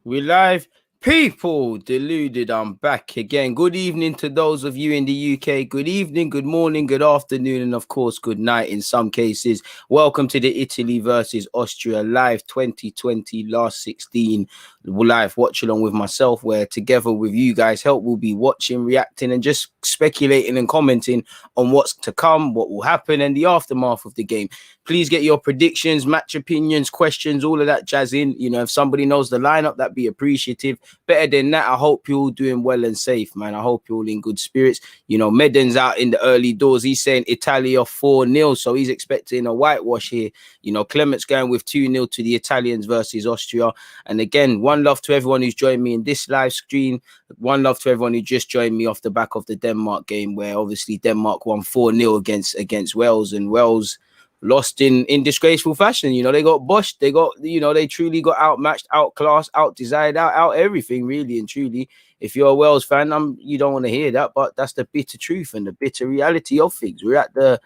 We live. People, deluded, I'm back again. Good evening to those of you in the UK. Good evening, good morning, good afternoon, and of course, good night in some cases. Welcome to the Italy versus Austria live 2020 last 16 live watch along with myself, where together with you guys, help will be watching, reacting, and just speculating and commenting on what's to come, what will happen, and the aftermath of the game. Please get your predictions, match opinions, questions, all of that jazz in. You know, if somebody knows the lineup, that'd be appreciative. Better than that, I hope you're all doing well and safe, man. I hope you're all in good spirits. You know, Meden's out in the early doors. He's saying Italia 4-0, so he's expecting a whitewash here. You know, Clement's going with 2-0 to the Italians versus Austria. And again, one love to everyone who's joined me in this live stream. One love to everyone who just joined me off the back of the Denmark game, where obviously Denmark won 4-0 against Wales, and Wales lost in disgraceful fashion. You know, they got bushed. They got, you know, they truly got outmatched, outclassed, out-desired, out everything, really and truly. If you're a Wales fan, you don't want to hear that, but that's the bitter truth and the bitter reality of things. We're at the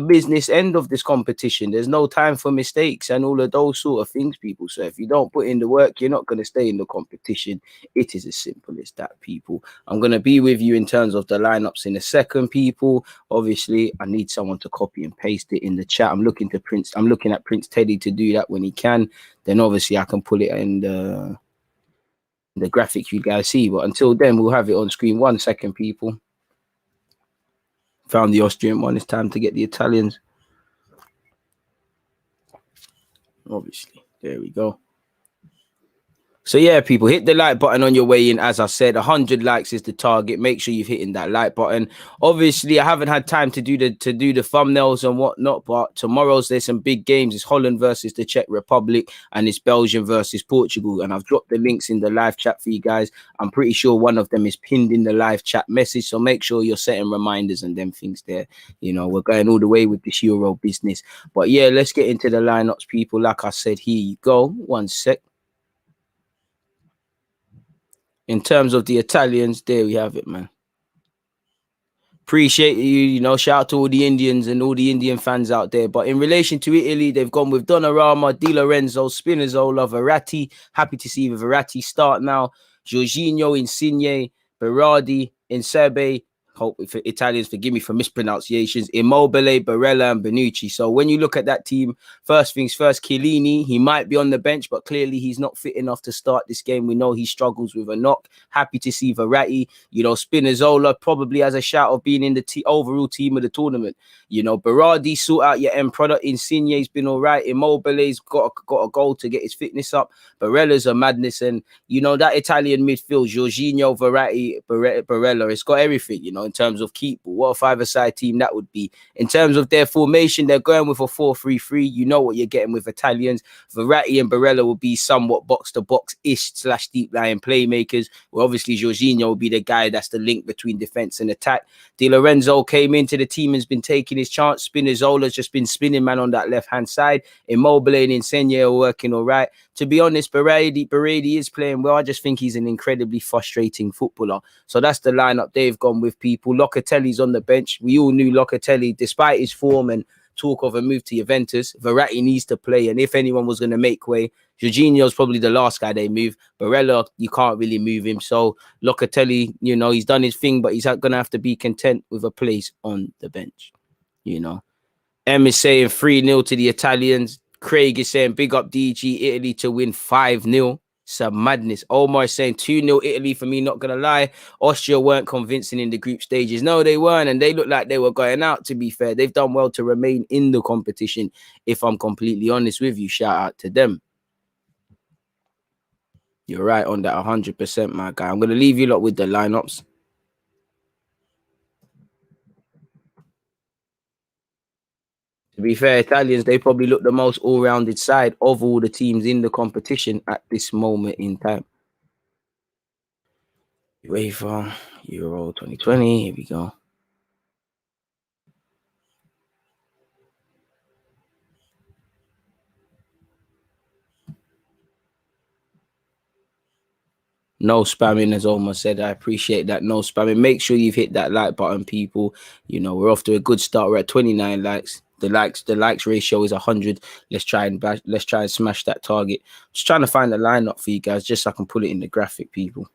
business end of this competition. There's no time for mistakes and all of those sort of things, people. So if you don't put in the work, you're not going to stay in the competition. It is as simple as that, people. I'm going to be with you in terms of the lineups in a second, people. Obviously, I need someone to copy and paste it in the chat. I'm looking at Prince Teddy to do that when he can. Then obviously I can pull it in the graphic you guys see. But until then, we'll have it on screen. 1 second, people. Found the Austrian one. It's time to get the Italians. Obviously, there we go. So yeah, people, hit the like button on your way in. As I said, 100 likes is the target. Make sure you've hitting that like button. Obviously, I haven't had time to do the thumbnails and whatnot, but tomorrow's there's some big games. It's Holland versus the Czech Republic, and it's Belgium versus Portugal. And I've dropped the links in the live chat for you guys. I'm pretty sure one of them is pinned in the live chat message. So make sure you're setting reminders and them things there. You know, we're going all the way with this Euro business. But yeah, let's get into the lineups, people. Like I said, here you go. 1 sec. In terms of the Italians, there we have it, man. Appreciate you, you know, shout out to all the Indians and all the Indian fans out there. But in relation to Italy, they've gone with Donnarumma, Di Lorenzo, Spinazzola, Verratti. Happy to see Verratti start now. Jorginho, Insigne, Berardi, Insigne. Hope for Italians forgive me for mispronunciations. Immobile, Barella, and Bonucci. So when you look at that team, first things first, Chiellini, he might be on the bench, but clearly he's not fit enough to start this game. We know he struggles with a knock. Happy to see Verratti. You know, Spinazzola probably has a shout of being in the overall team of the tournament. You know, Berardi, sort out your end product. Insigne's been all right. Immobile's got a goal to get his fitness up. Barella's a madness. And, you know, that Italian midfield, Jorginho, Verratti, Barella, it's got everything, you know, in terms of keep. What a five-a-side team that would be. In terms of their formation, they're going with a 4-3-3. You know what you're getting with Italians. Verratti and Barella will be somewhat box-to-box-ish / deep-lying playmakers. Well, obviously, Jorginho will be the guy that's the link between defense and attack. Di Lorenzo came into the team and has been taking his chance. Spinazzola's just been spinning, man, on that left-hand side. Immobile and Insigne are working all right. To be honest, Berardi is playing well. I just think he's an incredibly frustrating footballer. So that's the lineup they've gone with, people. Locatelli's on the bench. We all knew Locatelli, despite his form and talk of a move to Juventus, Verratti needs to play. And if anyone was going to make way, Jorginho's probably the last guy they move. Barella, you can't really move him. So Locatelli, you know, he's done his thing, but he's going to have to be content with a place on the bench, you know. M is saying 3-0 to the Italians. Craig is saying big up DG Italy to win 5-0. It's a madness. Omar is saying 2-0 Italy for me, not going to lie. Austria weren't convincing in the group stages. No, they weren't. And they looked like they were going out, to be fair. They've done well to remain in the competition, if I'm completely honest with you. Shout out to them. You're right on that 100%, my guy. I'm going to leave you lot with the lineups. To be fair, Italians, they probably look the most all-rounded side of all the teams in the competition at this moment in time. UEFA Euro 2020, here we go. No spamming, as Omar said. I appreciate that. No spamming. Make sure you've hit that like button, people. You know, we're off to a good start. We're at 29 likes. The likes ratio is 100. Let's try and smash that target. Just trying to find the lineup for you guys, just so I can put it in the graphic, people.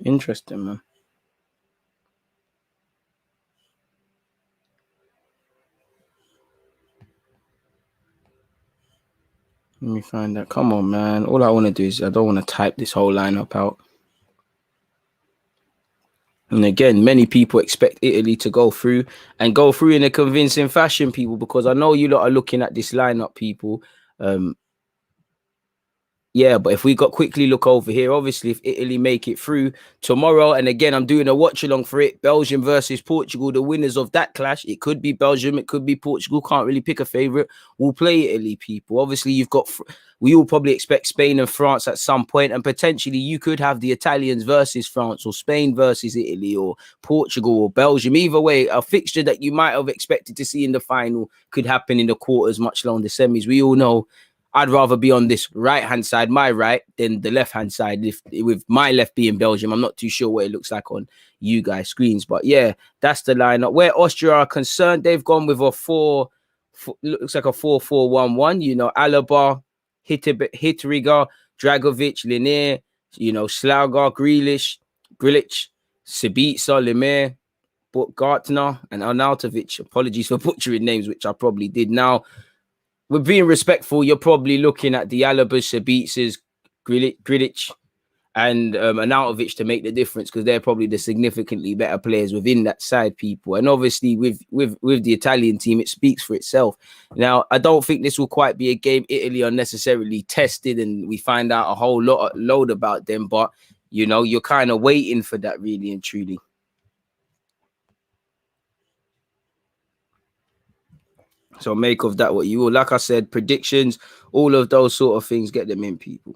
Interesting, man. Let me find that. Come on, man. All I want to do is I don't want to type this whole lineup out. And again, many people expect Italy to go through in a convincing fashion, people, because I know you lot are looking at this lineup, people. Yeah, but if we got quickly look over here, obviously, if Italy make it through tomorrow, and again, I'm doing a watch along for it, Belgium versus Portugal, the winners of that clash, it could be Belgium, it could be Portugal, can't really pick a favorite. We'll play Italy, people. Obviously, you've got, we all probably expect Spain and France at some point, and potentially you could have the Italians versus France, or Spain versus Italy, or Portugal, or Belgium. Either way, a fixture that you might have expected to see in the final could happen in the quarters, much along the semis. We all know I'd rather be on this right-hand side, my right, than the left-hand side. With my left being Belgium, I'm not too sure what it looks like on you guys' screens. But yeah, that's the lineup. Where Austria are concerned, they've gone with a looks like a 4-4-1-1. You know, Alaba, Hitteriger, Dragovic, Linear, you know, Slaugar, Grilic, Sabitzer, Lemire, Gartner, and Arnautovic. Apologies for butchering names, which I probably did. Now, with being respectful, you're probably looking at the Alabas, Sabitzas, Grilic, and Arnautovic to make the difference, because they're probably the significantly better players within that side, people. And obviously, with the Italian team, it speaks for itself. Now, I don't think this will quite be a game Italy are necessarily tested, and we find out a whole load about them. But you know, you're kind of waiting for that, really and truly. So make of that what you will. Like I said, predictions, all of those sort of things, get them in, people.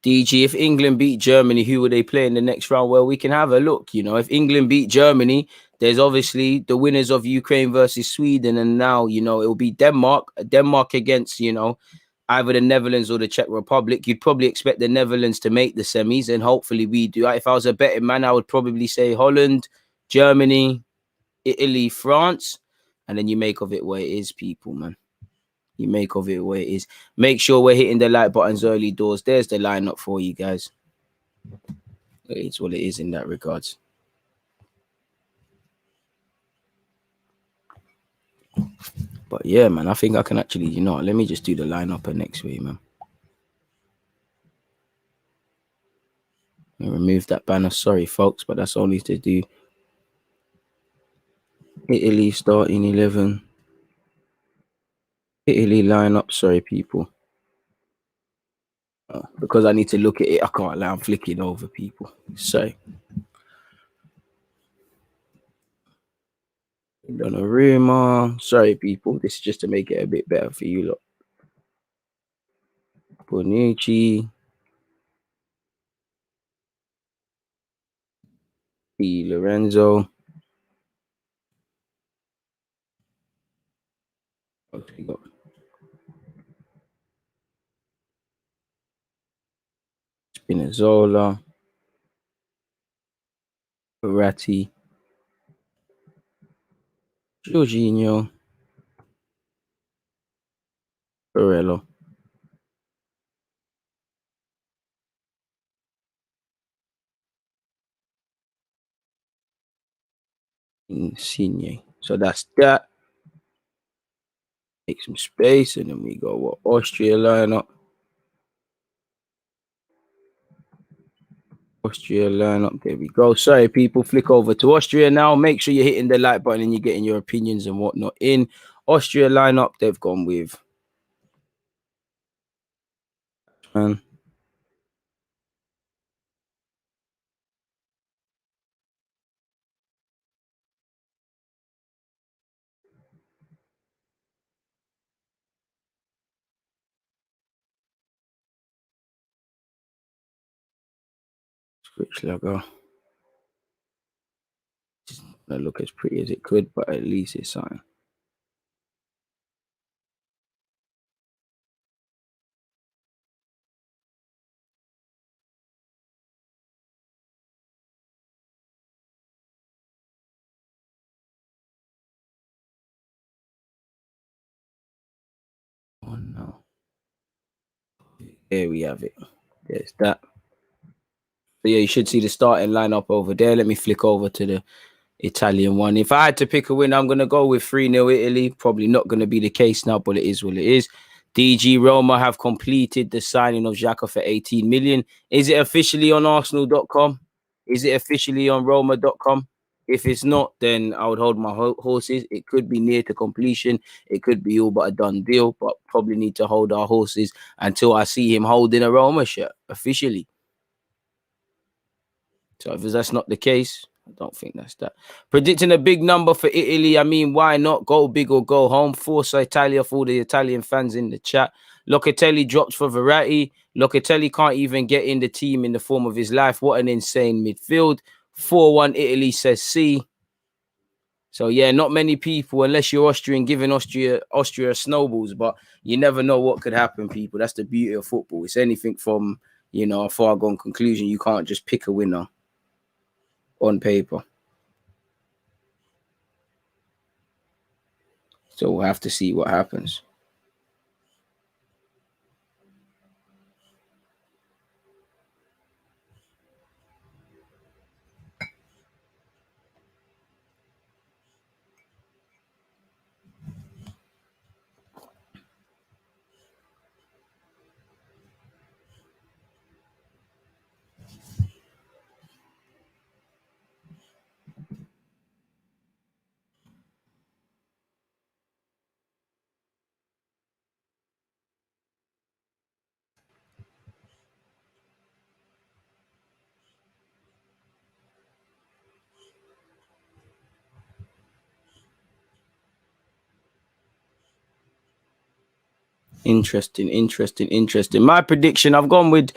DG, if England beat Germany, who will they play in the next round? Well, we can have a look. You know, if England beat Germany, there's obviously the winners of Ukraine versus Sweden, and now, you know, it will be Denmark against, you know, either the Netherlands or the Czech Republic. You'd probably expect the Netherlands to make the semis, and hopefully we do. If I was a betting man, I would probably say Holland, Germany, Italy, France, and then you make of it what it is, people, man. You make of it what it is. Make sure we're hitting the like buttons early doors. There's the lineup for you guys. It's what it is in that regards. But yeah, man, I think I can actually, you know, let me just do the lineup next week, man. And remove that banner. Sorry, folks, but that's only to do Italy starting 11. Italy lineup. Sorry, people. Because I need to look at it, I can't lie. I'm flicking over, people. So, Donnarumma. Sorry, people. This is just to make it a bit better for you lot. Bonucci. Di Lorenzo. Okay, got Spinazzola, Verratti, Jorginho, Barella, Insigne. So that's that. Make some space, and then we go what Austria lineup. Austria lineup. There we go. Sorry, people. Flick over to Austria now. Make sure you're hitting the like button and you're getting your opinions and whatnot in. Austria lineup. They've gone with Which logo? Just not look as pretty as it could, but at least it's something. Oh no. There we have it. There's that. So yeah, you should see the starting lineup over there. Let me flick over to the Italian one. If I had to pick a win, I'm going to go with 3-0 Italy. Probably not going to be the case now, but it is what it is. DG Roma have completed the signing of Xhaka for 18 million. Is it officially on Arsenal.com? Is it officially on Roma.com? If it's not, then I would hold my horses. It could be near to completion. It could be all but a done deal, but probably need to hold our horses until I see him holding a Roma shirt officially. So if that's not the case, I don't think that's that. Predicting a big number for Italy. I mean, why not go big or go home? Forza Italia for all the Italian fans in the chat. Locatelli drops for Verratti. Locatelli can't even get in the team in the form of his life. What an insane midfield. 4-1 Italy says C. So yeah, not many people, unless you're Austrian, giving Austria snowballs, but you never know what could happen, people. That's the beauty of football. It's anything from, a far gone conclusion. You can't just pick a winner on paper. So we'll have to see what happens. Interesting. My prediction, I'm going to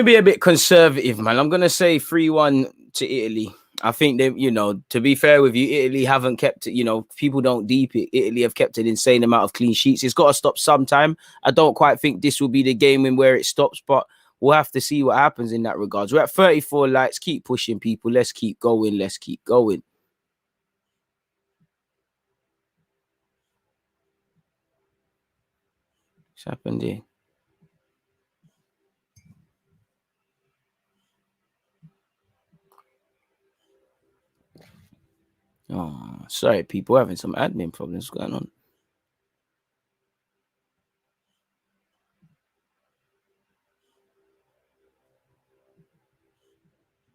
be a bit conservative, man. I'm going to say 3-1 to Italy. I think they, to be fair with you, Italy haven't kept it, people don't deep it. Italy have kept an insane amount of clean sheets. It's got to stop sometime. I don't quite think this will be the game in where it stops, but we'll have to see what happens in that regards. We're at 34 likes. Keep pushing, people. Let's keep going. What's happened here? Oh, sorry, people. We're having some admin problems going on.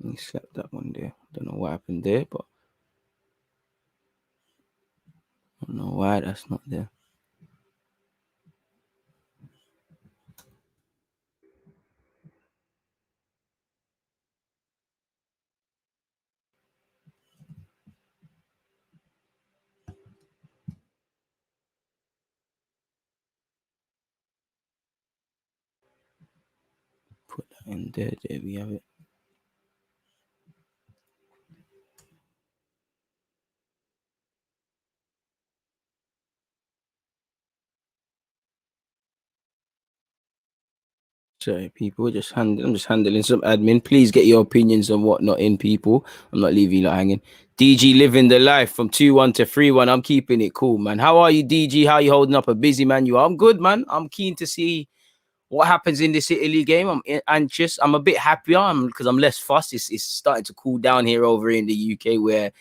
He slapped that one there. Don't know what happened there, but I don't know why that's not there. Put that in there. There we have it. Sorry, people. I'm just handling some admin. Please get your opinions on whatnot in, people. I'm not leaving you hanging. DG living the life from 2-1 to 3-1. I'm keeping it cool, man. How are you, DG? How are you holding up? A busy man you are. I'm good, man. I'm keen to see what happens in this Italy game. I'm anxious. I'm a bit happier because I'm less fussed. It's starting to cool down here over in the UK where,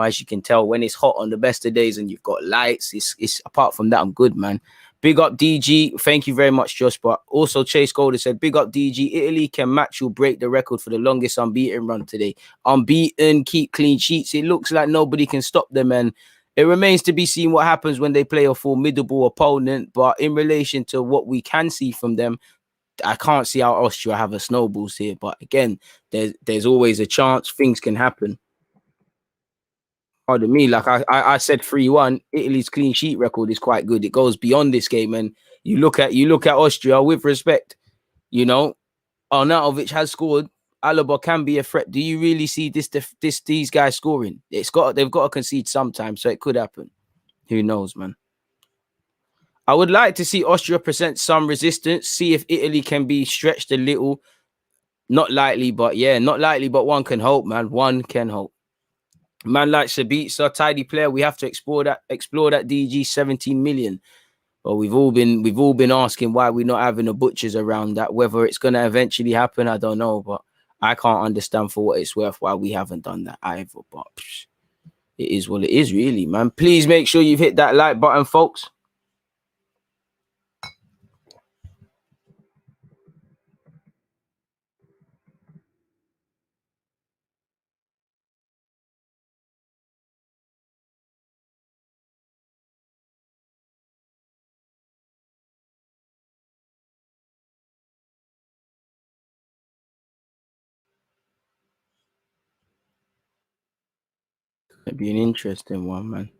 as you can tell, when it's hot on the best of days and you've got lights, it's apart from that, I'm good, man. Big up DG. Thank you very much, Josh. But also Chase Golder said, big up DG. Italy can match or break the record for the longest unbeaten run today. Unbeaten, keep clean sheets. It looks like nobody can stop them, and it remains to be seen what happens when they play a formidable opponent. But in relation to what we can see from them, I can't see how Austria have a snowballs here. But again, there's always a chance. Things can happen. Pardon me, like I said, 3-1. Italy's clean sheet record is quite good. It goes beyond this game, and you look at Austria with respect. Arnautovic has scored. Alaba can be a threat. Do you really see these guys scoring? They've got to concede sometime, so it could happen. Who knows, man? I would like to see Austria present some resistance, see if Italy can be stretched a little. Not likely, but one can hope, man. One can hope. Man like Sabitzer, tidy player. We have to explore that DG 17 million. But we've all been asking why we're not having a butchers around that. Whether it's gonna eventually happen, I don't know. But I can't understand for what it's worth why we haven't done that either. But it is what it is, really, man. Please make sure you've hit that like button, folks. It'd be an interesting one, man.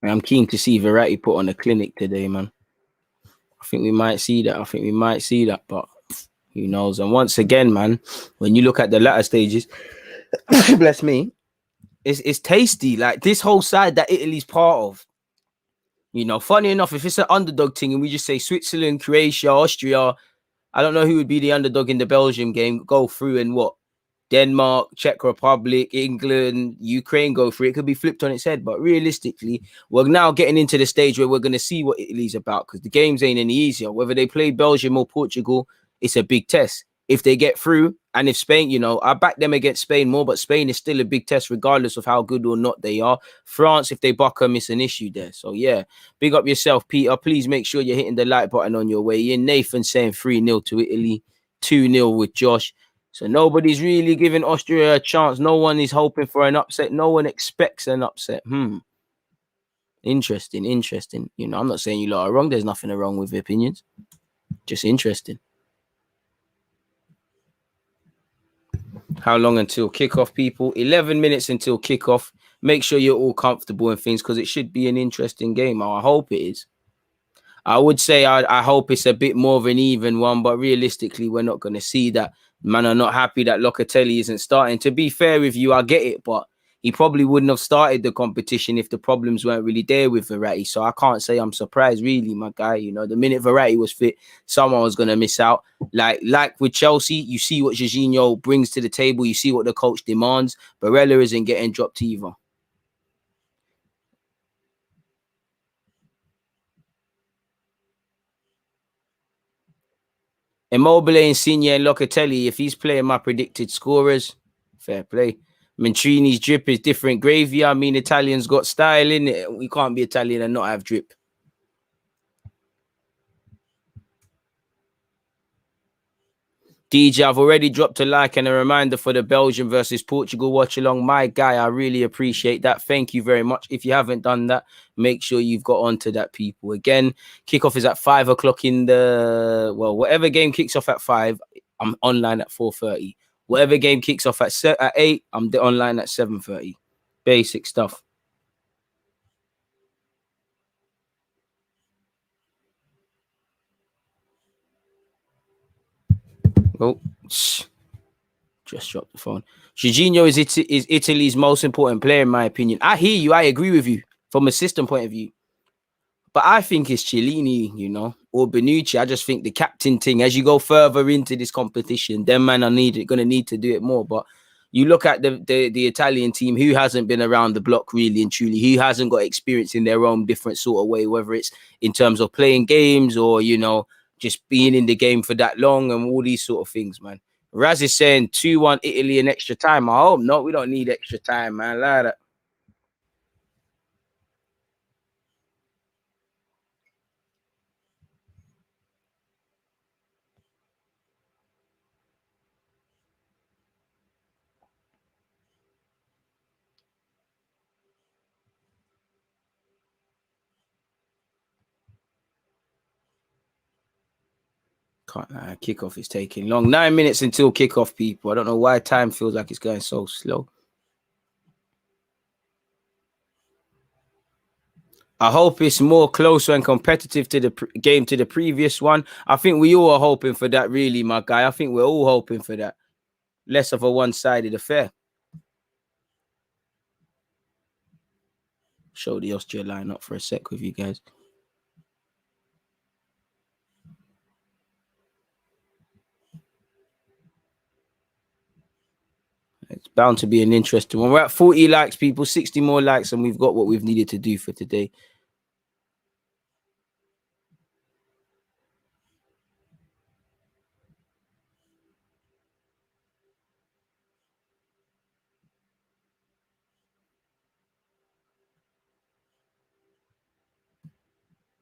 I'm keen to see Verratti put on a clinic today, man. I think we might see that. But who knows? And once again, man, when you look at the latter stages, bless me, it's tasty. Like this whole side that Italy's part of. You know, funny enough, if it's an underdog thing and we just say Switzerland, Croatia, Austria, I don't know who would be the underdog in the Belgium game, go through and what? Denmark, Czech Republic, England, Ukraine go through. It could be flipped on its head. But realistically, we're now getting into the stage where we're going to see what Italy's about because the games ain't any easier. Whether they play Belgium or Portugal, it's a big test. If they get through, and if Spain, you know, I back them against Spain more, but Spain is still a big test regardless of how good or not they are. France, if they buck them, it's an issue there. So, yeah, big up yourself, Peter. Please make sure you're hitting the like button on your way in. Nathan saying 3-0 to Italy, 2-0 with Josh. So nobody's really giving Austria a chance. No one is hoping for an upset. No one expects an upset. Interesting. You know, I'm not saying you lot are wrong. There's nothing wrong with opinions. Just interesting. How long until kickoff, people? 11 minutes until kickoff. Make sure you're all comfortable and things because it should be an interesting game. I hope it is. I would say I hope it's a bit more of an even one, but realistically, we're not going to see that. Man, I'm not happy that Locatelli isn't starting. To be fair with you, I get it, but he probably wouldn't have started the competition if the problems weren't really there with Verratti. So I can't say I'm surprised, really, my guy. You know, the minute Verratti was fit, someone was going to miss out. Like with Chelsea, you see what Jorginho brings to the table. You see what the coach demands. Barella isn't getting dropped either. Immobile, Insigne, and Locatelli, if he's playing my predicted scorers, fair play. Mancini's drip is different gravy. I mean, Italians got style in it. We can't be Italian and not have drip. DJ, I've already dropped a like and a reminder for the Belgium versus Portugal watch along. My guy, I really appreciate that. Thank you very much. If you haven't done that, make sure you've got onto that, people. Again, kickoff is at 5 o'clock in the, well, whatever game kicks off at 5, I'm online at 4:30. Whatever game kicks off at 8, I'm online at 7:30. Basic stuff. Oh, just dropped the phone. Jorginho is Italy's most important player, in my opinion. I hear you. I agree with you from a system point of view. But I think it's Chiellini, you know, or Bonucci. I just think the captain thing, as you go further into this competition, them man are going to need to do it more. But you look at the Italian team, who hasn't been around the block really and truly, who hasn't got experience in their own different sort of way, whether it's in terms of playing games or, you know, just being in the game for that long and all these sort of things, man. Raz is saying 2-1 Italy in extra time. I hope not. We don't need extra time, man. Like that. Kickoff is taking long. 9 minutes until kickoff, people. I don't know why time feels like it's going so slow. I hope it's more closer and competitive to the game to the previous one. I think we all are hoping for that, really, my guy. I think we're all hoping for that. Less of a one-sided affair. Show the Austria line up for a sec with you guys. It's bound to be an interesting one. We're at 40 likes, people, 60 more likes, and we've got what we've needed to do for today.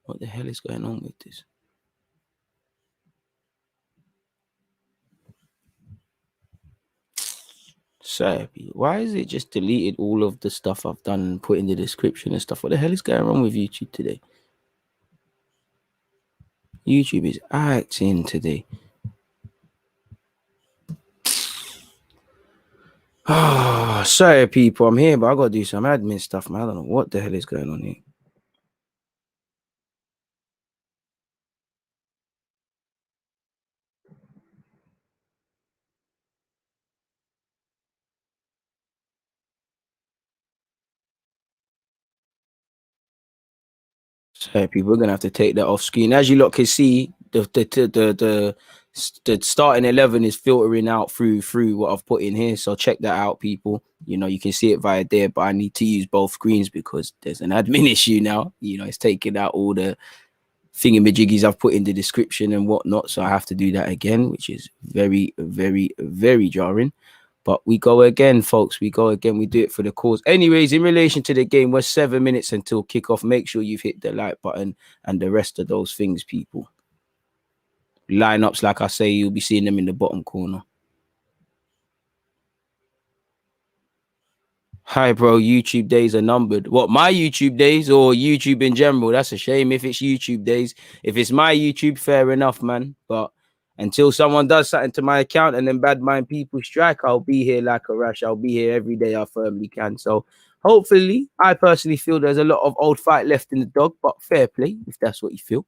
What the hell is going on with this? Sorry, why is it just deleted all of the stuff I've done and put in the description and stuff? What the hell is going on with YouTube today? YouTube is acting today. Ah, sorry, people. I'm here, but I gotta do some admin stuff, man. I don't know what the hell is going on here. Sorry, people. We're gonna have to take that off screen. As you lot can see, the starting 11 is filtering out through what I've put in here. So check that out, people. You know, you can see it via there, but I need to use both screens because there's an admin issue now. You know, it's taking out all the thingamajiggies I've put in the description and whatnot. So I have to do that again, which is very, very, very jarring. But we go again, folks. We go again. We do it for the cause. Anyways, in relation to the game, we're 7 minutes until kickoff. Make sure you've hit the like button and the rest of those things, people. Lineups, like I say, you'll be seeing them in the bottom corner. Hi, bro. YouTube days are numbered. What, my YouTube days or YouTube in general? That's a shame if it's YouTube days. If it's my YouTube, fair enough, man. But until someone does something to my account and then bad mind people strike, I'll be here like a rash. I'll be here every day. I firmly can. So hopefully, I personally feel there's a lot of old fight left in the dog, but fair play if that's what you feel.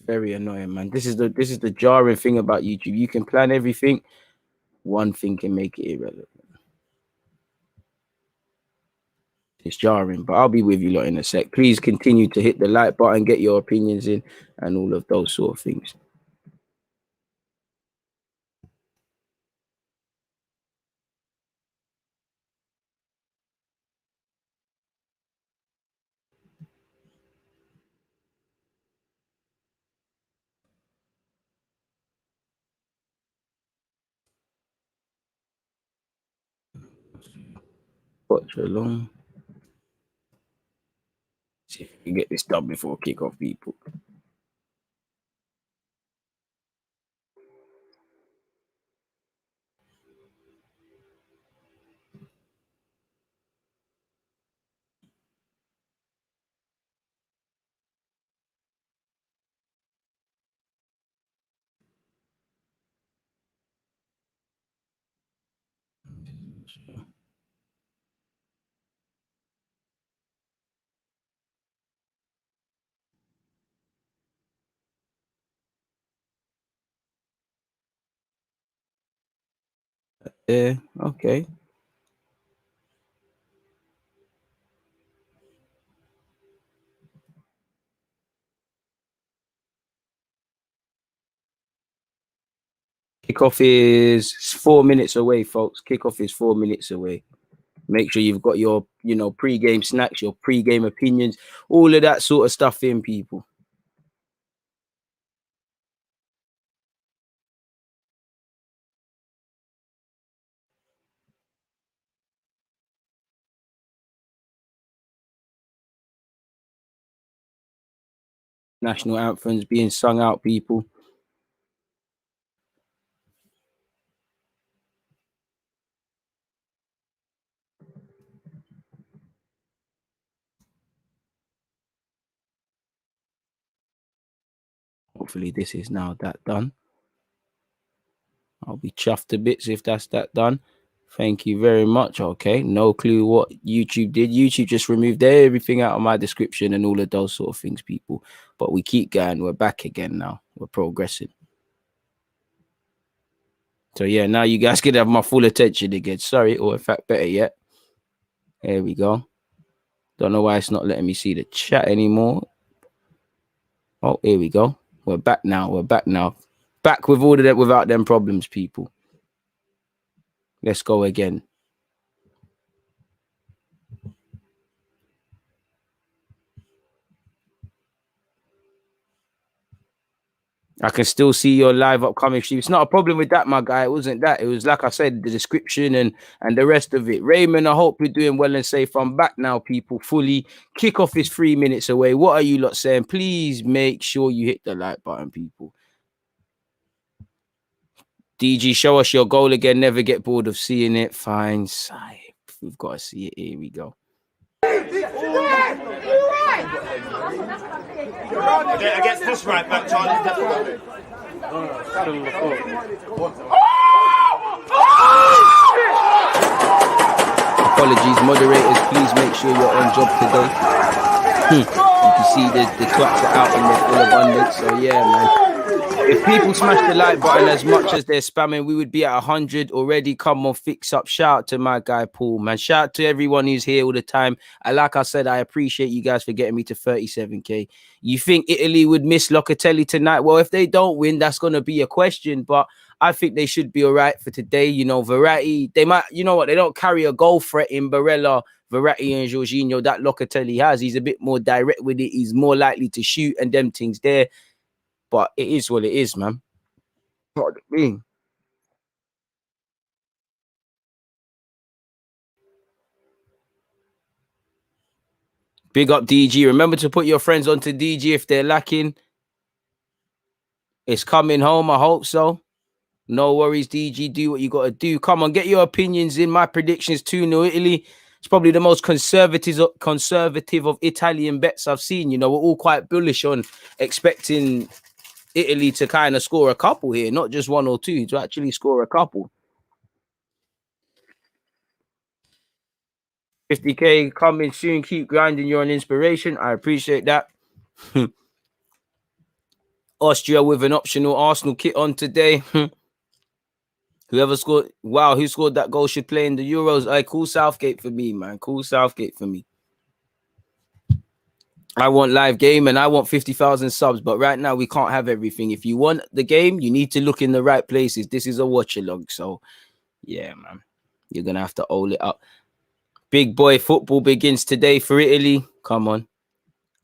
Very annoying, man. This is the jarring thing about YouTube. You can plan everything, one thing can make it irrelevant. It's jarring, but I'll be with you lot in a sec. Please continue to hit the like button, get your opinions in, and all of those sort of things. Watchalong. See if we can get this done before kickoff, people. Yeah, okay. Kickoff is 4 minutes away, folks. Kickoff is 4 minutes away. Make sure you've got your, pre-game snacks, your pre-game opinions, all of that sort of stuff in, people. National anthems being sung out, people. Hopefully this is now that done. I'll be chuffed to bits if that's that done. Thank you very much. Okay, no clue what YouTube did. YouTube just removed everything out of my description and all of those sort of things, people. But we keep going. We're back again now. We're progressing. So yeah, now you guys can have my full attention again. Sorry, or in fact, better yet. There we go. Don't know why it's not letting me see the chat anymore. Oh, here we go. We're back now. We're back now. Back with all of that without them problems, people. Let's go again. I can still see your live upcoming stream. It's not a problem with that, my guy. It wasn't that. It was like I said, the description and the rest of it. Raymond, I hope you're doing well and safe. I'm back now, people. Fully. Kickoff is 3 minutes away. What are you lot saying? Please make sure you hit the like button, people. DG, show us your goal again. Never get bored of seeing it. Fine. We've got to see it. Here we go. Against this right back, Charlie. Apologies, moderators. Please make sure you're on job today. You can see the claps are out in their full abundance. So yeah, man. If people smash the like button as much as they're spamming, we would be at 100 already. Come on, fix up. Shout out to my guy Paul, man. Shout out to everyone who's here all the time. And like I said, I appreciate you guys for getting me to 37k. You think Italy would miss Locatelli tonight? Well, if they don't win, that's going to be a question. But I think they should be all right for today. You know, Verratti, they might, you know what, they don't carry a goal threat in Barella, Verratti and Jorginho that Locatelli has. He's a bit more direct with it. He's more likely to shoot and them things there. But it is what it is, man. What do you mean? Big up DG. Remember to put your friends onto DG if they're lacking. It's coming home. I hope so. No worries, DG. Do what you got to do. Come on, get your opinions in. My predictions 2-0 Italy. It's probably the most conservative of Italian bets I've seen. You know, we're all quite bullish on expecting Italy to kind of score a couple here, not just one or two, to actually score a couple. 50k coming soon. Keep grinding. You're an inspiration. I appreciate that. Austria with an optional Arsenal kit on today. Whoever scored, wow, who scored that goal should play in the Euros. I call Southgate for me, man. Call Southgate for me. I want live game and I want 50,000 subs, but right now we can't have everything. If you want the game, you need to look in the right places. This is a watch-along, so yeah, man. You're going to have to hold it up. Big boy football begins today for Italy. Come on.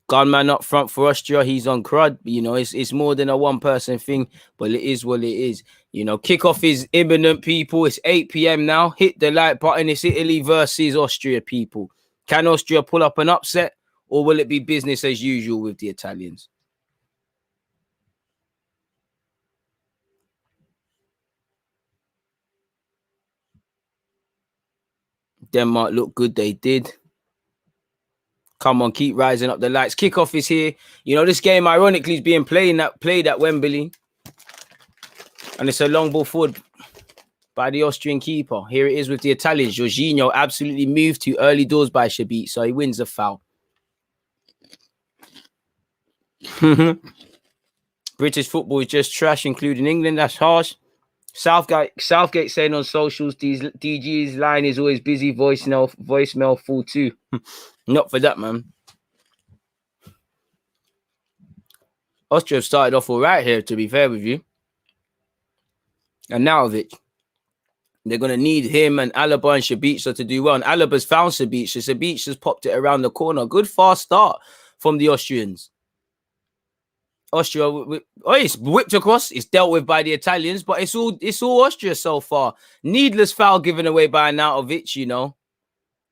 Gunman up front for Austria. He's on crud. You know, it's more than a one-person thing, but it is what it is. You know, kickoff is imminent, people. It's 8 p.m. now. Hit the like button. It's Italy versus Austria, people. Can Austria pull up an upset? Or will it be business as usual with the Italians? Denmark look good. They did. Come on, keep rising up the lights. Kickoff is here. You know, this game, ironically, is being played at Wembley. And it's a long ball forward by the Austrian keeper. Here it is with the Italians. Jorginho absolutely moved to early doors by Shabit, so he wins a foul. British football is just trash, including England. That's harsh. Southgate saying on socials, DG's line is always busy. Voicemail full too. Not for that, man. Austria have started off all right here, to be fair with you. And now of it, they're going to need him and Alaba and Shabicha to do well. And Alaba's found Shabicha. Shabicha's popped it around the corner. Good fast start from the Austrians. Austria, it's whipped across. It's dealt with by the Italians, but it's all Austria so far. Needless foul given away by Arnautovic, you know.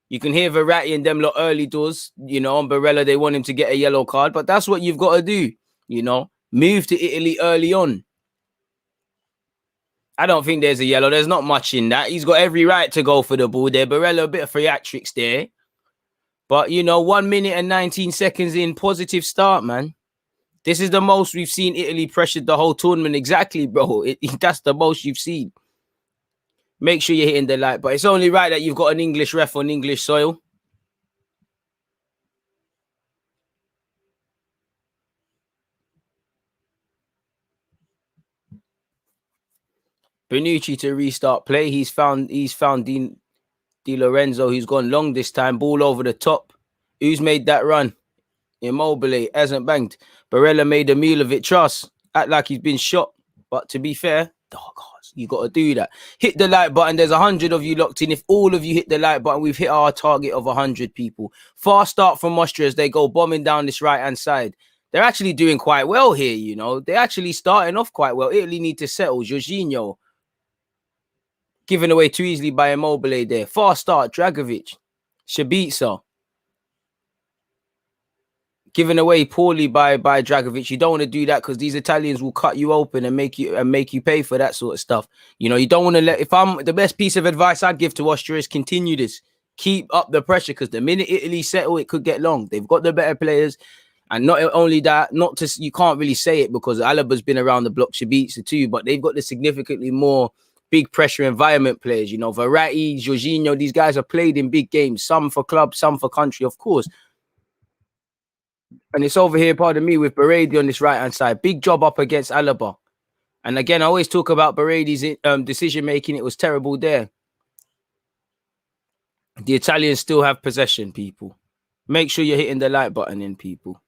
You can hear Verratti and them lot early doors, you know, on Barella, they want him to get a yellow card, but that's what you've got to do, you know. Move to Italy early on. I don't think there's a yellow. There's not much in that. He's got every right to go for the ball there. Barella, a bit of theatrics there. But, you know, 1 minute and 19 seconds in, positive start, man. This is the most we've seen Italy pressured the whole tournament. Exactly, bro. That's the most you've seen. Make sure you're hitting the like, but it's only right that you've got an English ref on English soil. Bonucci to restart play. He's found Di Lorenzo, who's gone long this time. Ball over the top. Who's made that run? Immobile hasn't banged. Barella made a meal of it. Trust. Act like he's been shot. But to be fair, you got to do that. Hit the like button. There's 100 of you locked in. If all of you hit the like button, we've hit our target of 100 people. Fast start from Austria as they go bombing down this right-hand side. They're actually doing quite well here, you know. They're actually starting off quite well. Italy need to settle. Jorginho given away too easily by Immobile there. Fast start. Dragovic. Shabitsa. Given away poorly by Dragovic. You don't want to do that because these Italians will cut you open and make you pay for that sort of stuff. You know, you don't want to let. If I'm the best piece of advice I'd give to Austria is continue this, keep up the pressure because the minute Italy settle, it could get long. They've got the better players, and not only that, you can't really say it because Alaba's been around the block, Shabitsa too, but they've got the significantly more big pressure environment players. You know, Verratti, Jorginho, these guys have played in big games, some for club, some for country, of course. And it's over here, pardon me, with Berardi on this right-hand side. Big job up against Alaba. And again, I always talk about Berardi's decision-making. It was terrible there. The Italians still have possession, people. Make sure you're hitting the like button in, people.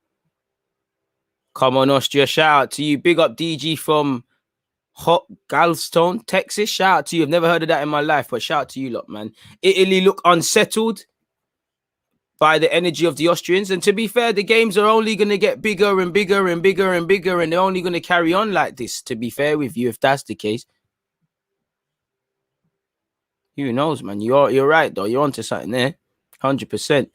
Come on, Austria. Shout out to you. Big up DG from Hot Galveston, Texas. Shout out to you. I've never heard of that in my life, but shout out to you lot, man. Italy look unsettled by the energy of the Austrians. And to be fair, the games are only going to get bigger and bigger and bigger and bigger, and they're only going to carry on like this, to be fair with you, if that's the case. Who knows, man? You're right, though. You're onto something there. 100%.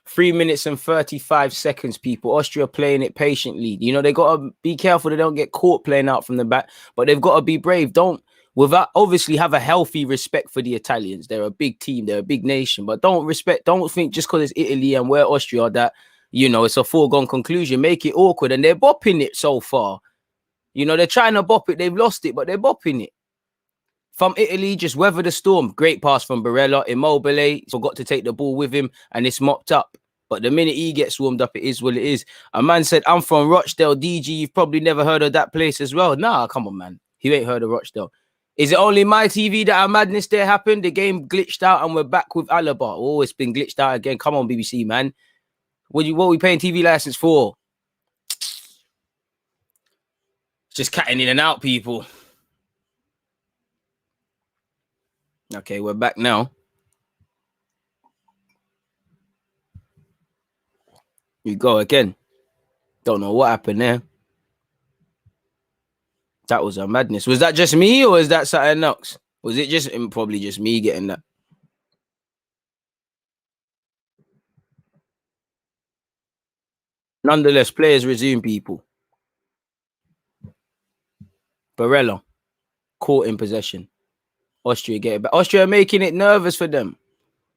3 minutes and 35 seconds, people. Austria playing it patiently. You know, they got to be careful they don't get caught playing out from the back, but they've got to be brave. Without obviously have a healthy respect for the Italians. They're a big team. They're a big nation. But don't think just because it's Italy and we're Austria that, you know, it's a foregone conclusion. Make it awkward. And they're bopping it so far. You know, they're trying to bop it. They've lost it, but they're bopping it. From Italy, just weather the storm. Great pass from Barella. Immobile forgot to take the ball with him and it's mopped up. But the minute he gets warmed up, it is what it is. A man said, I'm from Rochdale, DG. You've probably never heard of that place as well. Nah, come on, man. You ain't heard of Rochdale. Is it only my TV that our madness there happened? The game glitched out and we're back with Alaba. Oh, it's been glitched out again. Come on, BBC, man. What are we paying TV license for? Just cutting in and out, people. Okay, we're back now. You go again. Don't know what happened there. That was a madness. Was that just me or is that something else? Was it just probably just me getting that? Nonetheless, players resume, people. Barella caught in possession. Austria get it back. Austria making it nervous for them.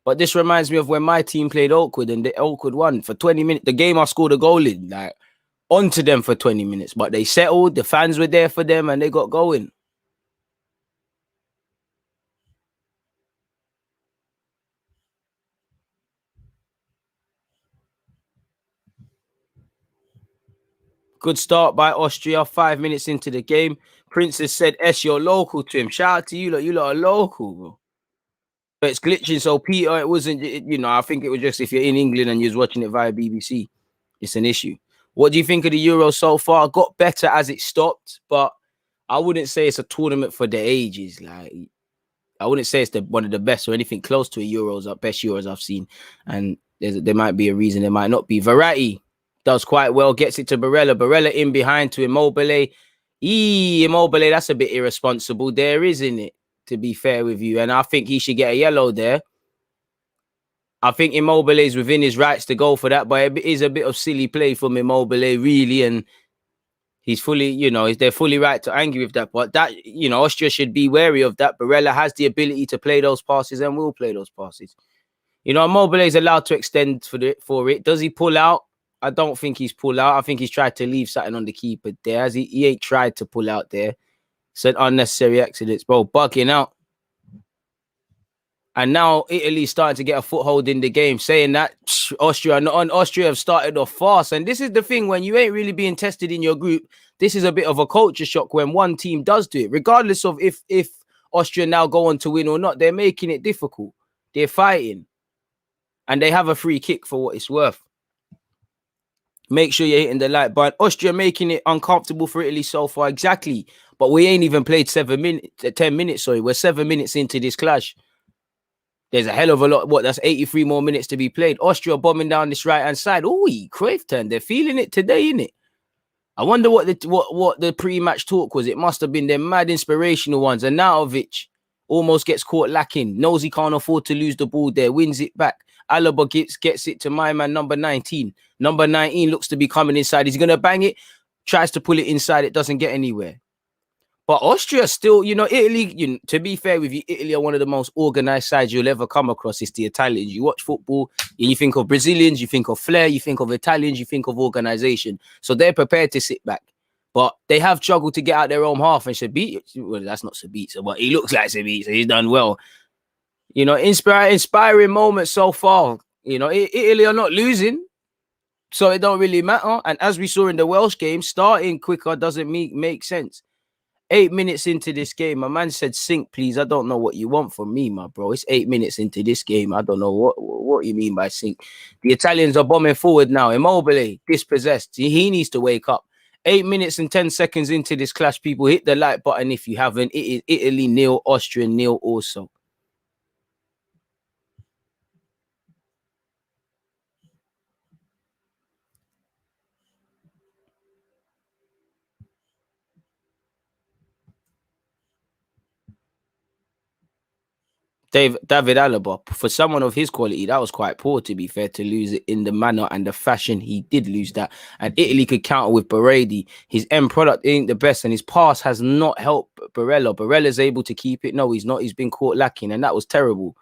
But this reminds me of when my team played Oakwood and the Oakwood won for 20 minutes. The game I scored a goal in, like, onto them for 20 minutes. But they settled. The fans were there for them and they got going. Good start by Austria. 5 minutes into the game. Princess said, S, you're local to him. Shout out to you lot. You lot are local, bro. But it's glitching. So, Peter, it wasn't, you know, I think it was just if you're in England and you're watching it via BBC, it's an issue. What do you think of the Euro so far? Got better as it stopped, but I wouldn't say it's a tournament for the ages. Like, I wouldn't say it's one of the best or anything close to a best Euros I've seen. And there might be a reason, there might not be. Verratti does quite well, gets it to Barella. Barella in behind to Immobile. Immobile, that's a bit irresponsible there, isn't it? To be fair with you. And I think he should get a yellow there. I think Immobile is within his rights to go for that, but it is a bit of silly play from Immobile, really. And he's fully, you know, they're fully right to angry with that. But that, you know, Austria should be wary of that. Barella has the ability to play those passes and will play those passes. You know, Immobile is allowed to extend for it. Does he pull out? I don't think he's pulled out. I think he's tried to leave something on the keeper there. As he ain't tried to pull out there. It's an unnecessary accidents, bro. Bugging out. And now Italy's starting to get a foothold in the game, saying that Austria have started off fast. And this is the thing, when you ain't really being tested in your group, this is a bit of a culture shock when one team does do it. Regardless of if Austria now go on to win or not, they're making it difficult. They're fighting. And they have a free kick for what it's worth. Make sure you're hitting the like button. Austria making it uncomfortable for Italy so far. Exactly. But we ain't even played 10 minutes. Sorry, we're 7 minutes into this clash. There's a hell of a lot. What? That's 83 more minutes to be played. Austria bombing down this right-hand side. Oh, Cruyff turn. They're feeling it today, innit? I wonder what the pre-match talk was. It must have been their mad inspirational ones. And Arnautovic almost gets caught lacking. Knows he can't afford to lose the ball there. Wins it back. Alaba gets it to my man, number 19. Number 19 looks to be coming inside. He's going to bang it. Tries to pull it inside. It doesn't get anywhere. But Austria still, Italy, to be fair with you, Italy are one of the most organized sides you'll ever come across. It's the Italians. You watch football, and you think of Brazilians, you think of flair, you think of Italians, you think of organization. So they're prepared to sit back. But they have struggled to get out their own half. And Sabitzer, well, that's not Sabitzer, but he looks like Sabitzer. He's done well. Inspiring moments so far. Italy are not losing, so it don't really matter. And as we saw in the Welsh game, starting quicker doesn't make sense. 8 minutes into this game, my man said, "Sink, please." I don't know what you want from me, my bro. It's 8 minutes into this game. I don't know what you mean by sink. The Italians are bombing forward now. Immobile, dispossessed. He needs to wake up. 8 minutes and 10 seconds into this clash, people. Hit the like button if you haven't. It is Italy 0, Austria 0 also. David Alaba, for someone of his quality, that was quite poor, to be fair, to lose it in the manner and the fashion he did lose that. And Italy could counter with Berardi. His end product ain't the best, and his pass has not helped Barella. Barella's able to keep it. No, he's not. He's been caught lacking, and that was terrible.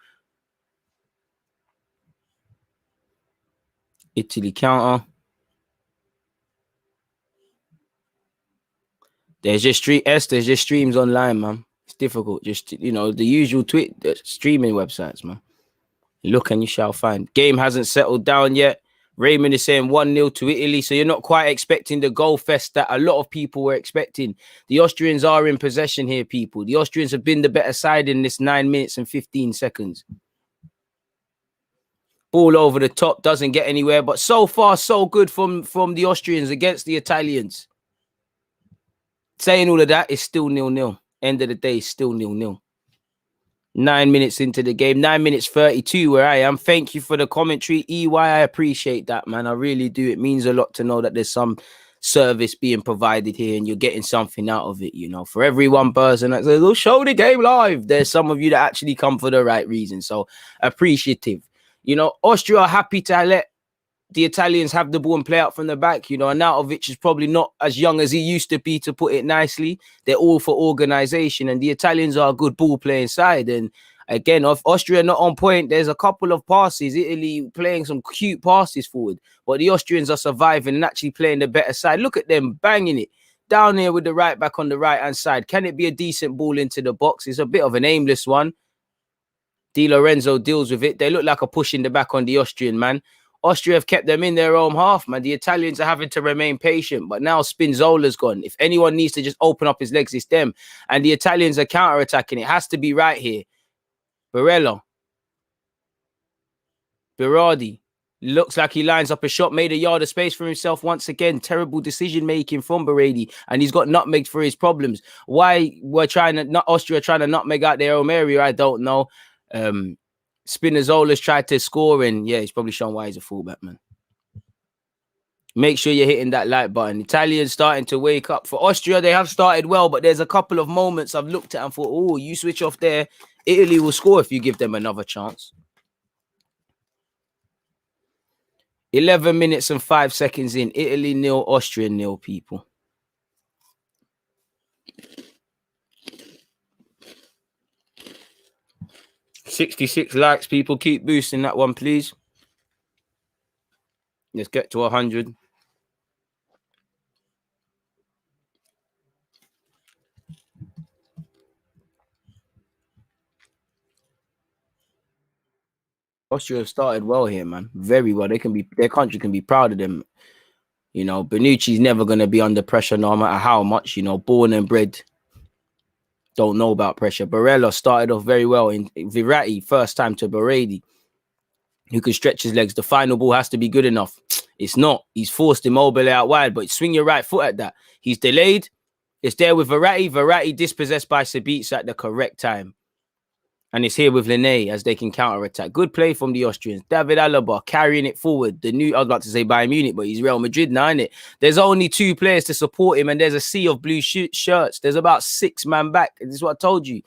Italy counter. There's just streams online, man. It's difficult. Just, the usual streaming websites, man. Look and you shall find. Game hasn't settled down yet. Raymond is saying 1-0 to Italy. So you're not quite expecting the goal fest that a lot of people were expecting. The Austrians are in possession here, people. The Austrians have been the better side in this 9 minutes and 15 seconds. Ball over the top, doesn't get anywhere. But so far, so good from the Austrians against the Italians. Saying all of that, it's still 0-0. End of the day, still 0-0. 9 minutes into the game, 9 minutes 32 where I am. Thank you for the commentary, EY. I appreciate that, man. I really do. It means a lot to know that there's some service being provided here and you're getting something out of it. For every one person that says, "Oh, show the game live," there's some of you that actually come for the right reason. So appreciative. Austria are happy to let the Italians have the ball and play out from the back. Arnautovic is probably not as young as he used to be, to put it nicely. They're all for organization, and the Italians are a good ball playing side. And again, if Austria not on point, there's a couple of passes. Italy playing some cute passes forward, but the Austrians are surviving and actually playing the better side. Look at them banging it down here with the right back on the right-hand side. Can it be a decent ball into the box? It's a bit of an aimless one. Di Lorenzo deals with it. They look like a push in the back on the Austrian, man. Austria have kept them in their own half, man. The Italians are having to remain patient, but now Spinzola's gone. If anyone needs to just open up his legs, it's them. And the Italians are counter-attacking. It has to be right here. Barella. Berardi. Looks like he lines up a shot, made a yard of space for himself once again. Terrible decision-making from Berardi, and he's got nutmegged for his problems. Why Austria trying to nutmeg out their own area, I don't know. Spinazzola's tried to score, and yeah, he's probably shown why he's a fullback, man. Make sure you're hitting that like button. Italians starting to wake up. For Austria, they have started well, but there's a couple of moments I've looked at and thought, oh, you switch off there. Italy will score if you give them another chance. 11 minutes and 5 seconds in. Italy 0, Austria 0, people. $66 likes, people. Keep boosting that one, please. Let's get to 100. Austria have started well here, man. Very well. Their country can be proud of them. You know, Bonucci's never going to be under pressure no matter how much, you know, born and bred. Don't know about pressure. Barella started off very well. In Verratti, first time to Berardi, who can stretch his legs. The final ball has to be good enough. It's not. He's forced Immobile out wide, but swing your right foot at that. He's delayed. It's there with Verratti. Verratti dispossessed by Sabitzer at the correct time. And it's here with Linné as they can counter-attack. Good play from the Austrians. David Alaba carrying it forward. I was about to say Bayern Munich, but he's Real Madrid now, isn't it? There's only 2 players to support him, and there's a sea of blue shirts. There's about 6 man back. This is what I told you.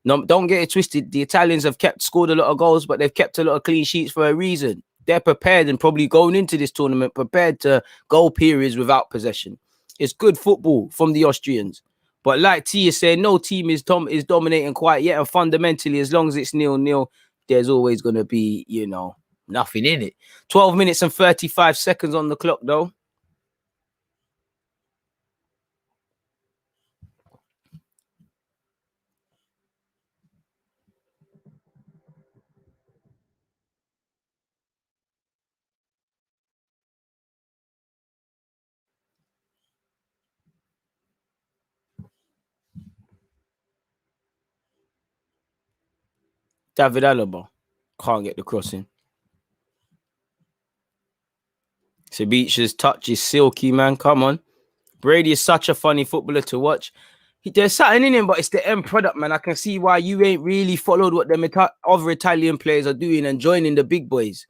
No, don't get it twisted. The Italians have scored a lot of goals, but they've kept a lot of clean sheets for a reason. They're prepared and probably going into this tournament prepared to go periods without possession. It's good football from the Austrians. But like T is saying, no team is dominating quite yet. And fundamentally, as long as it's 0-0, there's always going to be, you know, nothing in it. 12 minutes and 35 seconds on the clock, though. David Alaba can't get the crossing. Sabitza's touch is silky, man. Come on. Brady is such a funny footballer to watch. There's something in him, but it's the end product, man. I can see why you ain't really followed what them other Italian players are doing and joining the big boys.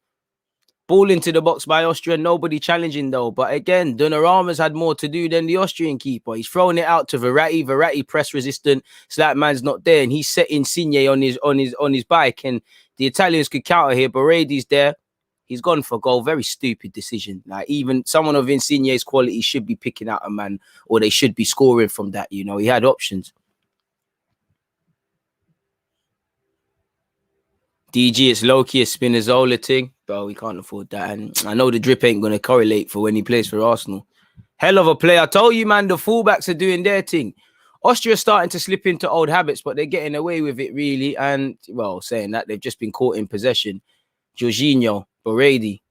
Ball into the box by Austria, nobody challenging though. But again, Donnarumma's had more to do than the Austrian keeper. He's throwing it out to Verratti. Verratti press resistant. So that man's not there, and he's setting Insigne on his bike. And the Italians could counter here. Berardi's there. He's gone for goal. Very stupid decision. Like even someone of Insigne's quality should be picking out a man, or they should be scoring from that. You know, he had options. DG, it's low-key a Spinazzola thing. Bro, we can't afford that. And I know the drip ain't going to correlate for when he plays for Arsenal. Hell of a play. I told you, man, the fullbacks are doing their thing. Austria's starting to slip into old habits, but they're getting away with it, really. And, well, saying that, they've just been caught in possession. Jorginho, Berardi,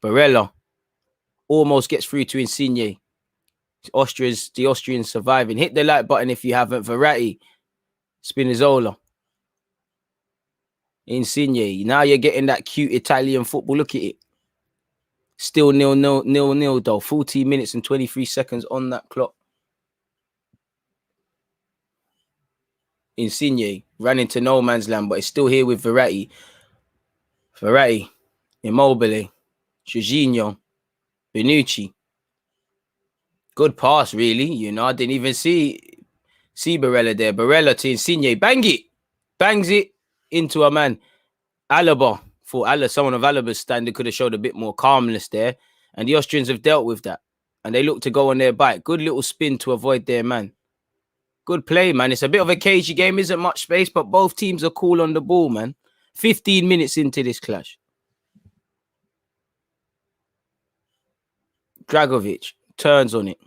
Barella almost gets through to Insigne. The Austrians surviving. Hit the like button if you haven't. Verratti, Spinazzola, Insigne. Now you're getting that cute Italian football. Look at it. Still 0-0 though. 14 minutes and 23 seconds on that clock. Insigne ran into no man's land, but it's still here with Verratti. Verratti, Immobile, Jorginho, Bonucci. Good pass, really. You know, I didn't even see Barella there. Barella to Insigne. Bang it. Bangs it into a man. Alaba. For someone of Alaba's standard could have showed a bit more calmness there. And the Austrians have dealt with that. And they look to go on their bike. Good little spin to avoid their man. Good play, man. It's a bit of a cagey game. Isn't much space, but both teams are cool on the ball, man. 15 minutes into this clash. Dragovic turns on it.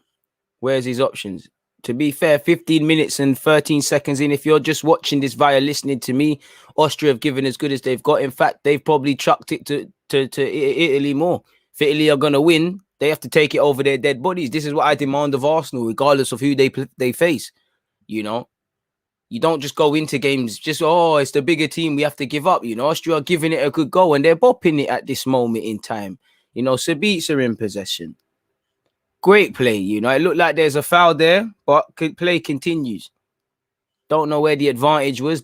Where's his options? To be fair, 15 minutes and 13 seconds in. If you're just watching this via listening to me, Austria have given as good as they've got. In fact, they've probably chucked it to Italy more. If Italy are going to win, they have to take it over their dead bodies. This is what I demand of Arsenal, regardless of who they face. You know, you don't just go into games just, it's the bigger team, we have to give up. You know, Austria are giving it a good go and they're bopping it at this moment in time. You know, Sabitzer are in possession. Great play, you know. It looked like there's a foul there, but play continues. Don't know where the advantage was.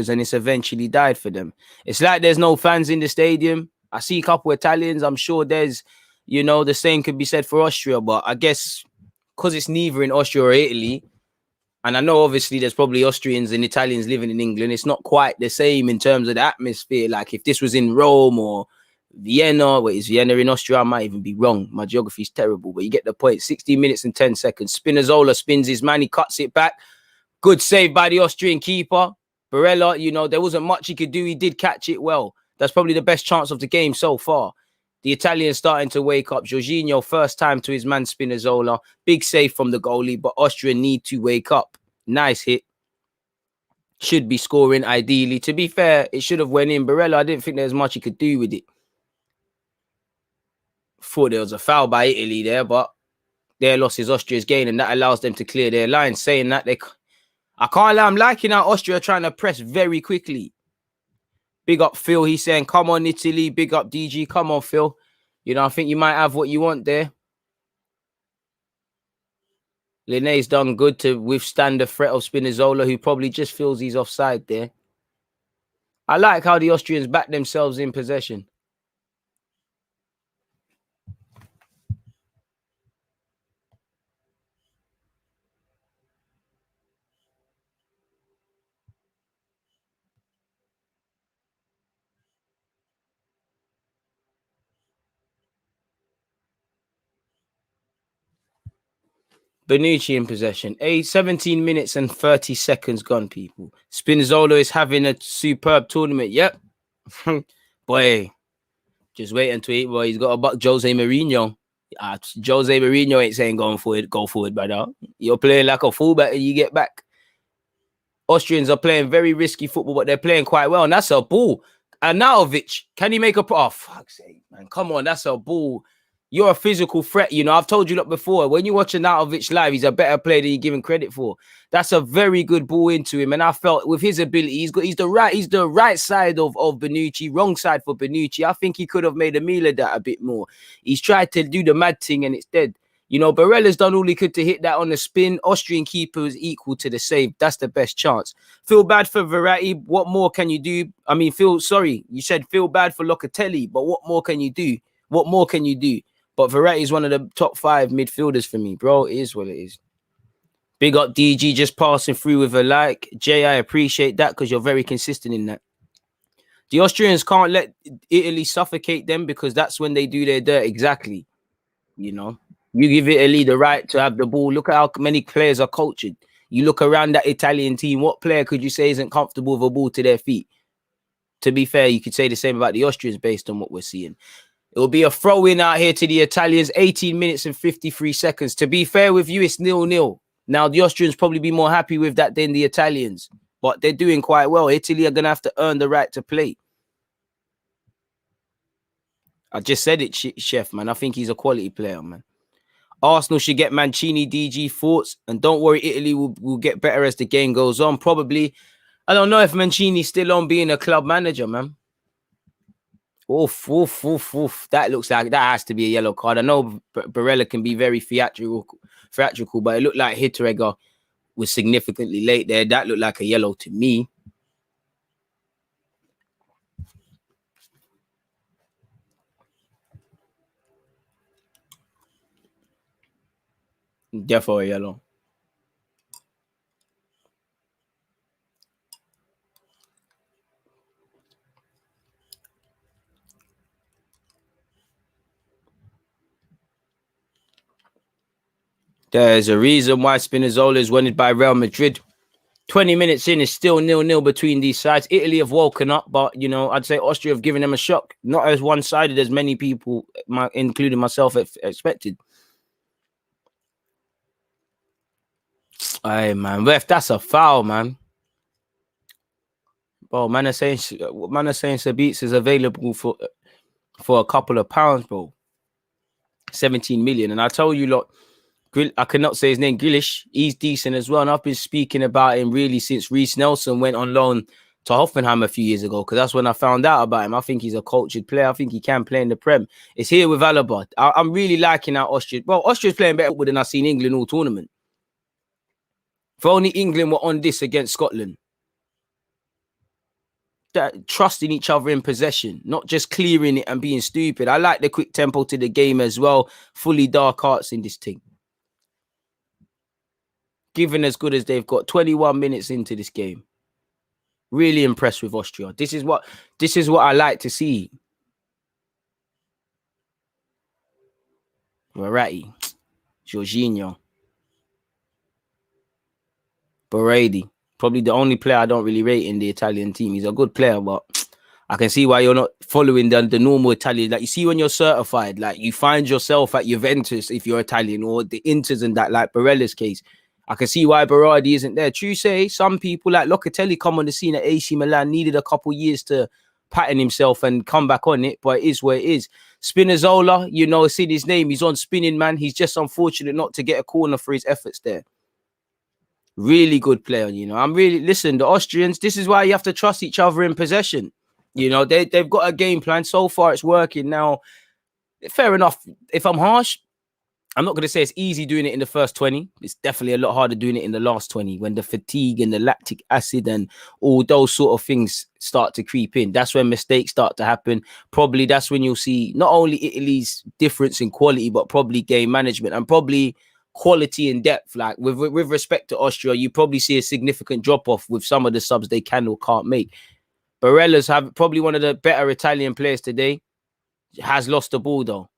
And it's eventually died for them. It's like there's no fans in the stadium. I see a couple of Italians. I'm sure there's, you know, the same could be said for Austria. But I guess because it's neither in Austria or Italy, and I know obviously there's probably Austrians and Italians living in England, it's not quite the same in terms of the atmosphere. Like if this was in Rome or Vienna, is Vienna in Austria? I might even be wrong. My geography is terrible, but you get the point. 16 minutes and 10 seconds. Spinazzola spins his man. He cuts it back. Good save by the Austrian keeper. Barella, you know, there wasn't much he could do. He did catch it well. That's probably the best chance of the game so far. The Italians starting to wake up. Jorginho, first time to his man Spinazzola. Big save from the goalie, but Austria need to wake up. Nice hit. Should be scoring ideally. To be fair, it should have went in. Barella, I didn't think there was much he could do with it. Thought there was a foul by Italy there, but their loss is Austria's gain, and that allows them to clear their line. Saying that, I can't lie, I'm liking how Austria are trying to press very quickly. Big up Phil, he's saying, come on, Italy. Big up DG, come on, Phil. You know, I think you might have what you want there. Linne's done good to withstand the threat of Spinazzola, who probably just feels he's offside there. I like how the Austrians back themselves in possession. Bonucci in possession. 17 minutes and 30 seconds gone, people. Spinazzola is having a superb tournament. Yep. Boy, just wait until he's got a buck Jose Mourinho. Jose Mourinho ain't saying go forward, brother. You're playing like a fullback and you get back. Austrians are playing very risky football, but they're playing quite well. And that's a ball. Arnautovic, can he make a... Oh, fuck's sake, man. Come on, that's a ball. You're a physical threat, you know. I've told you that before. When you watch Arnautovic live, he's a better player than you're giving credit for. That's a very good ball into him. And I felt with his ability, he's the right side of Bonucci, wrong side for Bonucci. I think he could have made a meal of that a bit more. He's tried to do the mad thing and it's dead. You know, Barella's done all he could to hit that on the spin. Austrian keeper is equal to the save. That's the best chance. Feel bad for Verratti. What more can you do? I mean, you said feel bad for Locatelli, but what more can you do? What more can you do? But Verratti is one of the top 5 midfielders for me, bro. It is what it is. Big up DG, just passing through with a like. Jay, I appreciate that because you're very consistent in that. The Austrians can't let Italy suffocate them because that's when they do their dirt. Exactly. You know, you give Italy the right to have the ball. Look at how many players are cultured. You look around that Italian team. What player could you say isn't comfortable with a ball to their feet? To be fair, you could say the same about the Austrians based on what we're seeing. It will be a throw-in out here to the Italians. 18 minutes and 53 seconds. To be fair with you, it's 0-0. Now, the Austrians probably be more happy with that than the Italians. But they're doing quite well. Italy are going to have to earn the right to play. I just said it, Chef, man. I think he's a quality player, man. Arsenal should get Mancini, DG, thoughts. And don't worry, Italy will get better as the game goes on. Probably. I don't know if Mancini's still on being a club manager, man. Oof. That looks like that has to be a yellow card. I know Barella can be very theatrical, but it looked like Hitteregger was significantly late there. That looked like a yellow to me. Definitely a yellow. There's a reason why Spinazzola is wanted by Real Madrid. 20 minutes in is still 0-0 between these sides. Italy have woken up, but, you know, I'd say Austria have given them a shock. Not as one-sided as many people, including myself, expected. Hey, man, ref, that's a foul, man. Bro, man are saying Sabitz is available for a couple of pounds, bro. 17 million. And I tell you, look, I cannot say his name, Grealish. He's decent as well. And I've been speaking about him really since Reece Nelson went on loan to Hoffenheim a few years ago, because that's when I found out about him. I think he's a cultured player. I think he can play in the Prem. It's here with Alaba. I'm really liking our Austria. Well, Austria's playing better than I've seen England all tournament. If only England were on this against Scotland. That trusting each other in possession, not just clearing it and being stupid. I like the quick tempo to the game as well. Fully dark arts in this thing. Given as good as they've got, 21 minutes into this game. Really impressed with Austria. This is what I like to see. Verratti, Jorginho, Baredi. Probably the only player I don't really rate in the Italian team. He's a good player, but I can see why you're not following the normal Italian. Like, you see, when you're certified, like, you find yourself at Juventus if you're Italian, or the Inters and that, like Barella's case. I can see why Berardi isn't there. True say, some people like Locatelli come on the scene at AC Milan, needed a couple years to pattern himself and come back on it, but it is where it is. Spinazzola, you know, see his name, he's on spinning, man. He's just unfortunate not to get a corner for his efforts there. Really good player, you know. Listen, the Austrians, this is why you have to trust each other in possession. You know, they've got a game plan. So far, it's working. Now, fair enough. If I'm harsh, I'm not going to say it's easy doing it in the first 20. It's definitely a lot harder doing it in the last 20, when the fatigue and the lactic acid and all those sort of things start to creep in. That's when mistakes start to happen. Probably that's when you'll see not only Italy's difference in quality, but probably game management and probably quality and depth. Like with respect to Austria, you probably see a significant drop-off with some of the subs they can or can't make. Barella's have probably one of the better Italian players today. Has lost the ball though.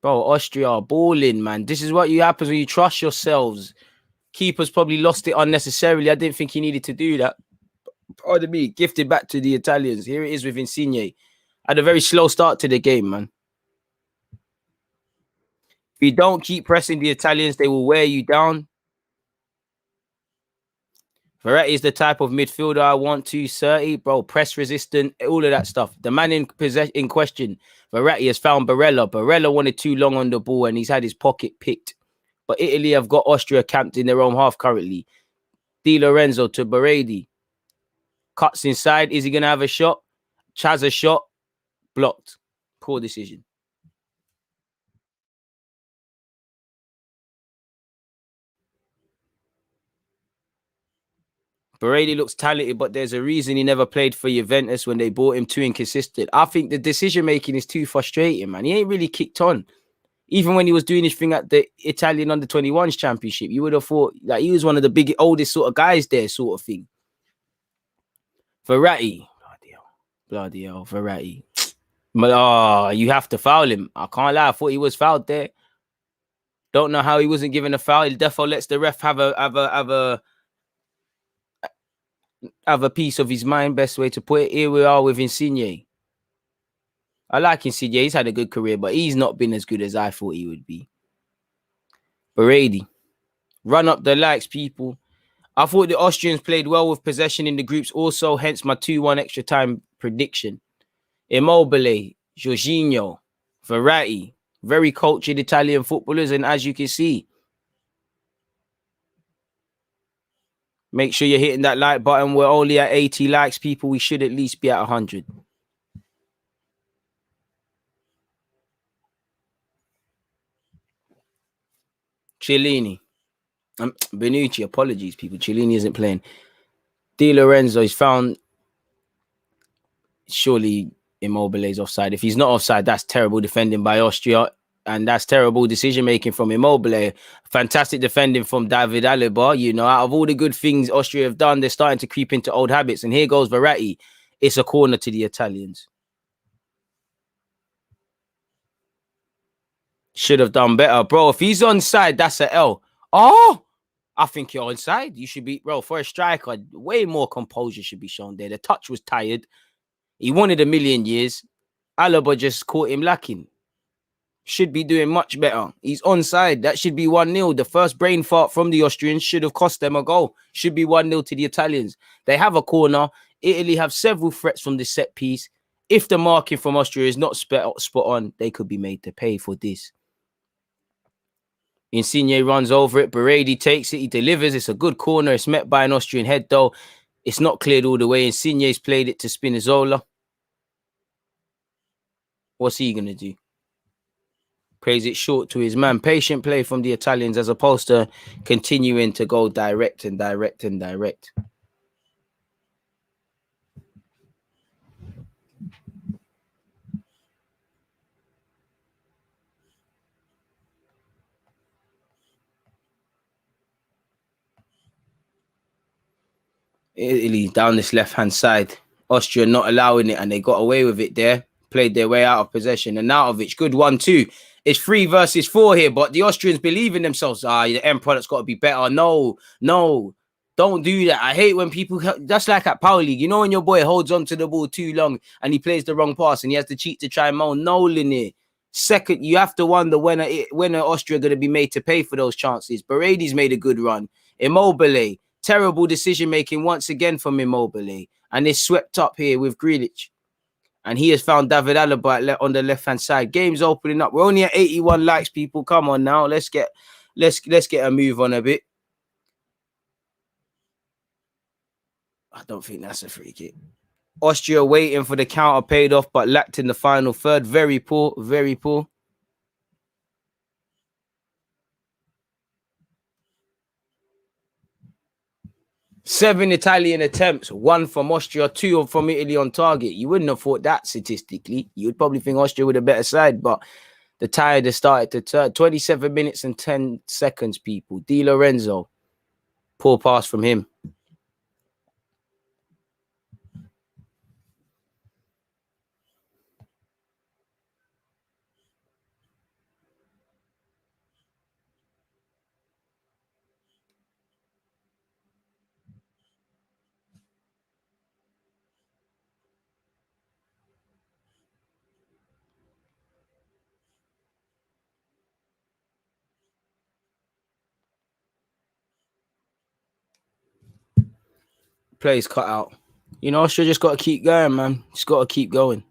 Bro, Austria are balling, man. This is what happens when you trust yourselves. Keeper's probably lost it unnecessarily. I didn't think he needed to do that. Pardon me. Gifted back to the Italians. Here it is with Insigne. Had a very slow start to the game, man. If you don't keep pressing the Italians, they will wear you down. Verratti is the type of midfielder I want to, 30, bro, press resistant, all of that stuff. The man in question, Verratti, has found Barella. Barella wanted too long on the ball and he's had his pocket picked. But Italy have got Austria camped in their own half currently. Di Lorenzo to Berardi. Cuts inside. Is he going to have a shot? Chaz a shot. Blocked. Poor decision. Berardi looks talented, but there's a reason he never played for Juventus when they bought him. Too inconsistent. I think the decision-making is too frustrating, man. He ain't really kicked on. Even when he was doing his thing at the Italian Under-21s Championship, you would have thought that he was one of the oldest sort of guys there, sort of thing. Verratti. Bloody hell, Verratti. But, you have to foul him. I can't lie. I thought he was fouled there. Don't know how he wasn't given a foul. He defo lets the ref have a piece of his mind, best way to put it. Here we are with Insigne. I like Insigne. He's had a good career, but he's not been as good as I thought he would be. Berardi. Run up the likes, people. I thought the Austrians played well with possession in the groups also, hence my 2-1 extra time prediction. Immobile, Jorginho, Verratti, very cultured Italian footballers, and as you can see, make sure you're hitting that like button. We're only at 80 likes, people. We should at least be at 100. Cellini. Bonucci, apologies, people. Cellini isn't playing. Di Lorenzo is found. Surely Immobile is offside. If he's not offside, that's terrible defending by Austria. And that's terrible decision-making from Immobile. Fantastic defending from David Alaba. You know, out of all the good things Austria have done, they're starting to creep into old habits. And here goes Verratti. It's a corner to the Italians. Should have done better. Bro, if he's onside, that's an L. Oh, I think you're onside. You should be, bro, for a striker, way more composure should be shown there. The touch was tired. He wanted a million years. Alaba just caught him lacking. Should be doing much better. He's onside. That should be 1-0. The first brain fart from the Austrians should have cost them a goal. Should be 1-0 to the Italians. They have a corner. Italy have several threats from the set piece. If the marking from Austria is not spot on, they could be made to pay for this. Insigne runs over it. Berardi takes it. He delivers. It's a good corner. It's met by an Austrian head, though. It's not cleared all the way. Insigne's played it to Spinazzola. What's he going to do? Plays it short to his man. Patient play from the Italians as opposed to continuing to go direct and direct and direct. Italy down this left-hand side. Austria not allowing it, and they got away with it there. Played their way out of possession. And Arnautovic, good 1-2. It's 3 versus 4 here, but the Austrians believe in themselves. The end product's got to be better. No. Don't do that. I hate when people, just like at Power League, you know, when your boy holds on to the ball too long and he plays the wrong pass and he has to cheat to try and moan Nolan it. Second, you have to wonder when are Austria going to be made to pay for those chances. Brady's made a good run. Immobile, terrible decision making once again from Immobile. And it's swept up here with Grealish. And he has found David Alaba on the left-hand side. Game's opening up. We're only at 81 likes, people. Come on now. Let's get a move on a bit. I don't think that's a free kick. Austria waiting for the counter, paid off, but lacked in the final third. Very poor, very poor. 7 Italian attempts, 1 from Austria, 2 from Italy on target. You wouldn't have thought that statistically. You would probably think Austria with a better side, but the tide has started to turn. 27 minutes and 10 seconds, people. Di Lorenzo, poor pass from him. Plays cut out. You know, Austria just got to keep going, man. Just got to keep going.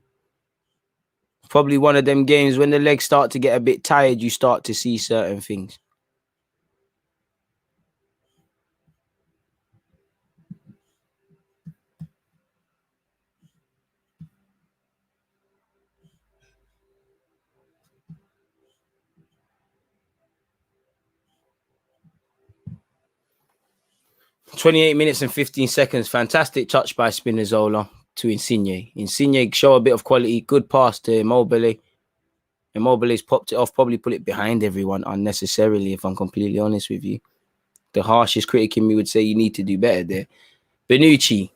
Probably one of them games when the legs start to get a bit tired, you start to see certain things. "28 minutes and 15 seconds. Fantastic touch by Spinazzola to Insigne. Insigne show a bit of quality. Good pass to Immobile. Immobile's popped it off, probably put it behind everyone unnecessarily, if I'm completely honest with you. The harshest critic in me would say you need to do better there. Bonucci,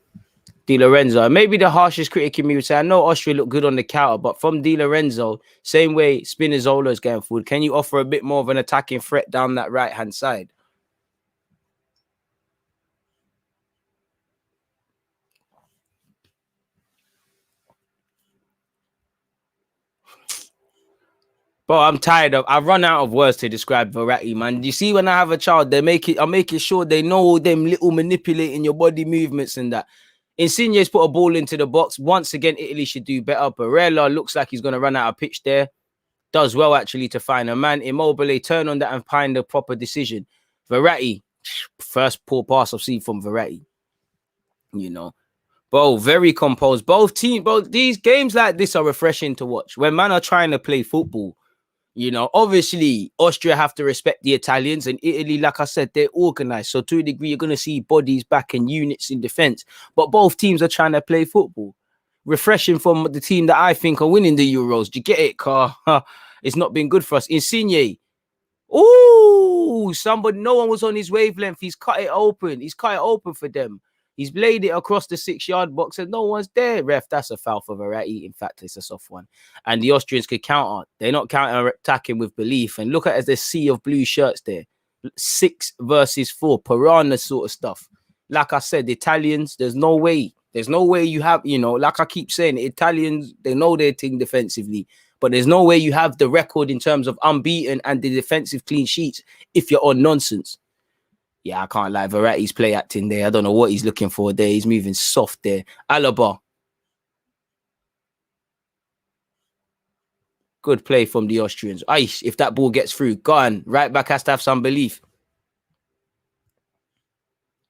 Di Lorenzo. Maybe the harshest critic in me would say, I know Austria look good on the counter, but from Di Lorenzo, same way Spinazzola is going forward, can you offer a bit more of an attacking threat down that right-hand side? Bro, I'm tired of. I've run out of words to describe Verratti, man. You see, when I have a child, I'm making sure they know all them little manipulating your body movements and that. Insigne's put a ball into the box. Once again, Italy should do better. Barella looks like he's going to run out of pitch there. Does well, actually, to find a man. Immobile, turn on that and find the proper decision. Verratti, first poor pass I've seen from Verratti. You know. Bro, very composed. Both these games like this are refreshing to watch. When man are trying to play football, you know, obviously, Austria have to respect the Italians, and Italy, like I said, they're organized. So to a degree, you're going to see bodies back and units in defense. But both teams are trying to play football. Refreshing from the team that I think are winning the Euros. Do you get it, Car? It's not been good for us. Insigne. Ooh, no one was on his wavelength. He's cut it open. He's cut it open for them. He's laid it across the 6-yard box and no one's there. Ref, that's a foul for Verratti. In fact, it's a soft one. And the Austrians could counter. They're not counter-attacking with belief. And look at the sea of blue shirts there. 6 versus 4. Piranha sort of stuff. Like I said, the Italians, there's no way. There's no way you have, you know, like I keep saying, the Italians, they know their thing defensively. But there's no way you have the record in terms of unbeaten and the defensive clean sheets if you're on nonsense. Yeah, I can't lie. Verratti's play acting there. I don't know what he's looking for there. He's moving soft there. Alaba. Good play from the Austrians. Aish, if that ball gets through, go on. Right back has to have some belief.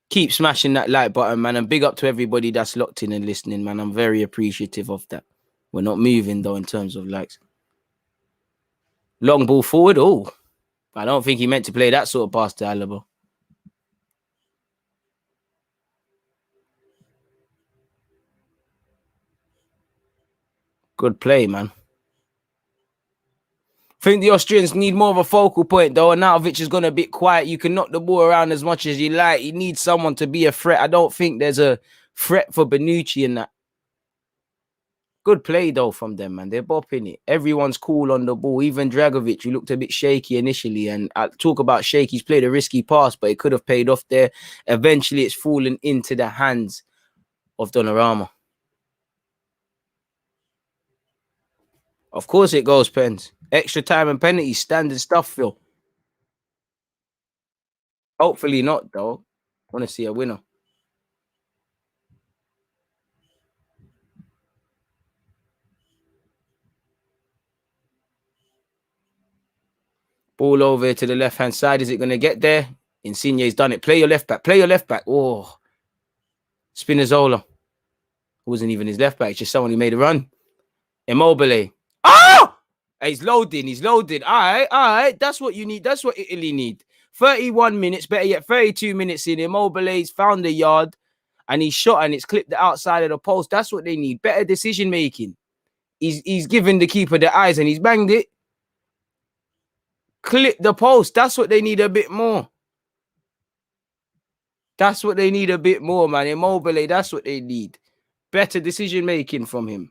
Keep smashing that like button, man. And big up to everybody that's locked in and listening, man. I'm very appreciative of that. We're not moving, though, in terms of likes. Long ball forward. Oh, I don't think he meant to play that sort of pass to Alaba. Good play, man. I think the Austrians need more of a focal point, though. Arnautovic is going to be quiet. You can knock the ball around as much as you like. You need someone to be a threat. I don't think there's a threat for Bonucci in that. Good play though from them, man. They're bopping it. Everyone's cool on the ball. Even Dragovic, who looked a bit shaky initially, and I talk about shaky. He's played a risky pass, but it could have paid off there. Eventually, it's fallen into the hands of Donnarumma. Of course, it goes, Pens. Extra time and penalties, standard stuff, Phil. Hopefully not, though. Want to see a winner. Ball over to the left-hand side. Is it going to get there? Insigne's done it. Play your left back. Play your left back. Oh. Spinazzola. Wasn't even his left back. It's just someone who made a run. Immobile. Oh! He's loading. He's loading. All right. That's what you need. That's what Italy need. 31 minutes. Better yet, 32 minutes in. Immobile's found the yard. And he's shot and it's clipped the outside of the post. That's what they need. Better decision making. He's given the keeper the eyes and he's banged it. Clip the post. That's what they need a bit more. That's what they need a bit more, man. Immobile, that's what they need. Better decision making from him.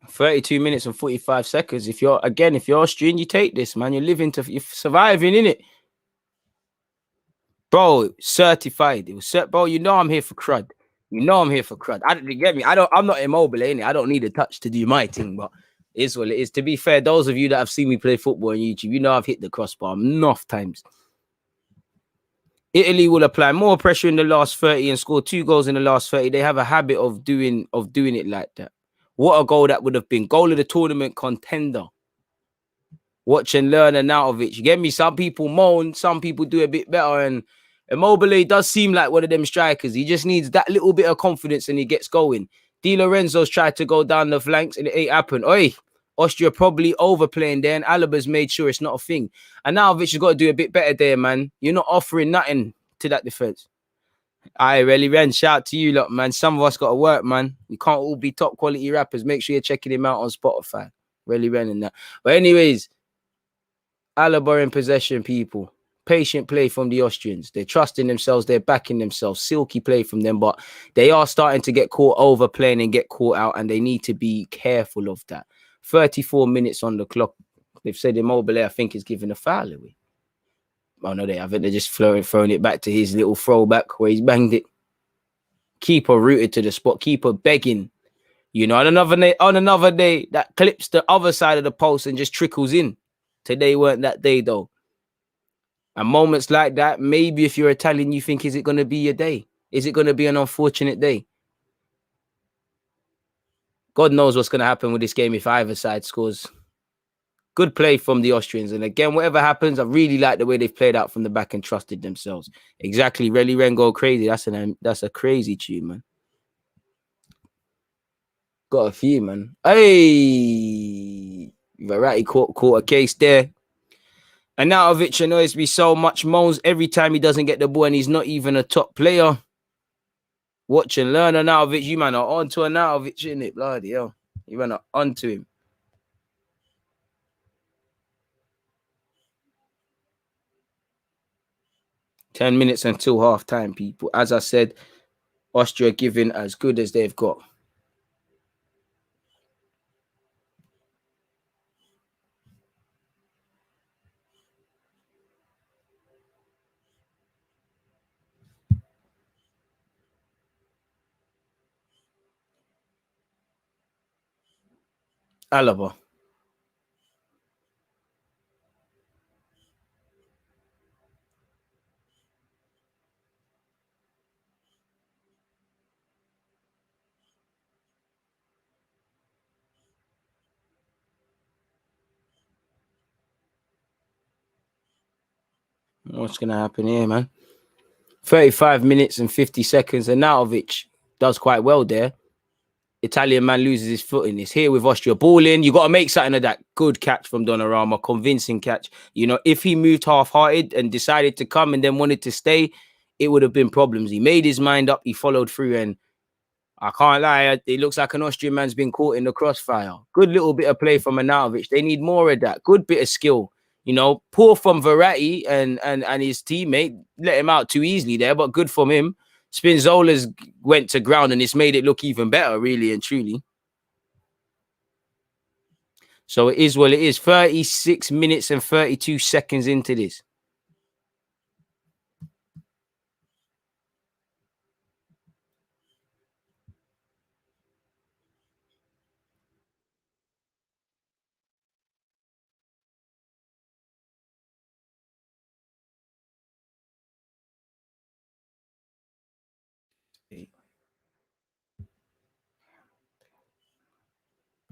$32 minutes and 45 seconds. If you're Austrian, you take this, man. You're surviving, innit? Bro, certified. It was bro, you know I'm here for crud. You know I'm here for crud. You get me? I'm not Immobile, innit? I don't need a touch to do my thing, but it's what it is. To be fair, those of you that have seen me play football on YouTube, you know I've hit the crossbar enough times. Italy will apply more pressure in the last 30 and score 2 goals in the last 30. They have a habit of doing it like that. What a goal that would have been. Goal of the tournament contender. Watch and learn Arnautovic. You get me? Some people moan, some people do a bit better. And Immobile does seem like one of them strikers. He just needs that little bit of confidence and he gets going. Di Lorenzo's tried to go down the flanks and it ain't happened. Oi, Austria probably overplaying there and Alaba's made sure it's not a thing. And Arnautovic has got to do a bit better there, man. You're not offering nothing to that defense. Aye, really, Ren, shout out to you lot, man. Some of us got to work, man. We can't all be top quality rappers. Make sure you're checking him out on Spotify. Really, Ren and that. But anyways, Alaba in possession, people. Patient play from the Austrians. They're trusting themselves. They're backing themselves. Silky play from them, but they are starting to get caught overplaying and get caught out, and they need to be careful of that. 34 minutes on the clock. They've said Immobile, I think, is giving a foul away. Oh, no, they haven't. They're just throwing it back to his little throwback where he's banged it. Keeper rooted to the spot. Keeper begging. You know, on another day, that clips the other side of the post and just trickles in. Today weren't that day, though. And moments like that, maybe if you're Italian, you think, is it going to be your day? Is it going to be an unfortunate day? God knows what's going to happen with this game if either side scores. Good play from the Austrians. And again, whatever happens, I really like the way they've played out from the back and trusted themselves. Exactly. Relly Ren go crazy. That's a crazy tune, man. Got a few, man. Hey! Verratti caught a case there. And Arnautovic annoys me so much. Moans every time he doesn't get the ball and he's not even a top player. Watch and learn Arnautovic. You man are onto Arnautovic, innit? Bloody hell. You man are onto him. $10 minutes until half time, people. As I said, Austria giving as good as they've got. Alaba. What's going to happen here, man? 35 minutes and 50 seconds. And Arnautovic does quite well there. Italian man loses his footing. It's here with Austria. Ball in. You got to make something of that. Good catch from Donnarumma. Convincing catch. You know, if he moved half-hearted and decided to come and then wanted to stay, it would have been problems. He made his mind up. He followed through, and I can't lie, it looks like an Austrian man's been caught in the crossfire. Good little bit of play from Arnautovic. They need more of that. Good bit of skill. You know, poor from Verratti and his teammate. Let him out too easily there, but good from him. Spinzola's went to ground and it's made it look even better, really and truly. So it is what it is. 36 minutes and 32 seconds into this.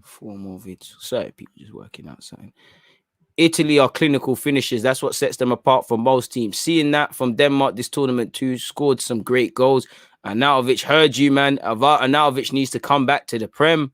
Four more vids. Sorry, people just working out something. Italy are clinical finishers. That's what sets them apart from most teams. Seeing that from Denmark this tournament too, scored some great goals. Arnautovic heard you, man. Arnautovic needs to come back to the Prem.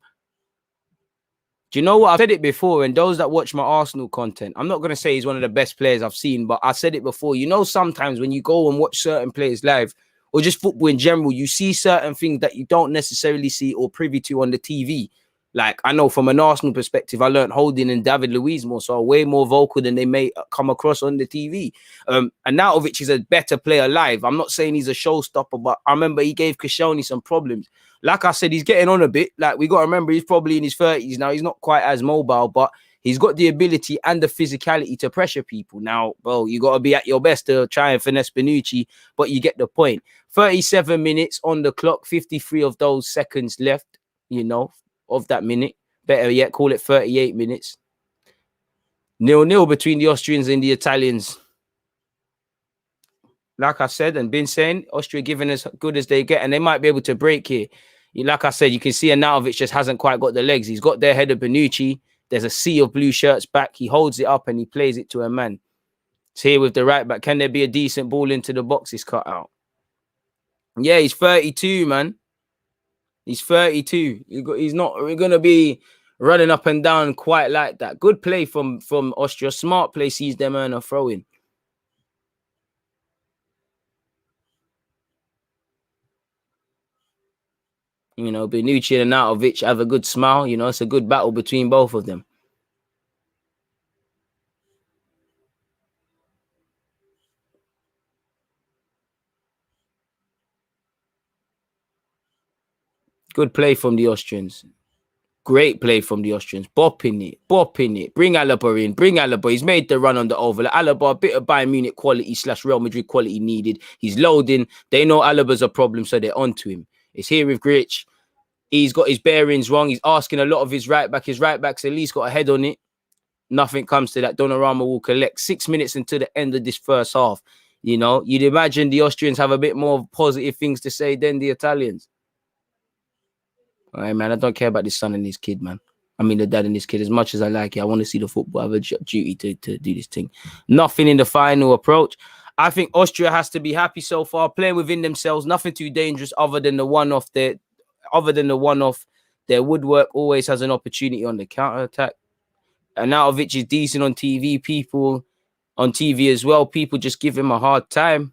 Do you know what? I've said it before, and those that watch my Arsenal content, I'm not going to say he's one of the best players I've seen, but I said it before. You know, sometimes when you go and watch certain players live, or just football in general, you see certain things that you don't necessarily see or privy to on the TV. Like, I know from an Arsenal perspective, I learned Holding and David Luiz more, so way more vocal than they may come across on the TV. Arnautovic is a better player live. I'm not saying he's a showstopper, but I remember he gave Koscielny some problems. Like I said, he's getting on a bit. Like, we got to remember, he's probably in his 30s now. He's not quite as mobile, but he's got the ability and the physicality to pressure people. Now, well, you got to be at your best to try and finesse Bonucci, but you get the point. 37 minutes on the clock, 53 of those seconds left, you know, of that minute. Better yet, call it 38 minutes. 0-0 between the Austrians and the Italians. Like I said and been saying, Austria giving as good as they get, and they might be able to break here. Like I said, you can see Arnautovic just hasn't quite got the legs. He's got their head of Bonucci. There's a sea of blue shirts back. He holds it up and he plays it to a man. It's here with the right back. Can there be a decent ball into the box? He's cut out. Yeah, he's 32, man. He's 32. He's not going to be running up and down quite like that. Good play from Austria. Smart play, sees them earn a throw-in. You know, Bonucci and Arnautovic have a good smile. You know, it's a good battle between both of them. Good play from the Austrians. Great play from the Austrians. Bopping it. Bring Alaba. He's made the run on the oval. Alaba, a bit of Bayern Munich quality / Real Madrid quality needed. He's loading. They know Alaba's a problem, so they're onto him. It's here with Grich. He's got his bearings wrong. He's asking a lot of his right back. His right back's at least got a head on it. Nothing comes to that. Donnarumma will collect. 6 minutes into the end of this first half. You know, you'd imagine the Austrians have a bit more positive things to say than the Italians. All right, man, I don't care about this son and this kid, man. I mean, the dad and this kid. As much as I like it, I want to see the football. I have a duty to do this thing. Nothing in the final approach. I think Austria has to be happy so far, playing within themselves. Nothing too dangerous other than the one-off. Their woodwork always has an opportunity on the counter-attack. Arnautovic is decent on TV. People on TV as well. People just give him a hard time.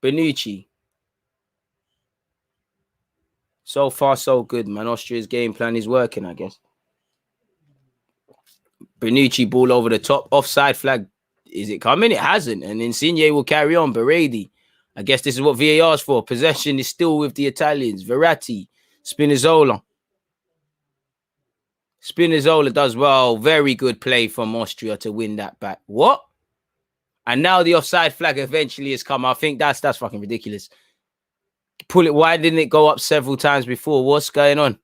Bonucci. So far, so good, man. Austria's game plan is working, I guess. Bonucci ball over the top. Offside flag. Is it coming? It hasn't. And Insigne will carry on. Berardi. I guess this is what VAR's for. Possession is still with the Italians. Verratti. Spinazzola. Spinazzola does well. Very good play from Austria to win that back. What? And now the offside flag eventually has come. I think that's fucking ridiculous. Pull it. Why didn't it go up several times before? What's going on?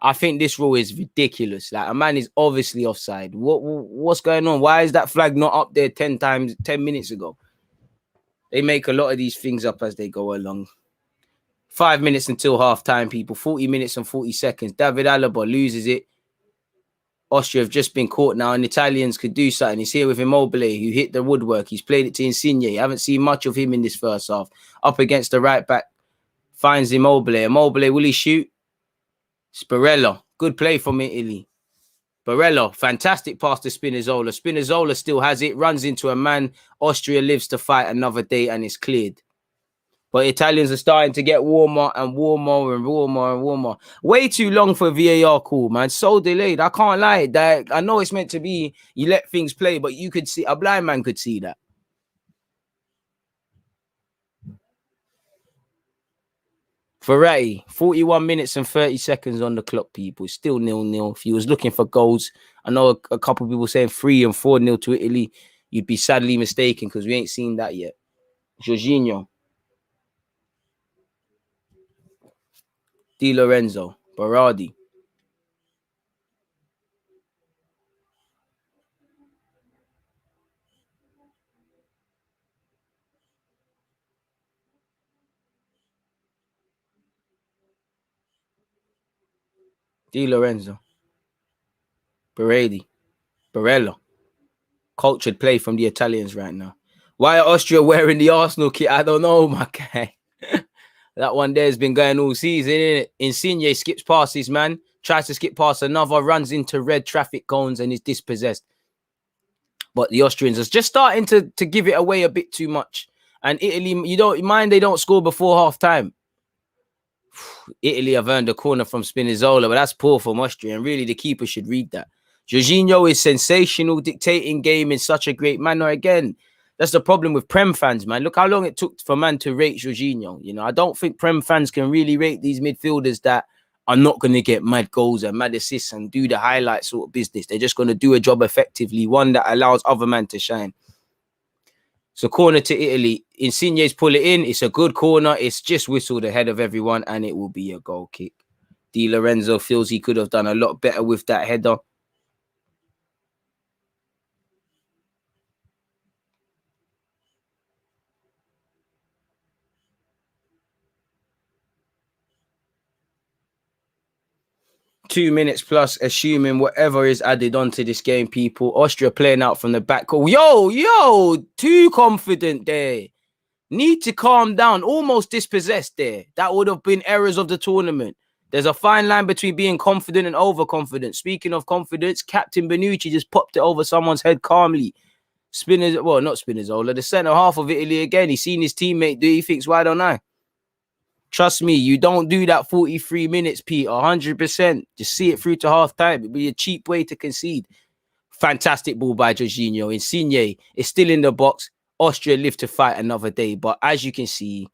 I think this rule is ridiculous. Like, a man is obviously offside. What's going on? Why is that flag not up there 10 minutes ago? They make a lot of these things up as they go along. 5 minutes until half-time, people. 40 minutes and 40 seconds. David Alaba loses it. Austria have just been caught now, and Italians could do something. He's here with Immobile, who hit the woodwork. He's played it to Insigne. I haven't seen much of him in this first half. Up against the right back. Finds Immobile. Immobile, will he shoot? Spirella. Good play from Italy. Barella, fantastic pass to Spinazzola. Spinazzola still has it, runs into a man. Austria lives to fight another day and it's cleared. But Italians are starting to get warmer and warmer and warmer and warmer. Way too long for a VAR call, man. So delayed. I can't lie. That I know it's meant to be you let things play, but you could see a blind man could see that. Verratti, 41 minutes and 30 seconds on the clock, people. Still 0-0. If you was looking for goals, I know a couple of people saying 3 and 4-0 to Italy. You'd be sadly mistaken because we ain't seen that yet. Jorginho. Di Lorenzo. Berardi. Di Lorenzo. Berardi. Barella. Cultured play from the Italians right now. Why are Austria wearing the Arsenal kit? I don't know, my guy. That one there has been going all season, innit? Insigne skips past his man, tries to skip past another, runs into red traffic cones and is dispossessed. But the Austrians are just starting to give it away a bit too much. And Italy, you don't mind they don't score before half time. Italy have earned a corner from Spinazzola, but that's poor from Austria. And really, the keeper should read that. Jorginho is sensational, dictating game in such a great manner. Again, that's the problem with Prem fans, man. Look how long it took for man to rate Jorginho. You know, I don't think Prem fans can really rate these midfielders that are not going to get mad goals and mad assists and do the highlight sort of business. They're just going to do a job effectively, one that allows other men to shine. So corner to Italy. Insigne's pull it in. It's a good corner. It's just whistled ahead of everyone and it will be a goal kick. Di Lorenzo feels he could have done a lot better with that header. Two minutes plus, assuming whatever is added onto this game, people. Austria playing out from the back. Yo, too confident there. Need to calm down. Almost dispossessed there. That would have been errors of the tournament. There's a fine line between being confident and overconfident. Speaking of confidence, Captain Bonucci just popped it over someone's head calmly. Not Spinazzola, the centre half of Italy again. He's seen his teammate do it. He thinks, why don't I? Trust me, you don't do that 43 minutes, Pete. 100%. Just see it through to half time. It'd be a cheap way to concede. Fantastic ball by Jorginho. Insigne is still in the box. Austria live to fight another day. But as you can see,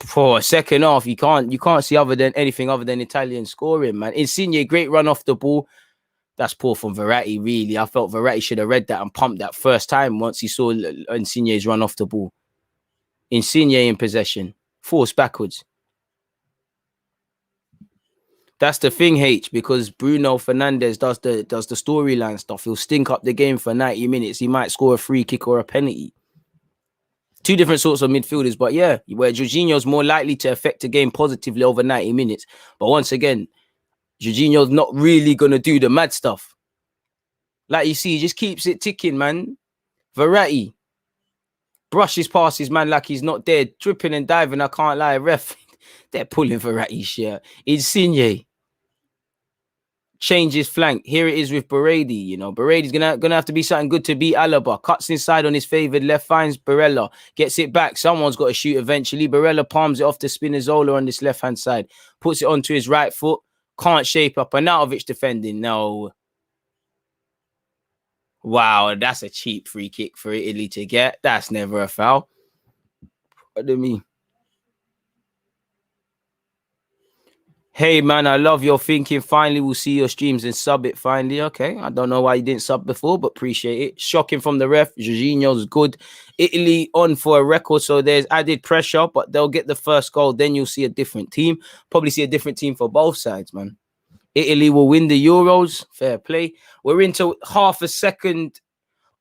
for a second half, you can't see anything other than Italian scoring, man. Insigne, great run off the ball. That's poor from Verratti, really. I felt Verratti should have read that and pumped that first time once he saw Insigne's run off the ball. Insigne in possession. Forced backwards. That's the thing, H, because Bruno Fernandes does the storyline stuff. He'll stink up the game for 90 minutes. He might score a free kick or a penalty. Two different sorts of midfielders, but yeah, where Jorginho's more likely to affect the game positively over 90 minutes. But once again, Jorginho's not really going to do the mad stuff. Like you see, he just keeps it ticking, man. Verratti brushes past his man like he's not there. Dripping and diving, I can't lie. Ref, they're pulling Verratti's shirt. Insigne changes flank. Here it is with Berardi. You know, Berardi's gonna have to be something good to beat Alaba. Cuts inside on his favoured left, finds Barella, gets it back. Someone's got to shoot eventually. Barella palms it off to Spinazzola on this left hand side, puts it onto his right foot. Can't shape up. Arnautovic defending. No. Wow, that's a cheap free kick for Italy to get. That's never a foul. What do you mean? Hey, man, I love your thinking. Finally, we'll see your streams and sub it finally. Okay, I don't know why you didn't sub before, but appreciate it. Shocking from the ref. Jorginho's good. Italy on for a record, so there's added pressure, but they'll get the first goal. Then you'll see a different team. Probably see a different team for both sides, man. Italy will win the Euros. Fair play. We're into half a second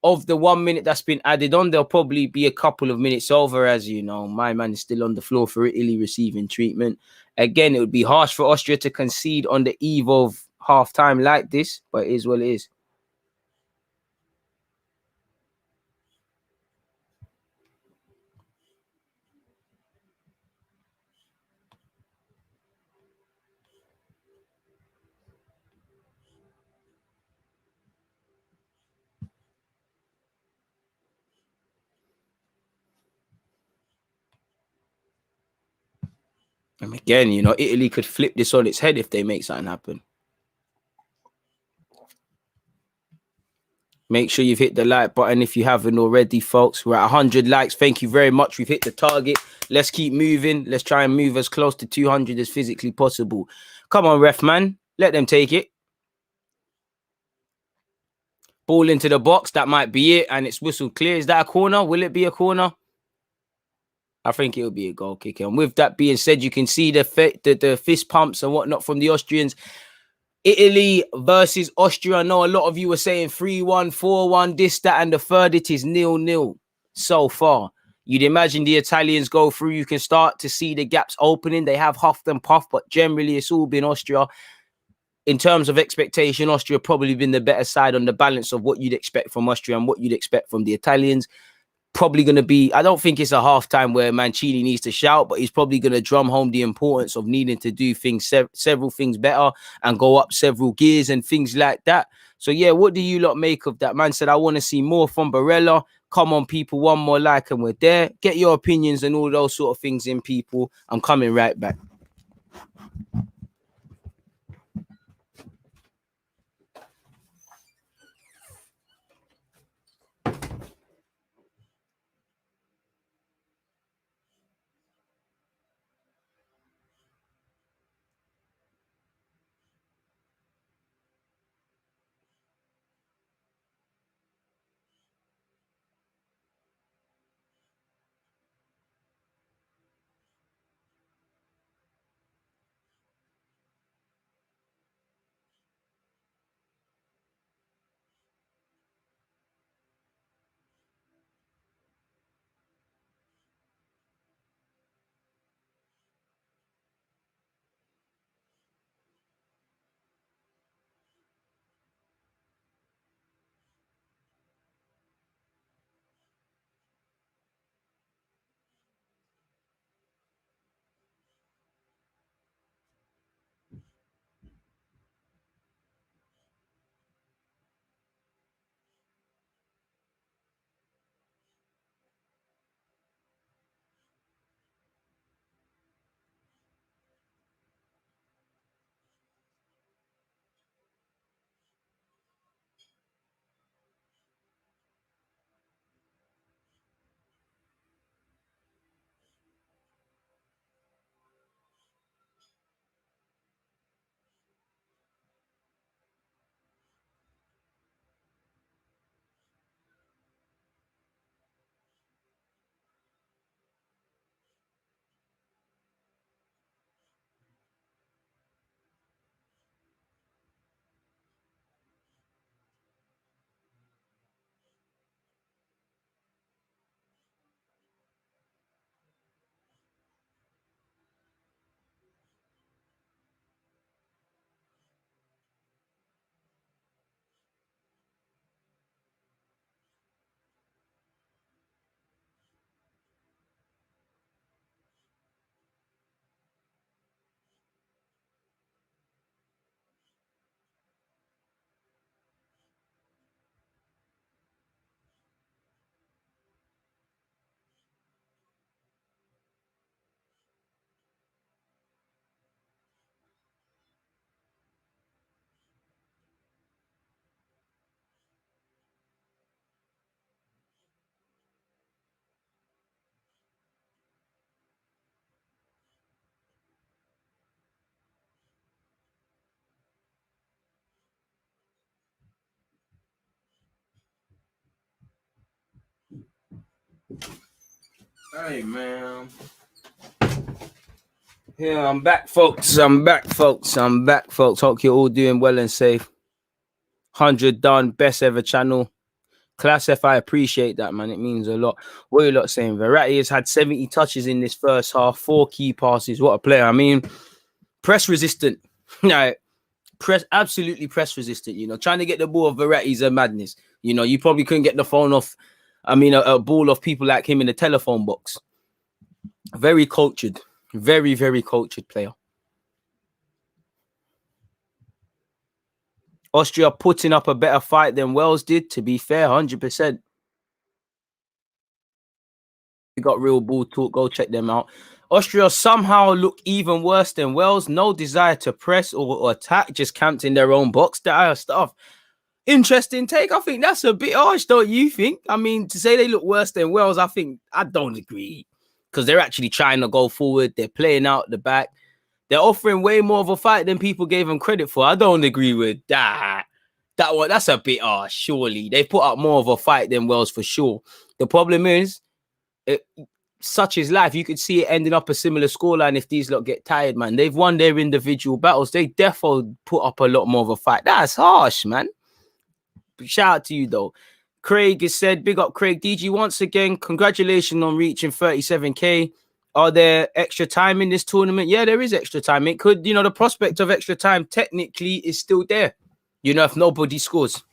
of the 1 minute that's been added on. There'll probably be a couple of minutes over, as you know. My man is still on the floor for Italy receiving treatment. Again, it would be harsh for Austria to concede on the eve of half-time like this, but it is what it is. And again, you know, Italy could flip this on its head if they make something happen. Make sure you've hit the like button if you haven't already, folks. We're at 100 likes. Thank you very much. We've hit the target. Let's keep moving. Let's try and move as close to 200 as physically possible. Come on, ref man. Let them take it. Ball into the box. That might be it. And it's whistled clear. Is that a corner? Will it be a corner? I think it'll be a goal kick. And with that being said, you can see the fist pumps and whatnot from the Austrians. Italy versus Austria. I know a lot of you were saying 3-1, 4-1, this, that, and the third. It is 0-0 so far. You'd imagine the Italians go through. You can start to see the gaps opening. They have huffed and puffed, but generally it's all been Austria. In terms of expectation, Austria probably been the better side on the balance of what you'd expect from Austria and what you'd expect from the Italians. Probably going to be, I don't think it's a halftime where Mancini needs to shout, but he's probably going to drum home the importance of needing to do things, several things better and go up several gears and things like that. So yeah, what do you lot make of that? Man said, I want to see more from Barella. Come on, people, one more like and we're there. Get your opinions and all those sort of things in, people. I'm coming right back. Hey, man. Yeah, I'm back, folks. I'm back, folks. Hope you're all doing well and safe. 100 done. Best ever channel. Class F, I appreciate that, man. It means a lot. What are you lot saying? Verratti has had 70 touches in this first half. 4 key passes. What a player. I mean, press resistant. No, absolutely press resistant. You know, trying to get the ball of Verratti is a madness. You know, you probably couldn't get the phone off. I mean, a ball of people like him in the telephone box. Very cultured. Very, very cultured player. Austria putting up a better fight than Wales did, to be fair, 100%. We got real ball talk. Go check them out. Austria somehow look even worse than Wales. No desire to press or attack, just camped in their own box. That stuff. Interesting take. I think that's a bit harsh, don't you think? I mean, to say they look worse than Wales, I don't agree. Because they're actually trying to go forward. They're playing out the back. They're offering way more of a fight than people gave them credit for. I don't agree with that. That's a bit harsh, surely. They put up more of a fight than Wales for sure. The problem is, such is life. You could see it ending up a similar scoreline if these lot get tired, man. They've won their individual battles. They definitely put up a lot more of a fight. That's harsh, man. Shout out to you, though. Craig has said, big up Craig. DG, once again, congratulations on reaching 37K. Are there extra time in this tournament? Yeah, there is extra time. It could, the prospect of extra time technically is still there. If nobody scores.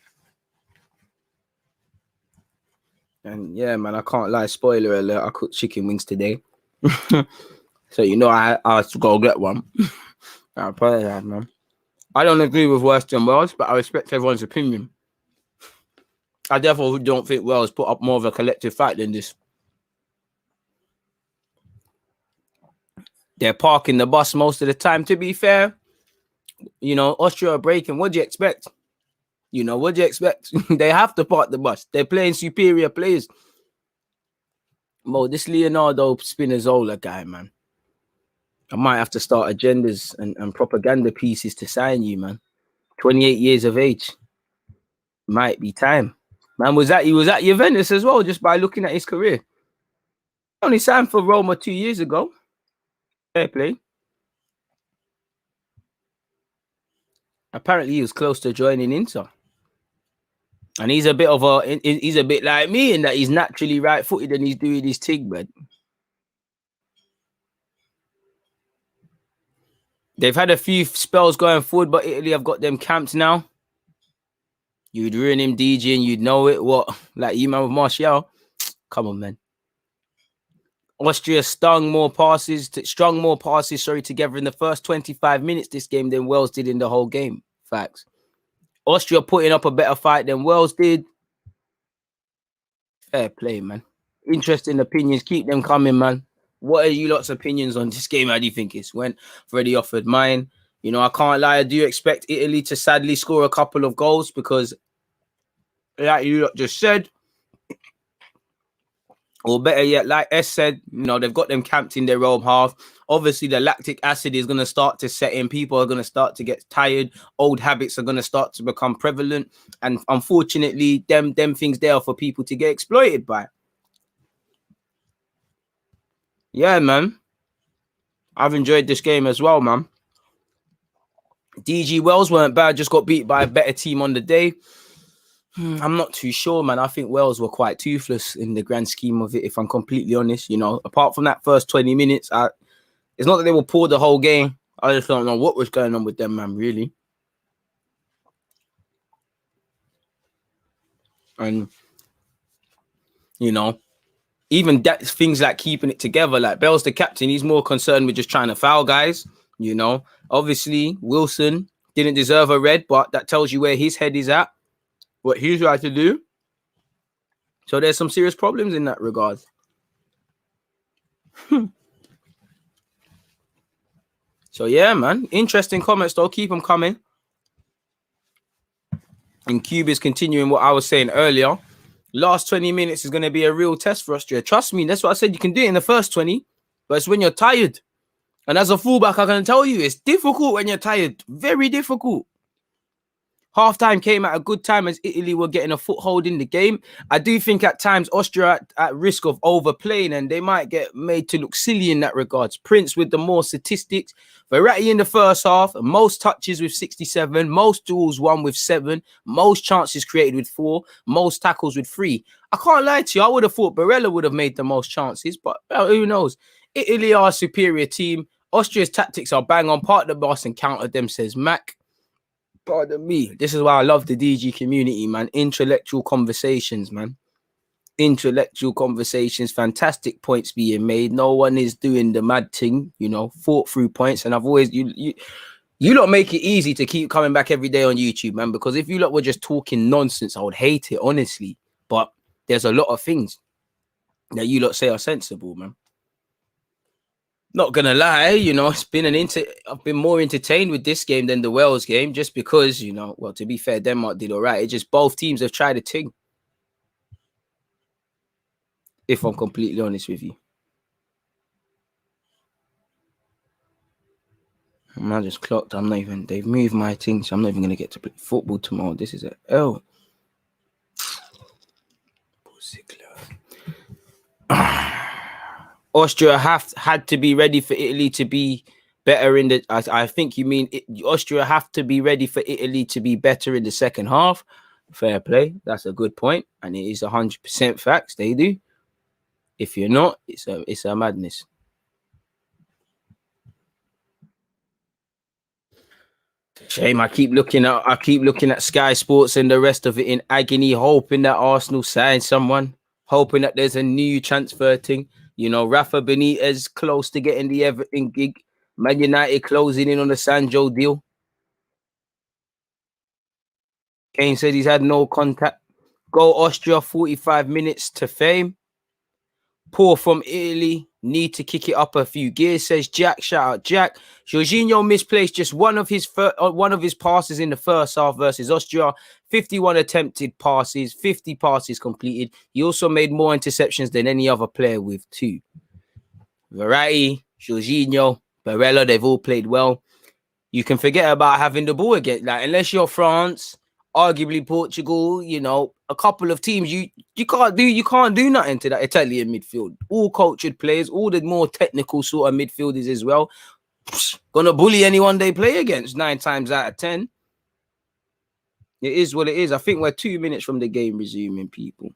And yeah, man, I can't lie. Spoiler alert, I cooked chicken wings today. So, I have to go get one. I apologize, man. I don't agree with worse than Wales, but I respect everyone's opinion. I therefore don't think Wales put up more of a collective fight than this. They're parking the bus most of the time. To be fair, Austria are breaking. What do you expect? What do you expect? They have to park the bus. They're playing superior players. Mo, this Leonardo Spinazzola guy, man. I might have to start agendas and propaganda pieces to sign you, man. 28 years of age. Might be time. Man, he was at Juventus as well, just by looking at his career. He only signed for Roma 2 years ago. Fair play. Apparently, he was close to joining Inter. And he's a bit like me in that he's naturally right-footed and he's doing his thing, man. They've had a few spells going forward, but Italy have got them camped now. You'd ruin him, DG, and you'd know it. What? Like you, man, with Martial? Come on, man. Austria strung more passes together in the first 25 minutes this game than Wales did in the whole game. Facts. Austria putting up a better fight than Wales did. Fair play, man. Interesting opinions. Keep them coming, man. What are you lot's opinions on this game? How do you think it's went? I've already offered mine. I can't lie. I do expect Italy to sadly score a couple of goals because, like you lot just said, or better yet, like S said, they've got them camped in their own half. Obviously, the lactic acid is going to start to set in. People are going to start to get tired. Old habits are going to start to become prevalent. And unfortunately, them things there are for people to get exploited by. Yeah, man. I've enjoyed this game as well, man. DG Wales weren't bad, just got beat by a better team on the day. I'm not too sure, man. I think Wales were quite toothless in the grand scheme of it, if I'm completely honest. Apart from that first 20 minutes, it's not that they were poor the whole game. I just don't know what was going on with them, man, really. And, even that things like keeping it together, like Bell's the captain, he's more concerned with just trying to foul guys, Obviously, Wilson didn't deserve a red, but that tells you where his head is at, what he's trying to do. So there's some serious problems in that regard. So yeah, man. Interesting comments, though. Keep them coming. And Cube is continuing what I was saying earlier. Last 20 minutes is going to be a real test for Austria. Trust me, that's what I said. You can do it in the first 20, but it's when you're tired. And as a fullback, I can tell you, it's difficult when you're tired. Very difficult. Halftime came at a good time as Italy were getting a foothold in the game. I do think at times Austria at risk of overplaying and they might get made to look silly in that regards. Prince with the more statistics. Verratti in the first half, most touches with 67, most duels won with 7, most chances created with 4, most tackles with 3. I can't lie to you, I would have thought Barella would have made the most chances, but who knows? Italy are a superior team. Austria's tactics are bang on, part of the boss and countered them, says Mac. Pardon me. This is why I love the DG community, man. Intellectual conversations, man. Intellectual conversations. Fantastic points being made. No one is doing the mad thing, thought through points. And I've always, you lot make it easy to keep coming back every day on YouTube, man. Because if you lot were just talking nonsense, I would hate it, honestly. But there's a lot of things that you lot say are sensible, man. Not gonna lie, it's been I've been more entertained with this game than the Wales game, just because, well, to be fair, Denmark did all right. It's just both teams have tried a thing. If I'm completely honest with you. I just clocked. They've moved my thing, so I'm not even gonna get to play football tomorrow. This is a L. Austria had to be ready for Italy to be better in the. I think you mean Austria have to be ready for Italy to be better in the second half. Fair play. That's a good point, and it is 100% facts. They do. If you're not, it's a madness. Shame. I keep looking at Sky Sports and the rest of it in agony, hoping that Arsenal signs someone, hoping that there's a new transfer thing. Rafa Benitez close to getting the Everton gig. Man United closing in on the Sancho deal. Kane said he's had no contact. Go Austria, 45 minutes to fame. Poor from Italy, need to kick it up a few gears, says Jack. Shout out Jack. Jorginho misplaced just one of his passes in the first half versus Austria. 51 attempted passes, 50 passes completed. He also made more interceptions than any other player with 2. Verratti, Jorginho, Barella, they've all played well. You can forget about having the ball again. Like, unless you're France, arguably Portugal, a couple of teams, you can't do nothing to that Italian midfield. All cultured players, all the more technical sort of midfielders as well. Gonna bully anyone they play against 9 times out of 10. It is what it is. I think we're 2 minutes from the game resuming, people.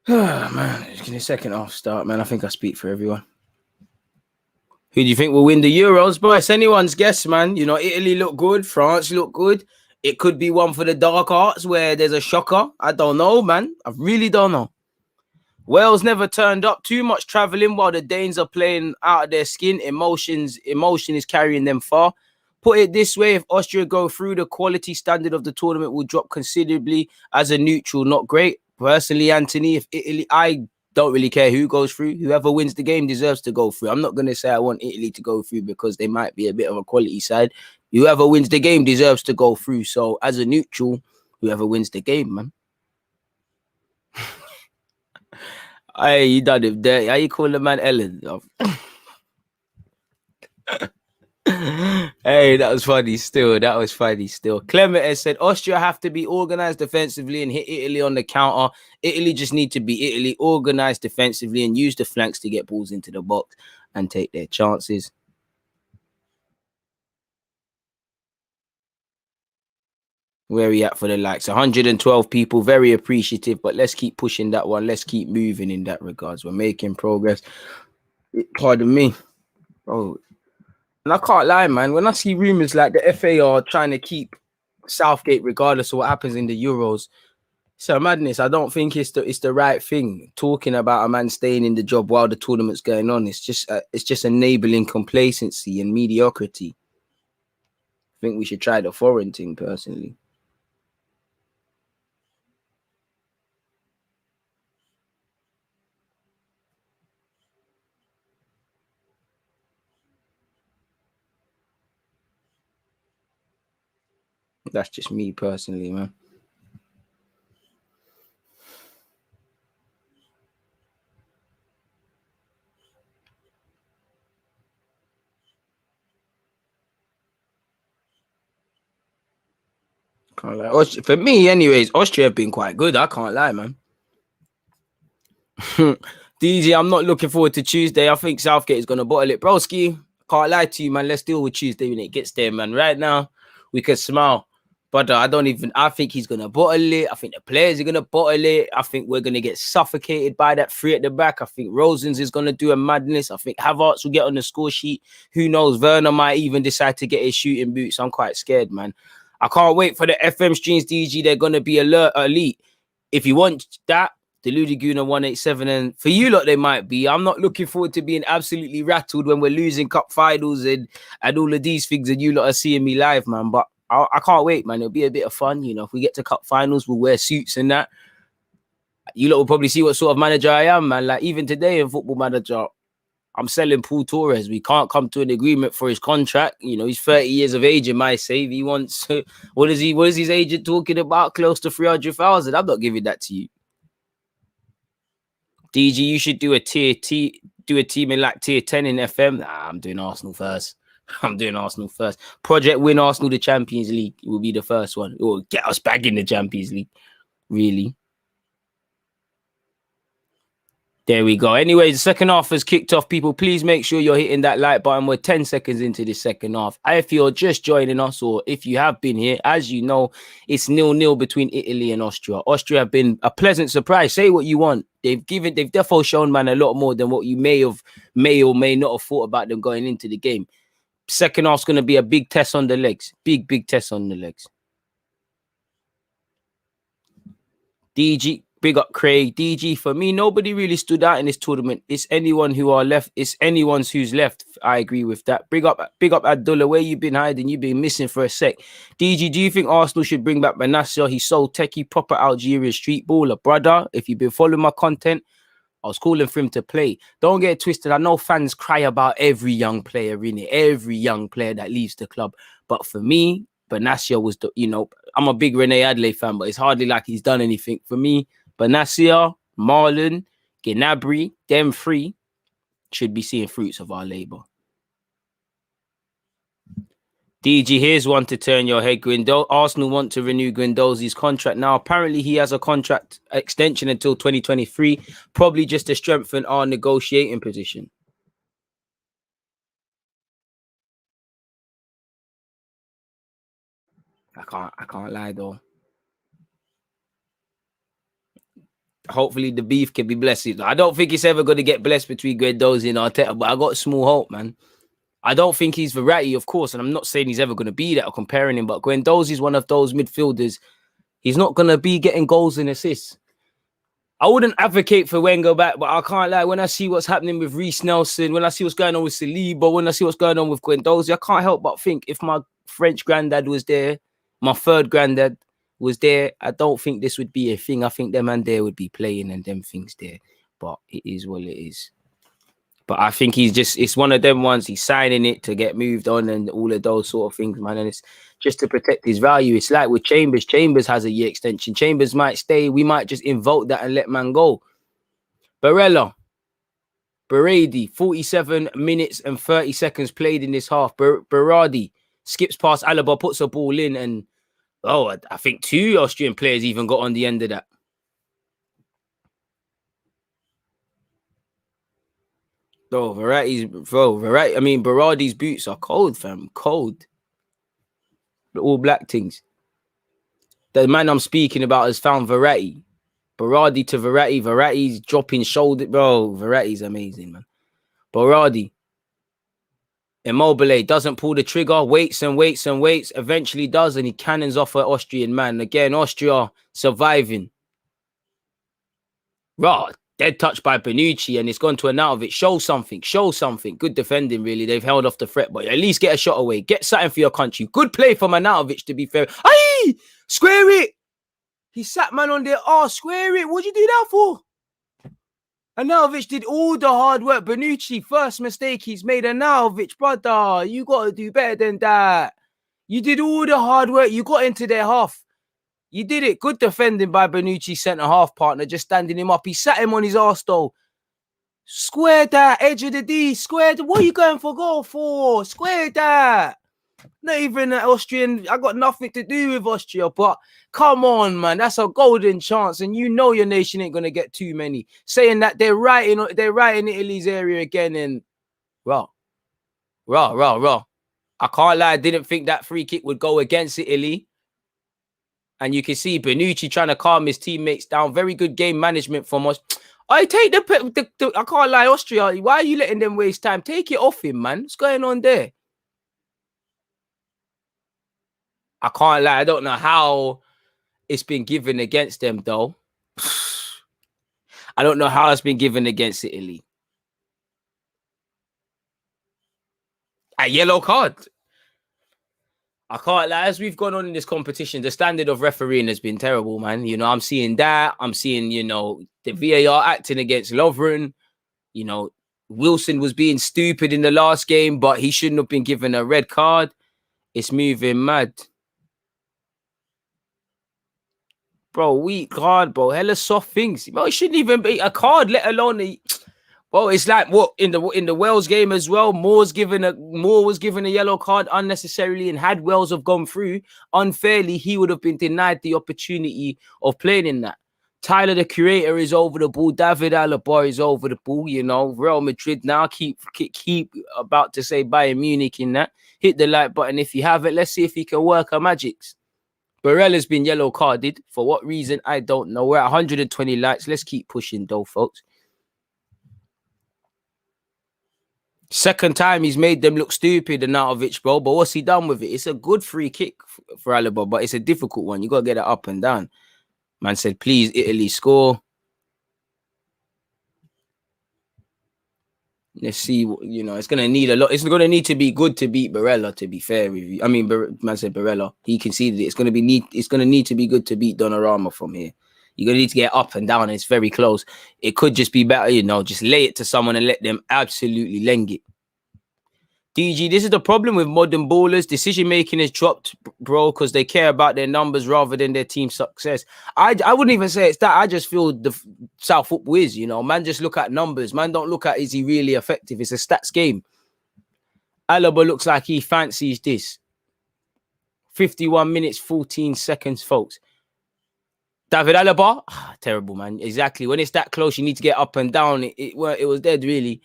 Man, it's going to second half start, man. I think I speak for everyone. Who do you think will win the Euros? Boy, it's anyone's guess, man. Italy look good. France look good. It could be one for the dark arts where there's a shocker. I don't know, man. I really don't know. Wales never turned up. Too much travelling while the Danes are playing out of their skin. Emotion is carrying them far. Put it this way, if Austria go through, the quality standard of the tournament will drop considerably. As a neutral, not great. Personally, Anthony, if Italy, I don't really care who goes through. Whoever wins the game deserves to go through. I'm not going to say I want Italy to go through because they might be a bit of a quality side. Whoever wins the game deserves to go through. So as a neutral, whoever wins the game, man. Hey, you done it dirty. How you call the man Ellen? Hey, that was funny still. Clement has said Austria have to be organized defensively and hit Italy on the counter. Italy just need to be Italy, organized defensively and use the flanks to get balls into the box and take their chances. Where are we at for the likes? 112 people, very appreciative, but let's keep pushing that one. Let's keep moving in that regards. We're making progress. Pardon me. Oh, and I can't lie, man. When I see rumors like the FA are trying to keep Southgate regardless of what happens in the Euros, it's a madness. I don't think it's the right thing. Talking about a man staying in the job while the tournament's going on, it's just enabling complacency and mediocrity. I think we should try the foreign thing, personally. That's just me personally, man. Can't lie. For me, anyways, Austria have been quite good. I can't lie, man. DJ, I'm not looking forward to Tuesday. I think Southgate is going to bottle it. Broski, Can't lie to you, man. Let's deal with Tuesday when it gets there, man. Right now, we can smile. But I think he's going to bottle it. I think the players are going to bottle it. I think we're going to get suffocated by that three at the back. I think Rosens is going to do a madness. I think Havertz will get on the score sheet. Who knows? Werner might even decide to get his shooting boots. I'm quite scared, man. I can't wait for the FM streams, DG. They're going to be elite. If you want that, Deluded Gooner 187, and for you lot, they might be. I'm not looking forward to being absolutely rattled when we're losing cup finals and all of these things, and you lot are seeing me live, man. But I can't wait, man. It'll be a bit of fun, you know. If we get to cup finals, we'll wear suits and that. You lot will probably see what sort of manager I am, man. Like even today in Football Manager, I'm selling Paul Torres. We can't come to an agreement for his contract. You know, he's 30 years of age in my save. He wants what is his agent talking about? Close to 300,000. I'm not giving that to you. DG, you should do a team in like tier 10 in FM. Nah, I'm doing Arsenal first. Project win Arsenal the Champions League will be the first one. It will get us back in the Champions League. Really. There we go. Anyway, the second half has kicked off. People, please make sure you're hitting that like button. We're 10 seconds into the second half. If you're just joining us or if you have been here, as you know, it's 0-0 between Italy and Austria. Austria have been a pleasant surprise. Say what you want. They've definitely shown, man, a lot more than what you may or may not have thought about them going into the game. Second half's going to be a big test on the legs. Big test on the legs. DG, big up Craig. DG, for me, nobody really stood out in this tournament. It's anyone who are left. It's anyone's who's left. I agree with that. Big up Abdullah. Where you been hiding? You've been missing for a sec. DG, do you think Arsenal should bring back Benassia? He's so techie, proper Algerian street baller. Brother, if you've been following my content, I was calling for him to play. Don't get it twisted. I know fans cry about every young player in it, every young player that leaves the club. But for me, Benassia was the, I'm a big Rene Adelaide fan, but it's hardly like he's done anything for me. Benassia, Marlon, Gnabry, them three should be seeing fruits of our labour. DG, here's one to turn your head. Arsenal want to renew Guendouzi's contract. Now, apparently he has a contract extension until 2023, probably just to strengthen our negotiating position. I can't lie though. Hopefully the beef can be blessed. I don't think it's ever going to get blessed between Guendouzi and Arteta, but I got small hope, man. I don't think he's Verratti, of course, and I'm not saying he's ever going to be that or comparing him, but Guendouzi is one of those midfielders. He's not going to be getting goals and assists. I wouldn't advocate for Wenger back, but I can't lie. When I see what's happening with Reece Nelson, when I see what's going on with Saliba, when I see what's going on with Guendouzi, I can't help but think if my French granddad was there, my third granddad was there, I don't think this would be a thing. I think them and there would be playing and them things there. But it is what it is. But I think it's one of them ones, he's signing it to get moved on and all of those sort of things, man. And it's just to protect his value. It's like with Chambers. Chambers has a year extension. Chambers might stay. We might just invoke that and let man go. Barella, Berardi, 47 minutes and 30 seconds played in this half. Berardi skips past Alaba, puts a ball in, and I think 2 Austrian players even got on the end of that. Berardi's boots are cold, fam. Cold. The all black things. The man I'm speaking about has found Verratti. Berardi to Verratti. Verratti's dropping shoulder. Bro, Verratti's amazing, man. Berardi. Immobile doesn't pull the trigger. Waits. Eventually does, and he cannons off an Austrian man. Again, Austria surviving. Raw. Dead touch by Bonucci, and it's gone to Arnautovic. Show something. Good defending, really. They've held off the threat, but at least get a shot away. Get something for your country. Good play from Arnautovic, to be fair. Aye! Square it! He sat man on there. Oh, square it. What'd you do that for? Arnautovic did all the hard work. Bonucci, first mistake he's made. Arnautovic, brother, you got to do better than that. You did all the hard work. You got into their half. You did it. Good defending by Bonucci, centre-half partner, just standing him up. He sat him on his arse, though. Square that. Edge of the D. Square that. What are you going for goal for? Square that. Not even an Austrian. I got nothing to do with Austria, but come on, man. That's a golden chance, and you know your nation ain't going to get too many. Saying that they're right in Italy's area again, and, well, Raw. I can't lie, I didn't think that free kick would go against Italy. And you can see Bonucci trying to calm his teammates down. Very good game management from us. I take the I can't lie, Austria. Why are you letting them waste time? Take it off him, man. What's going on there? I can't lie. I don't know how it's been given against them, though. I don't know how it's been given against Italy. A yellow card. I can't lie. As we've gone on in this competition, the standard of refereeing has been terrible, man. You know, I'm seeing that. I'm seeing, you know, the VAR acting against Lovren. You know, Wilson was being stupid in the last game, but he shouldn't have been given a red card. It's moving mad. Bro, weak card, bro. Hella soft things. Bro, it shouldn't even be a card, let alone a... Well, it's like what in the Wales game as well. Moore was given a yellow card unnecessarily, and had Wales have gone through unfairly, he would have been denied the opportunity of playing in that. Tyler, the Curator, is over the ball. David Alaba is over the ball. You know, Real Madrid now keep about to say Bayern Munich in that. Hit the like button if you haven't. Let's see if he can work our magics. Barella's been yellow carded. For what reason? I don't know. We're at 120 likes. Let's keep pushing though, folks. Second time he's made them look stupid, Arnautovic, bro. But what's he done with it? It's a good free kick for Alaba, but it's a difficult one. You got to get it up and down. Man said, please, Italy, score. Let's see. You know, it's going to need a lot. It's going to need to be good to beat Barella, to be fair with you. I mean, man said Barella. He conceded it. It's going to need to be good to beat Donnarumma from here. You're going to need to get up and down. And it's very close. It could just be better, you know, just lay it to someone and let them absolutely leng it. DG, this is the problem with modern ballers. Decision-making is dropped, bro, because they care about their numbers rather than their team success. I wouldn't even say it's that. I just feel the South football is, you know, man just look at numbers. Man don't look at, is he really effective? It's a stats game. Alaba looks like he fancies this. 51 minutes, 14 seconds, folks. David Alaba, terrible, man. Exactly. When it's that close, you need to get up and down. It was dead, really.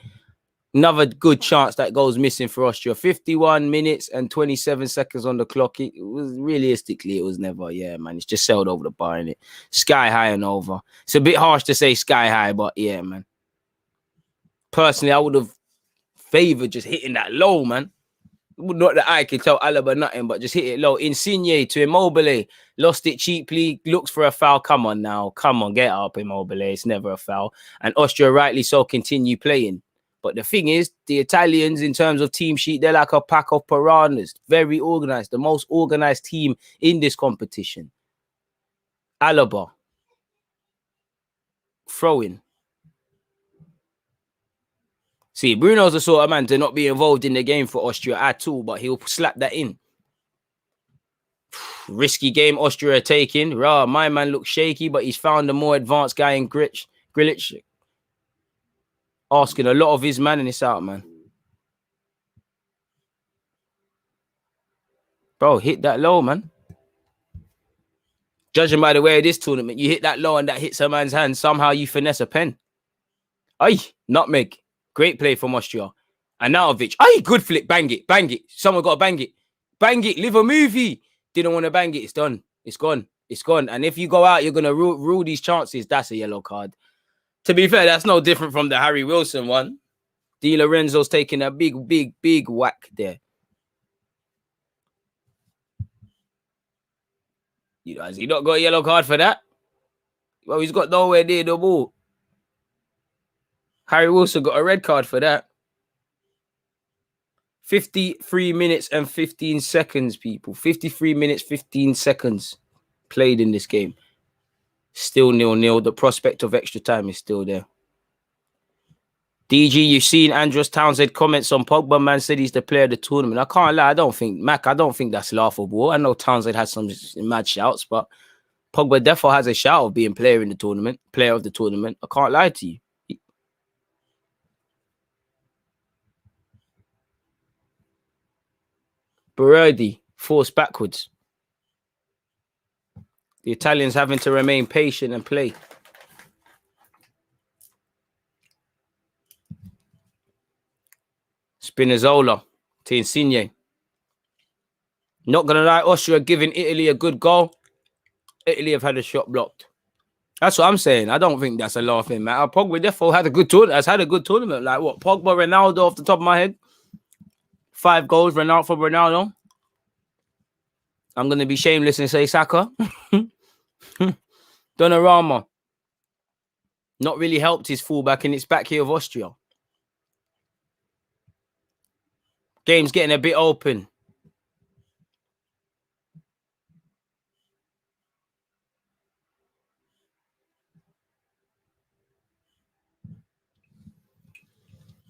Another good chance that goes missing for Austria. 51 minutes and 27 seconds on the clock. It was realistically, it was never. Yeah, man. It's just sailed over the bar, innit? Sky high and over. It's a bit harsh to say sky high, but yeah, man. Personally, I would have favored just hitting that low, man. Not that I could tell Alaba nothing, but just hit it low. Insigne to Immobile. Lost it cheaply. Looks for a foul. Come on now. Come on, get up, Immobile. It's never a foul. And Austria, rightly so, continue playing. But the thing is, the Italians, in terms of team sheet, they're like a pack of piranhas. Very organized. The most organized team in this competition. Alaba. Throwing. See, Bruno's the sort of man to not be involved in the game for Austria at all, but he'll slap that in. Risky game Austria are taking. Rah, my man looks shaky, but he's found a more advanced guy in Grilic. Asking a lot of his man, and it's out, man. Bro, hit that low, man. Judging by the way of this tournament, you hit that low and that hits a man's hand. Somehow you finesse a pen. Aye, nutmeg. Great play from Austria. Arnautovic. Aye, good flick. Bang it. Bang it. Someone got to bang it. Bang it. Live a movie. Didn't want to bang it. It's done. It's gone. It's gone. And if you go out, you're going to rule these chances. That's a yellow card. To be fair, that's no different from the Harry Wilson one. Di Lorenzo's taking a big whack there. You know, has he not got a yellow card for that? Well, he's got nowhere near the ball. Harry Wilson got a red card for that. 53 minutes and 15 seconds, people. 53 minutes, 15 seconds played in this game. Still 0-0. The prospect of extra time is still there. DG, you've seen Andros Townsend comments on Pogba. Man said he's the player of the tournament. I can't lie. I don't think that's laughable. I know Townsend has some mad shouts, but Pogba defo has a shout of being player of the tournament. I can't lie to you. Berardi forced backwards. The Italians having to remain patient and play. Spinazzola. to Insigne. Not going to lie, Austria giving Italy a good goal. Italy have had a shot blocked. That's what I'm saying. I don't think that's a laughing matter. Pogba therefore had a good tournament. Has had a good tournament. Like what? Pogba, Ronaldo off the top of my head. 5 goals, Ronaldo for Ronaldo. I'm going to be shameless and say Saka. Donnarumma. Not really helped his fullback, and it's back here of Austria. Game's getting a bit open.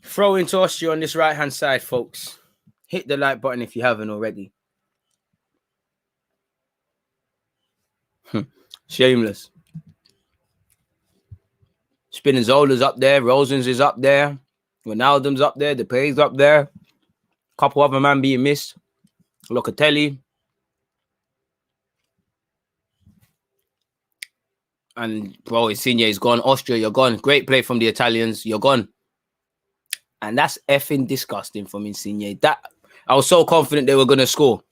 Throw into Austria on this right-hand side, folks. Hit the like button if you haven't already. Shameless. Spinazzola's up there. Rosens is up there. Ronaldo's up there. Depay's up there. Couple other men being missed. Locatelli. And, bro, Insigne is gone. Austria, you're gone. Great play from the Italians. You're gone. And that's effing disgusting from Insigne. I was so confident they were going to score.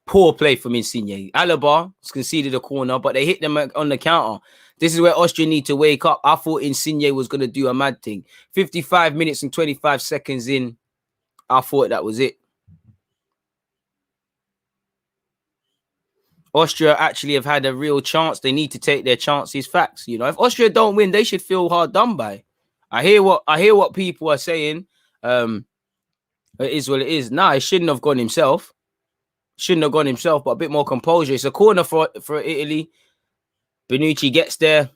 Poor play from Insigne. Alaba conceded a corner, but they hit them on the counter. This is where Austria need to wake up. I thought Insigne was going to do a mad thing. 55 minutes and 25 seconds in, I thought that was it. Austria actually have had a real chance. They need to take their chances. Facts, you know. If Austria don't win, they should feel hard done by. I hear what people are saying. It is what it is. Nah, it shouldn't have gone himself. Shouldn't have gone himself, but a bit more composure. It's a corner for Italy. Bonucci gets there,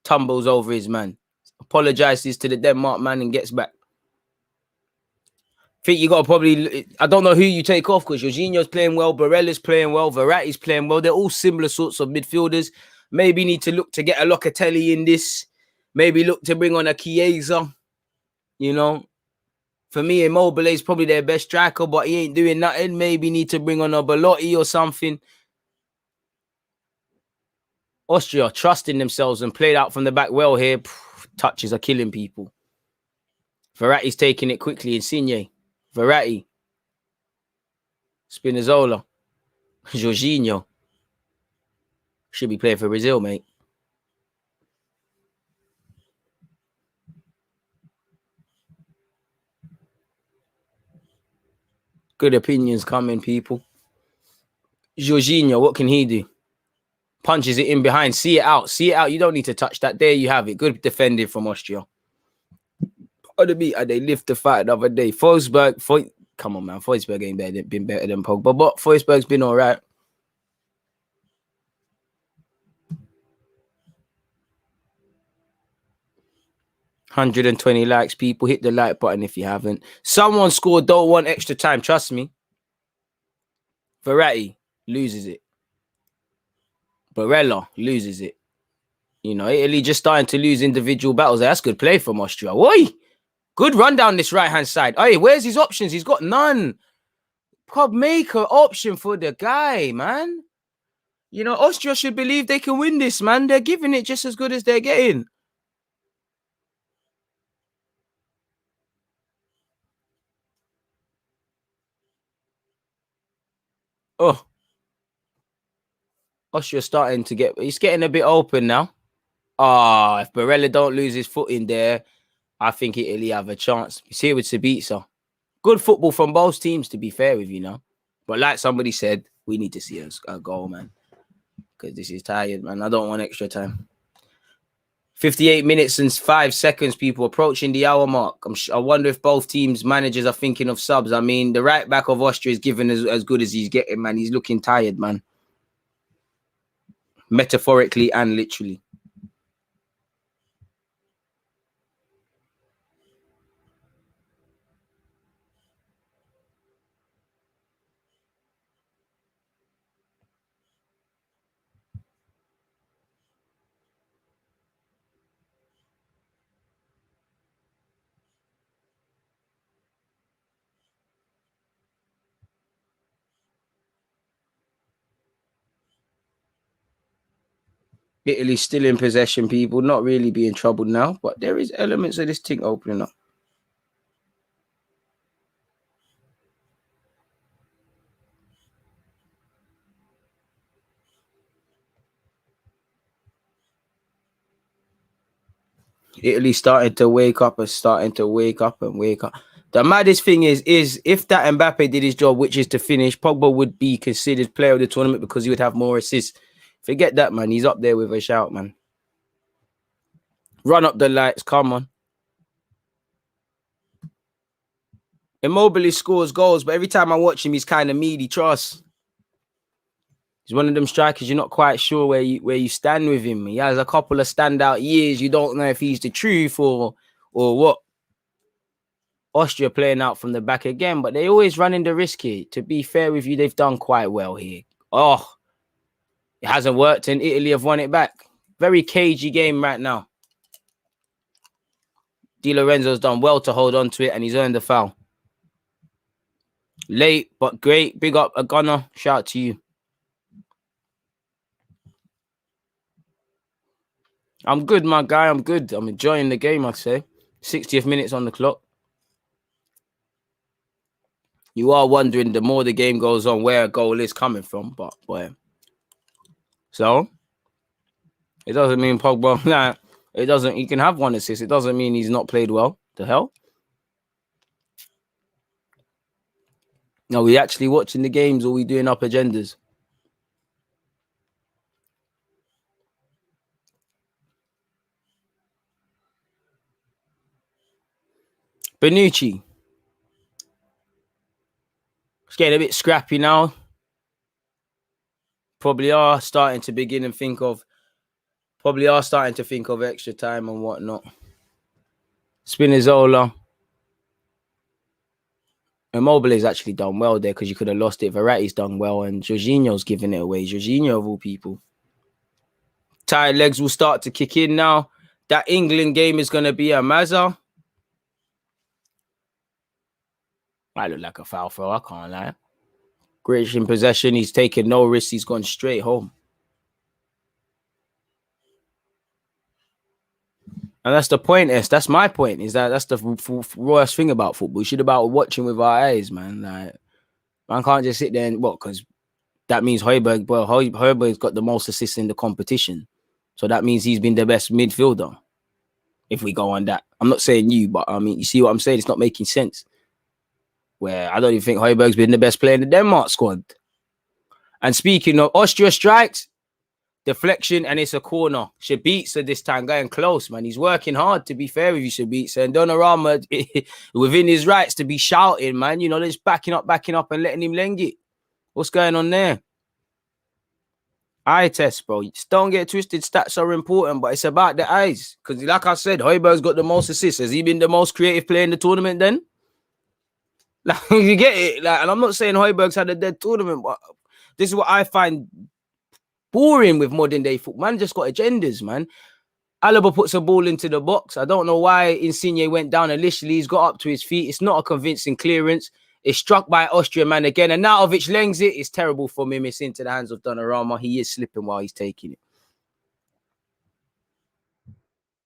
tumbles over his man. Apologizes to the Denmark man and gets back. I think you got to probably... I don't know who you take off because Jorginho's playing well, Barella's playing well, Verratti's playing well. They're all similar sorts of midfielders. Maybe need to look to get a Locatelli in this. Maybe look to bring on a Chiesa. You know, for me, Immobile is probably their best striker, but he ain't doing nothing. Maybe need to bring on a Belotti or something. Austria trusting themselves and played out from the back well here. Touches are killing people. Verratti's taking it quickly. Insigne. Verratti. Spinazzola. Jorginho. Should be playing for Brazil, mate. Good opinions coming, people. Jorginho, what can he do? Punches it in behind. See it out. See it out. You don't need to touch that. There you have it. Good defending from Austria. They lift the fight the other day. Forsberg. Come on, man. Forsberg ain't been better than Pogba. But Forsberg's been all right. $120 likes, people. Hit the like button if you haven't. Someone scored, don't want extra time. Trust me. Verratti loses it. Barella loses it. You know, Italy just starting to lose individual battles. That's good play from Austria. Oi! Good run down this right-hand side. Hey, where's his options? He's got none. Club make an option for the guy, man. You know, Austria should believe they can win this, man. They're giving it just as good as they're getting. Oh. Austria starting to get... He's getting a bit open now. If Barella don't lose his foot in there, I think Italy have a chance. You see it with Sabitzer. Good football from both teams, to be fair with you now. But like somebody said, we need to see a goal, man. Because this is tired, man. I don't want extra time. 58 minutes and 5 seconds, people approaching the hour mark. I wonder if both teams' managers are thinking of subs. I mean, the right back of Austria is given as good as he's getting, man. He's looking tired, man. Metaphorically and literally. Italy's still in possession, people. Not really being troubled now, but there is elements of this thing opening up. Italy starting to wake up and wake up. The maddest thing is if that Mbappe did his job, which is to finish, Pogba would be considered player of the tournament because he would have more assists. Forget that, man. He's up there with a shout, man. Run up the lights. Come on. Immobile scores goals, but every time I watch him, he's kind of meaty. Trust. He's one of them strikers you're not quite sure where you stand with him. He has a couple of standout years. You don't know if he's the truth or what. Austria playing out from the back again, but they always running the risk here. To be fair with you, they've done quite well here. Oh, it hasn't worked, and Italy have won it back. Very cagey game right now. Di Lorenzo's done well to hold on to it, and he's earned the foul. Late, but great. Big up, a Gunner. Shout out to you. I'm good, my guy. I'm good. I'm enjoying the game, I'd say. 60th minutes on the clock. You are wondering, the more the game goes on, where a goal is coming from. But, boy. So, it doesn't mean Pogba... Nah, it doesn't... He can have one assist. It doesn't mean he's not played well. The hell? No, we actually watching the games or we doing up agendas? Bonucci. It's getting a bit scrappy now. Probably are starting to think of extra time and whatnot. Spinazzola. Immobile's actually done well there because you could have lost it. Verratti's done well and Jorginho's giving it away. Jorginho of all people. Tired legs will start to kick in now. That England game is going to be a mazza. Might look like a foul throw, I can't lie. Grealish in possession. He's taken no risks. He's gone straight home. And that's the point, That's my point. Is that's the worst thing about football. You should about watching with our eyes, man. Like, man can't just sit there and what, because that means Højbjerg. Well, Højbjerg's got the most assists in the competition. So that means he's been the best midfielder. If we go on that. I'm not saying you, but I mean, you see what I'm saying? It's not making sense. Where I don't even think Højbjerg's been the best player in the Denmark squad. And speaking of Austria strikes, deflection, and it's a corner. Sabitzer this time going close, man. He's working hard, to be fair with you, Sabitzer. And Donnarumma within his rights to be shouting, man. You know, they're just backing up and letting him leng it. What's going on there? Eye test, bro. Just don't get twisted. Stats are important, but it's about the eyes. Because like I said, Højbjerg's got the most assists. Has he been the most creative player in the tournament then? Like, you get it? Like, and I'm not saying Højbjerg's had a dead tournament, but this is what I find boring with modern day football. Man just got agendas, man. Alaba puts a ball into the box. I don't know why Insigne went down initially. He's got up to his feet. It's not a convincing clearance. It's struck by Austria, man, again. And Nautovic lengs it. It's terrible for him. It's into the hands of Donnarumma. He is slipping while he's taking it.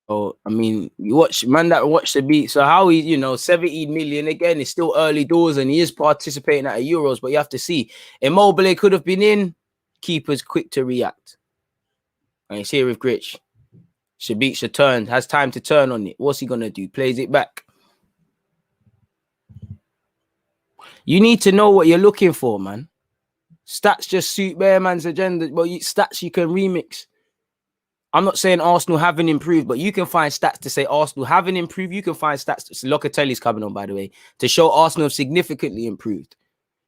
Oh, I mean, you watch, man, that watch the beat. So how he, 17 million again, it's still early doors and he is participating at Euros, but you have to see. Immobile could have been in. Keeper's quick to react. And he's here with Grich. Sabitzer turns, has time to turn on it. What's he going to do? Plays it back. You need to know what you're looking for, man. Stats just suit bare man's agenda. But stats you can remix. I'm not saying Arsenal haven't improved, but you can find stats to say Arsenal haven't improved. You can find stats. Locatelli's coming on, by the way, to show Arsenal have significantly improved.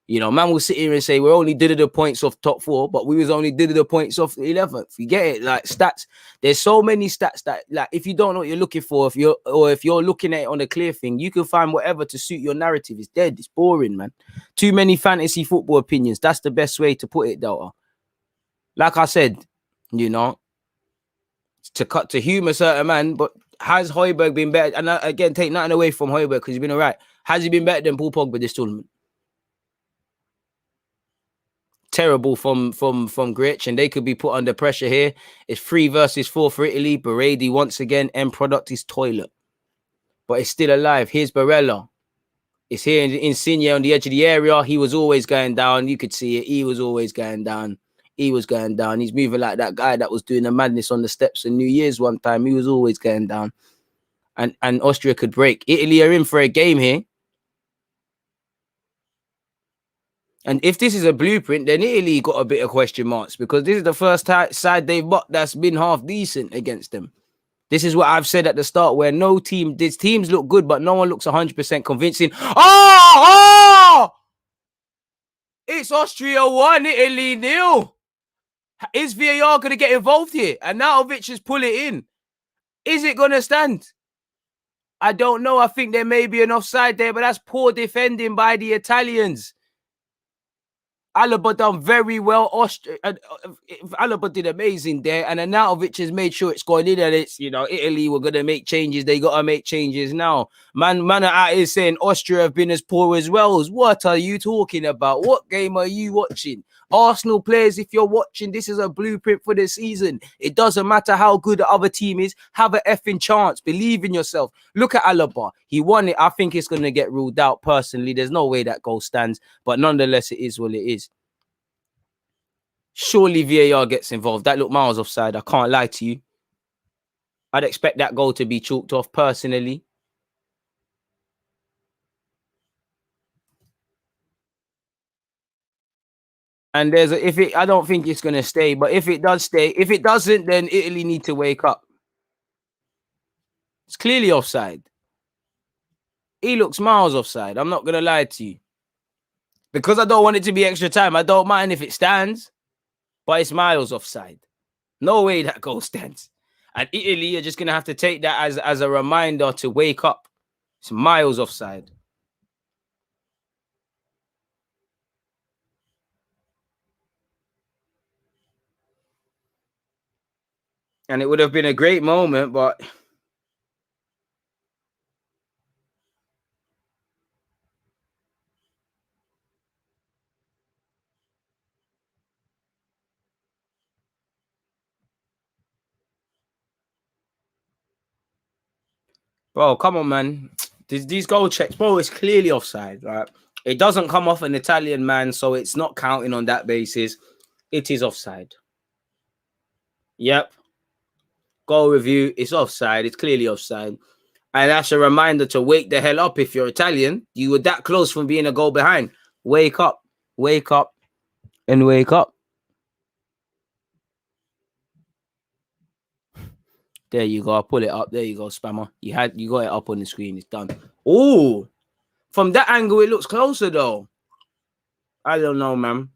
Man will sit here and say we're only did the points off top 4, but we was only did the points off 11th. You get it? Like stats, there's so many stats that, like, if you don't know what you're looking for, if you're looking at it on a clear thing, you can find whatever to suit your narrative. It's dead. It's boring, man. Too many fantasy football opinions. That's the best way to put it, Delta. Like I said, to humour certain man, but has Højbjerg been better? And again, take nothing away from Højbjerg because he's been all right. Has he been better than Paul Pogba this tournament? Terrible from Grich, and they could be put under pressure here. It's 3 versus 4 for Italy. Berardi once again, end product is toilet. But it's still alive. Here's Barella. It's here in Insigne on the edge of the area. He was always going down. You could see it. He was always going down. He was going down. He's moving like that guy that was doing the madness on the steps of New Year's one time. He was always going down. and Austria could break. Italy are in for a game here. And if this is a blueprint, then Italy got a bit of question marks because this is the first side they've got that's been half decent against them. This is what I've said at the start, where these teams look good, but no one looks 100% convincing. Oh! It's Austria 1, Italy 0. Is VAR going to get involved here? And Arnautovic has pulled it in. Is it going to stand? I don't know. I think there may be an offside there, but that's poor defending by the Italians. Alaba done very well. Alaba did amazing there, and Arnautovic has made sure it's going in. And it's, Italy were going to make changes. They got to make changes now. Man are out here saying Austria have been as poor as well. What are you talking about? What game are you watching? Arsenal players, if you're watching, this is a blueprint for the season. It doesn't matter how good the other team is. Have an effing chance. Believe in yourself. Look at Alaba. He won it. I think it's going to get ruled out personally. There's no way that goal stands. But nonetheless, it is what it is. Surely VAR gets involved. That looked miles offside. I can't lie to you. I'd expect that goal to be chalked off personally. And I don't think it's going to stay, but if it does stay, if it doesn't, then Italy need to wake up. It's clearly offside. He looks miles offside. I'm not going to lie to you. Because I don't want it to be extra time, I don't mind if it stands, but it's miles offside. No way that goal stands. And Italy are just going to have to take that as a reminder to wake up. It's miles offside. And it would have been a great moment, but... Bro, come on, man. These goal checks, bro, it's clearly offside, right? It doesn't come off an Italian man, so it's not counting on that basis. It is offside. Yep. Goal review, it's offside. It's clearly offside. And that's a reminder to wake the hell up if you're Italian. You were that close from being a goal behind. Wake up, and wake up. There you go. I'll pull it up. There you go, spammer. You got it up on the screen. It's done. Oh, from that angle, it looks closer though. I don't know, man.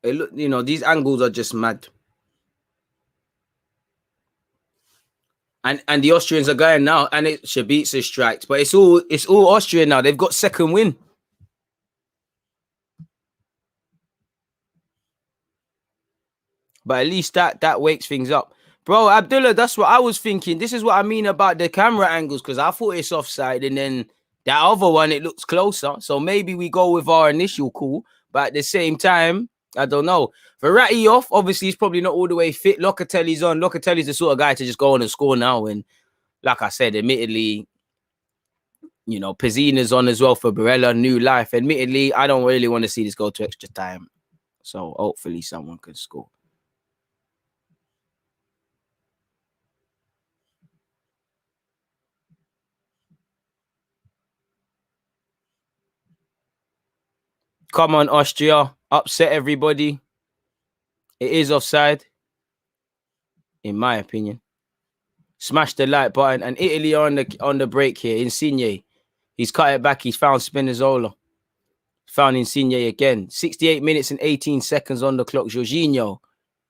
It look, these angles are just mad. And the Austrians are going now, and it Sabitzer strikes, but it's all Austrian now. They've got second win. But at least that wakes things up. Bro, Abdullah, that's what I was thinking. This is what I mean about the camera angles, because I thought it's offside, and then that other one, it looks closer. So maybe we go with our initial call, but at the same time, I don't know. Verratti off, obviously he's probably not all the way fit. Locatelli's on. Locatelli's the sort of guy to just go on and score now. And like I said, admittedly, Pezzina's on as well for Barella, new life. Admittedly, I don't really want to see this go to extra time. So hopefully someone can score. Come on, Austria. Upset everybody. It is offside, in my opinion. Smash the like button. And Italy are on the break here. Insigne. He's cut it back. He's found Spinazzola. Found Insigne again. 68 minutes and 18 seconds on the clock. Jorginho.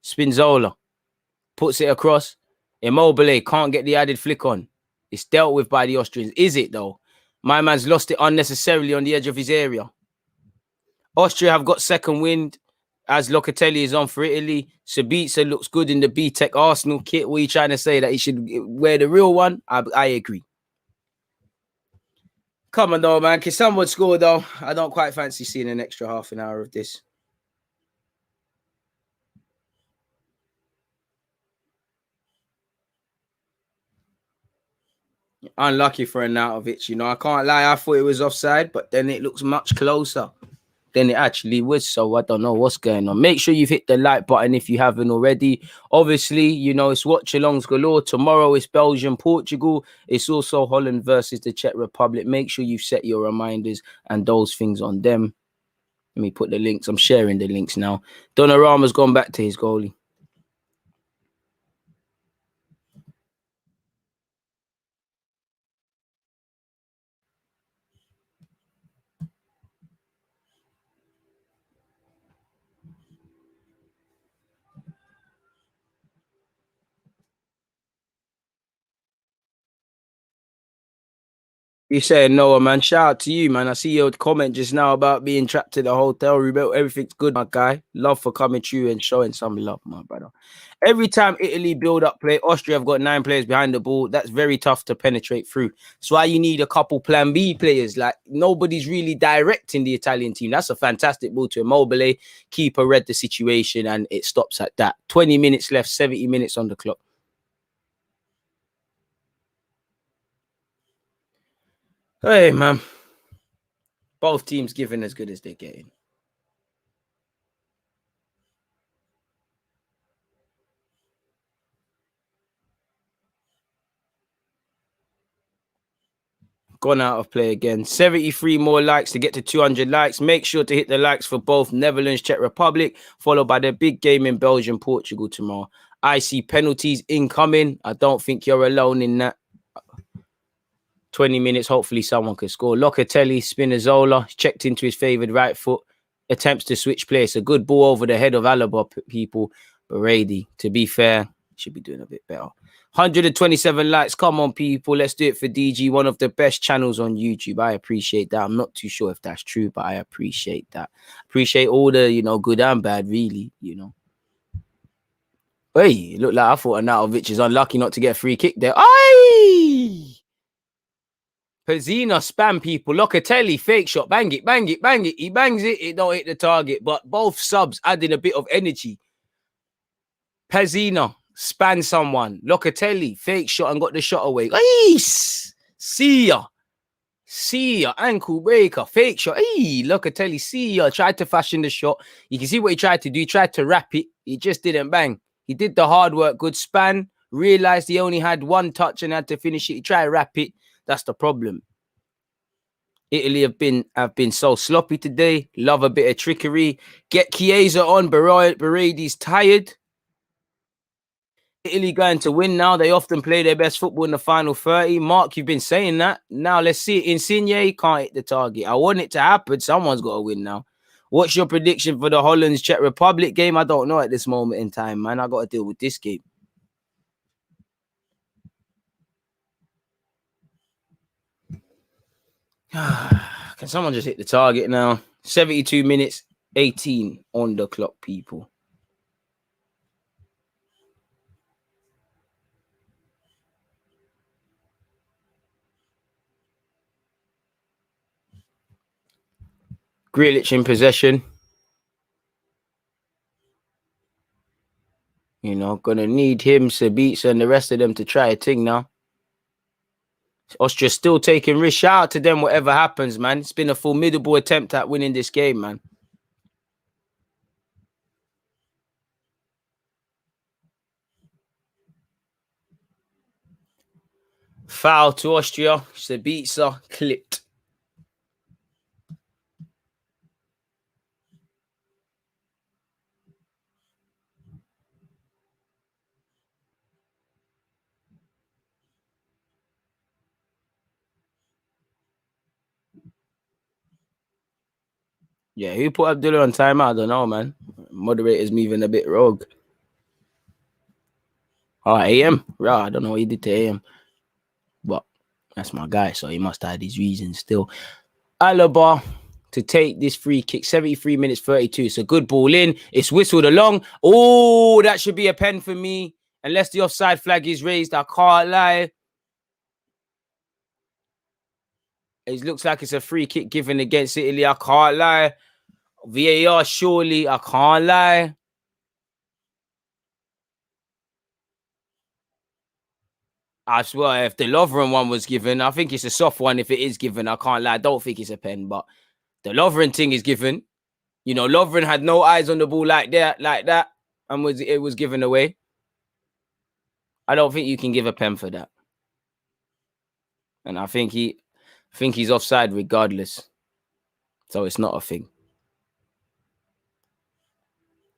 Spinazzola. Puts it across. Immobile can't get the added flick on. It's dealt with by the Austrians. Is it, though? My man's lost it unnecessarily on the edge of his area. Austria have got second wind as Locatelli is on for Italy. Sabitzer looks good in the B-Tech Arsenal kit. What are you trying to say? That he should wear the real one? I agree. Come on, though, man. Can someone score, though? I don't quite fancy seeing an extra half an hour of this. Unlucky for Arnautovic. I can't lie. I thought it was offside, but then it looks much closer. than it actually was. So I don't know what's going on. Make sure you've hit the like button if you haven't already. Obviously, you know, it's watchalongs galore. Tomorrow it's Belgium, Portugal. It's also Holland versus the Czech Republic. Make sure you've set your reminders and those things on them. Let me put the links. I'm sharing the links now. Donnarumma's gone back to his goalie. You saying Noah, man? Shout out to you, man. I see your comment just now about being trapped in the hotel room. Everything's good, my guy. Love for coming through and showing some love, my brother. Every time Italy build up play, Austria have got 9 players behind the ball. That's very tough to penetrate through. That's why you need a couple plan B players. Like, nobody's really directing the Italian team. That's a fantastic ball to Immobile. Keeper read the situation and it stops at that. 20 minutes left, 70 minutes on the clock. Hey, man. Both teams giving as good as they're getting. Gone out of play again. 73 more likes to get to 200 likes. Make sure to hit the likes for both Netherlands, Czech Republic, followed by the big game in Belgium, Portugal tomorrow. I see penalties incoming. I don't think you're alone in that. 20 minutes, hopefully someone can score. Locatelli, Spinazzola, checked into his favoured right foot. Attempts to switch place. A good ball over the head of Alaba, people. Brady, to be fair, should be doing a bit better. 127 likes. Come on, people. Let's do it for DG, one of the best channels on YouTube. I appreciate that. I'm not too sure if that's true, but I appreciate that. Appreciate all the, you know, good and bad, really, you know. Hey, it looked like I thought Arnautovic is unlucky not to get a free kick there. Aye! Pezzina spam people. Locatelli, fake shot. Bang it, bang it, bang it. He bangs it. It don't hit the target. But both subs adding a bit of energy. Pezzina span someone. Locatelli, fake shot and got the shot away. Eesh! See ya. See ya. Ankle breaker. Fake shot. Hey, Locatelli, see ya. Tried to fashion the shot. You can see what he tried to do. He tried to wrap it. He just didn't bang. He did the hard work. Good span. Realized he only had one touch and had to finish it. He tried to wrap it. That's the problem. Italy have been so sloppy today. Love a bit of trickery. Get Chiesa on. Berardi's tired. Italy going to win now. They often play their best football in the final 30. Mark, you've been saying that. Now let's see it. Insigne can't hit the target. I want it to happen. Someone's got to win now. What's your prediction for the Holland Czech Republic game? I don't know at this moment in time, man. I got to deal with this game. Can someone just hit the target now? 72 minutes, 18 on the clock, people. Grealish in possession. You know, gonna need him, Sabitzer, and the rest of them to try a thing now. Austria still taking risks. Shout out to them, whatever happens, man. It's been a formidable attempt at winning this game, man. Foul to Austria. Sabitzer clipped. Yeah, who put Abdullah on timeout? I don't know, man. Moderator's moving a bit rogue. Oh, AM? Right, I don't know what he did to AM. But that's my guy, so he must have had his reasons still. Alaba to take this free kick. 73 minutes 32. It's a good ball in. It's whistled along. Oh, that should be a pen for me. Unless the offside flag is raised, I can't lie. It looks like it's a free kick given against Italy. I can't lie. VAR, surely. I can't lie. I swear, if the Lovren one was given, I think it's a soft one if it is given. I can't lie. I don't think it's a pen, but the Lovren thing is given. You know, Lovren had no eyes on the ball like that, and it was given away. I don't think you can give a pen for that. And I think he's offside regardless. So it's not a thing.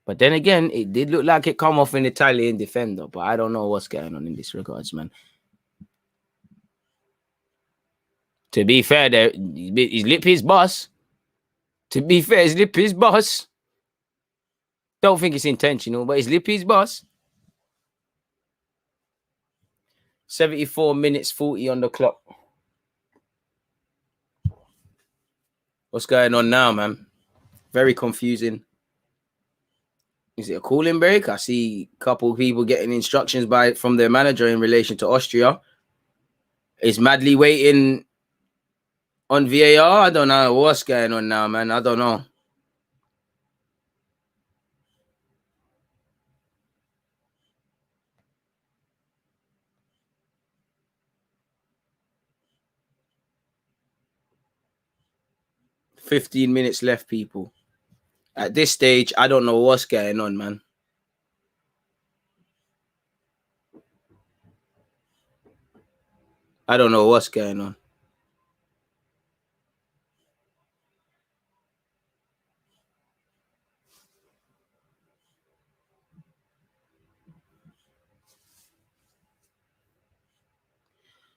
But then again, it did look like it come off an Italian defender, but I don't know what's going on in this regards, man. To be fair, he's lip his boss. To be fair, he's lip his boss. Don't think it's intentional, but he's lip his boss. 74 minutes 40 on the clock. What's going on now, man? Very confusing. Is it a cooling break? I see a couple of people getting instructions from their manager in relation to Austria. Is Madley waiting on VAR? I don't know what's going on now, man. I don't know. $15 minutes left, people. At this stage, I don't know what's going on, man. I don't know what's going on.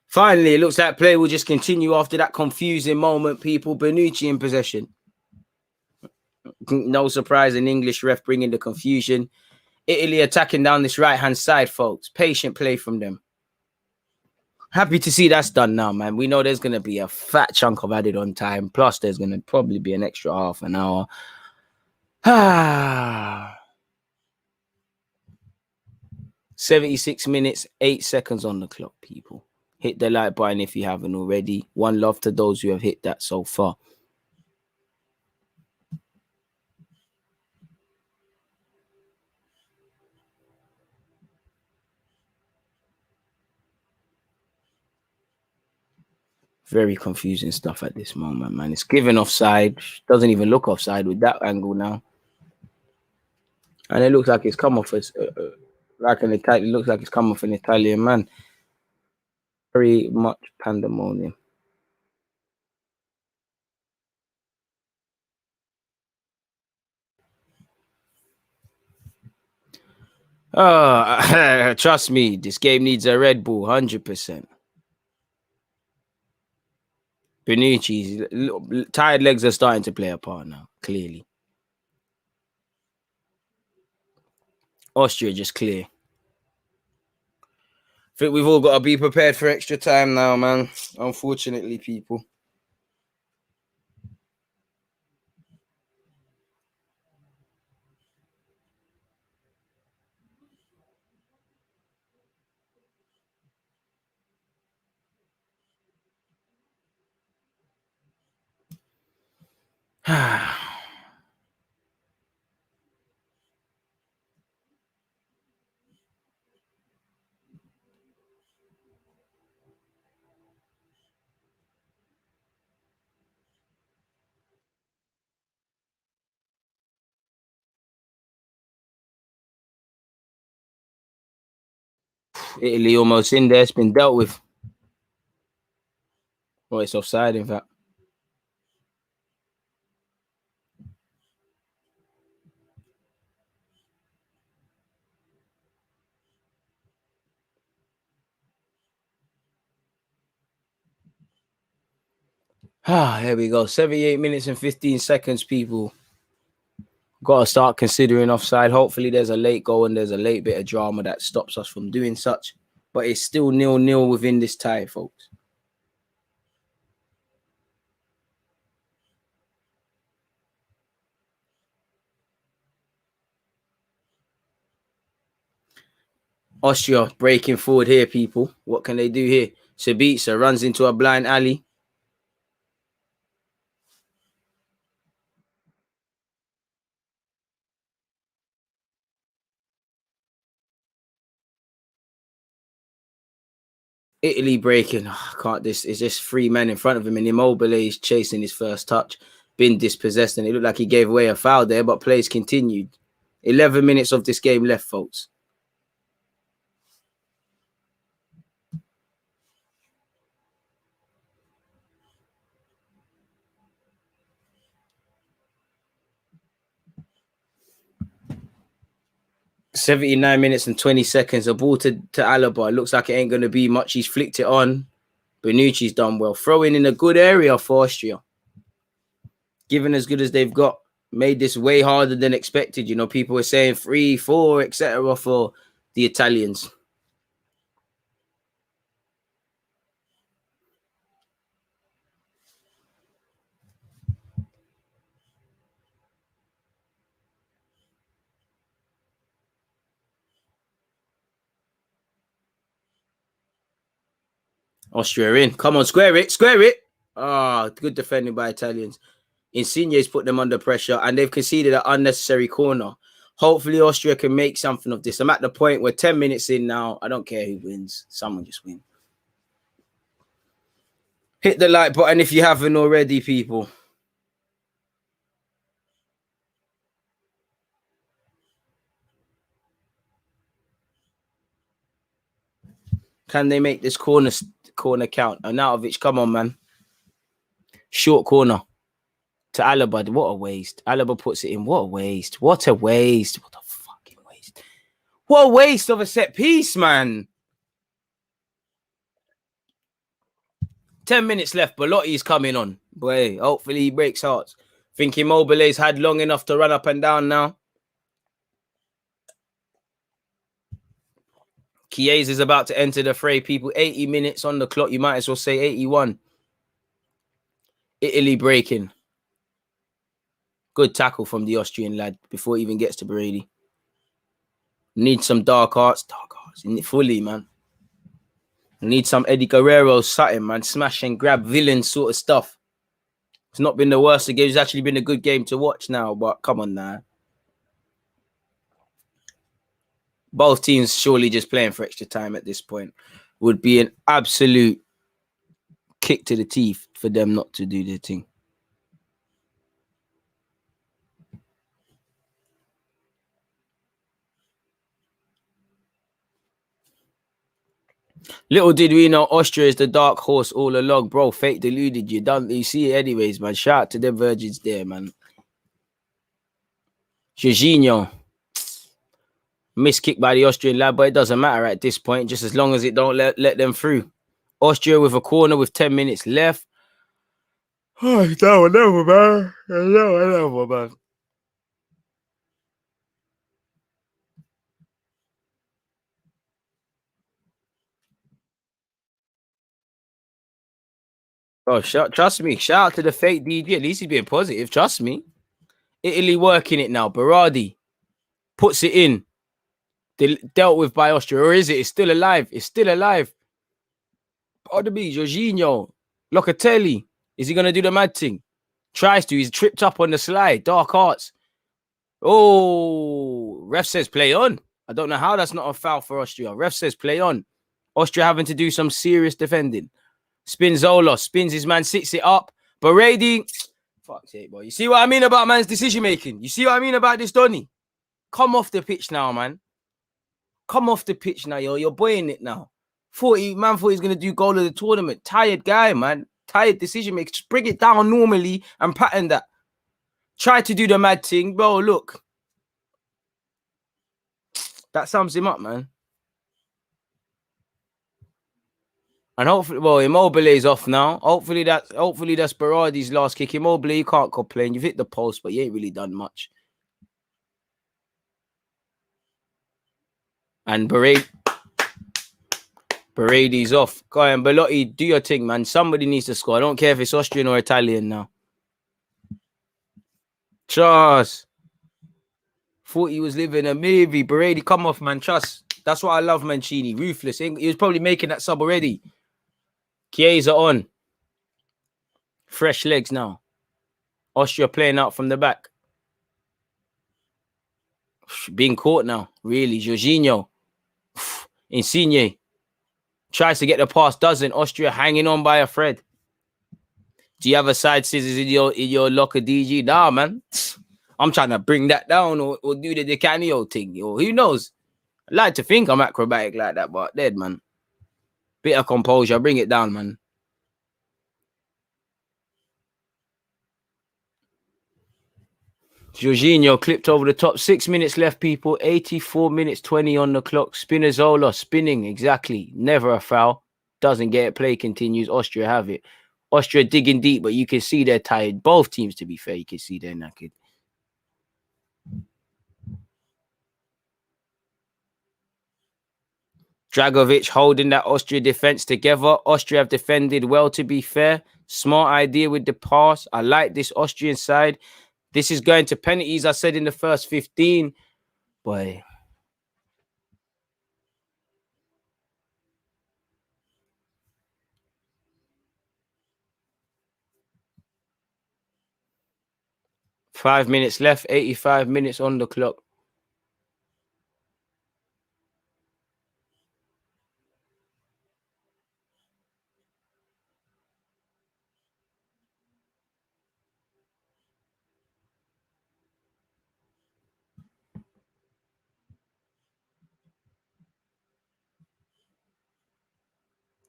Finally, it looks like play will just continue after that confusing moment, people. Bonucci in possession. No surprise, an English ref bringing the confusion. Italy attacking down this right-hand side, folks. Patient play from them. Happy to see that's done now, man. We know there's going to be a fat chunk of added on time. Plus, there's going to probably be an extra half an hour. 76 minutes, 8 seconds on the clock, people. Hit the like button if you haven't already. One love to those who have hit that so far. Very confusing stuff at this moment, man. It's given offside. Doesn't even look offside with that angle now. And it looks like it's come off as like an Italian. It looks like it's come off an Italian man. Very much pandemonium. Trust me, this game needs a Red Bull, 100%. Bonucci's tired legs are starting to play a part now, clearly. Austria just clear. I think we've all got to be prepared for extra time now, man. Unfortunately, people. Italy almost in there. It's been dealt with. Well, it's offside, in fact. Here we go. 78 minutes and 15 seconds, people. Got to start considering offside. Hopefully, there's a late goal and there's a late bit of drama that stops us from doing such. But it's still 0-0 within this tie, folks. Austria breaking forward here, people. What can they do here? Sabitzer runs into a blind alley. Italy breaking. Can't this? Is just 3 men in front of him, and Immobile is chasing his first touch. been dispossessed, and it looked like he gave away a foul there, but plays continued. 11 minutes of this game left, folks. "79 minutes and 20 seconds. A ball to Alaba. It looks like it ain't going to be much. He's flicked it on. Bonucci's done well. Throwing in a good area for Austria. Given as good as they've got, made this way harder than expected. You know, people were saying 3, 4, etc. for the Italians. Austria in. Come on, square it. Square it. Ah, good defending by Italians. Insigne's put them under pressure, and they've conceded an unnecessary corner. Hopefully, Austria can make something of this. I'm at the point where 10 minutes in now. I don't care who wins. Someone just win. Hit the like button if you haven't already, people. Can they make this corner count? Arnautovic, come on, man. Short corner to Alaba. What a waste. Alaba puts it in. What a waste. What a waste. What a fucking waste. What a waste of a set piece, man. 10 minutes left. Belotti's coming on. Boy, hopefully he breaks hearts. Think Immobile's had long enough to run up and down now. Chiesa is about to enter the fray, people. 80 minutes on the clock. You might as well say 81. Italy breaking. Good tackle from the Austrian lad before he even gets to Brady. Need some dark arts. Dark arts. Fully, man. Need some Eddie Guerrero something, man. Smash and grab villain sort of stuff. It's not been the worst of games. It's actually been a good game to watch now, but come on now. Both teams surely just playing for extra time at this point. Would be an absolute kick to the teeth for them not to do their thing. Little did we know Austria is the dark horse all along, bro. Fake deluded. You see it anyways, man. Shout out to them virgins there, man. Jorginho. Missed kick by the Austrian lad, but it doesn't matter at this point, just as long as it don't let them through. Austria with a corner with 10 minutes left. Oh, that one over, man. That one, man. Oh, trust me. Shout out to the fake DJ. At least he's being positive. Trust me. Italy working it now. Berardi puts it in. Dealt with by Austria. Or is it? It's still alive. It's still alive. Pardon me. Jorginho. Locatelli. Is he going to do the mad thing? Tries to. He's tripped up on the slide. Dark arts. Oh, ref says play on. I don't know how that's not a foul for Austria. Ref says play on. Austria having to do some serious defending. Spinazzola spins his man, sits it up. Berardi, fuck's sake, boy. You see what I mean about man's decision making? You see what I mean about this, Donny? Come off the pitch now, man. Come off the pitch now, yo. You're boying it now. Thought he's going to do goal of the tournament. Tired guy, man. Tired decision maker. Just bring it down normally and pattern that. Try to do the mad thing. Bro, look. That sums him up, man. And hopefully, well, Immobile is off now. Hopefully that's Berardi's last kick. Immobile, you can't complain. You've hit the post, but you ain't really done much. And Berardi's off. Go on, Belotti, do your thing, man. Somebody needs to score. I don't care if it's Austrian or Italian now. Trust. Thought he was living a movie. Berardi, come off, man. Trust. That's what I love, Mancini. Ruthless. He was probably making that sub already. Chiesa on. Fresh legs now. Austria playing out from the back. Being caught now. Really. Jorginho. Insigne. Tries to get the pass. Doesn't. Austria hanging on by a thread. Do you have a side scissors in your locker, DG? Nah, man. I'm trying to bring that down or do the Decanio thing. Or who knows? I like to think I'm acrobatic like that, but dead, man. Bit of composure. Bring it down, man. Jorginho clipped over the top. 6 minutes left, people. 84 minutes, 20 on the clock. Spinazzola spinning. Exactly. Never a foul. Doesn't get it. Play continues. Austria have it. Austria digging deep, but you can see they're tired. Both teams, to be fair, you can see they're knackered. Dragovic holding that Austria defense together. Austria have defended well, to be fair. Smart idea with the pass. I like this Austrian side. This is going to penalties, I said in the first 15. Boy. Five minutes left, 85 minutes on the clock.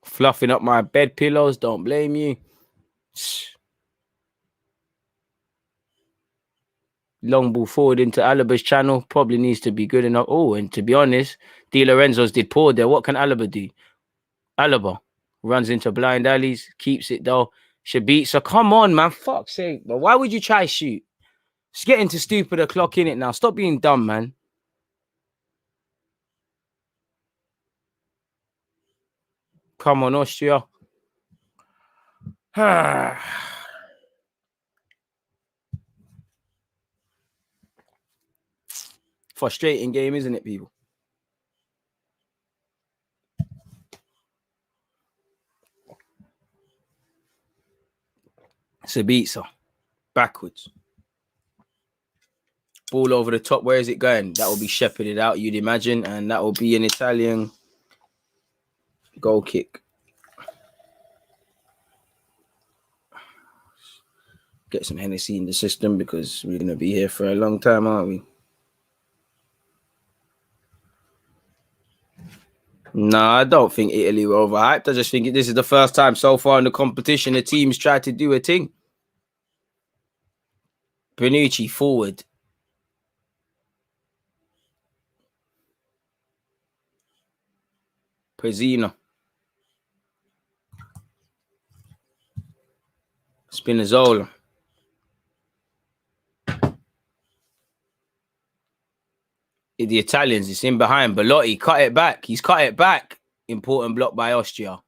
Fluffing up my bed pillows, don't blame you. Long ball forward into Alaba's channel. Probably needs to be good enough. Oh, and to be honest, Di Lorenzo's did poor there. What can Alaba do? Alaba runs into blind alleys, keeps it though. Shabitza, come on, man. Fuck's sake. But why would you try shoot? It's getting too stupid a clock in it now. Stop being dumb, man. Come on, Austria. Frustrating game, isn't it, people? Sabitza. Backwards. Ball over the top. Where is it going? That will be shepherded out, you'd imagine. And that will be an Italian goal kick. Get some Hennessy in the system because we're going to be here for a long time, aren't we? No, I don't think Italy were overhyped. I just think this is the first time so far in the competition the teams tried to do a thing. Bonucci forward. Pezzino. Spinazzola. The Italians, it's in behind. Belotti, cut it back. He's cut it back. Important block by Austria.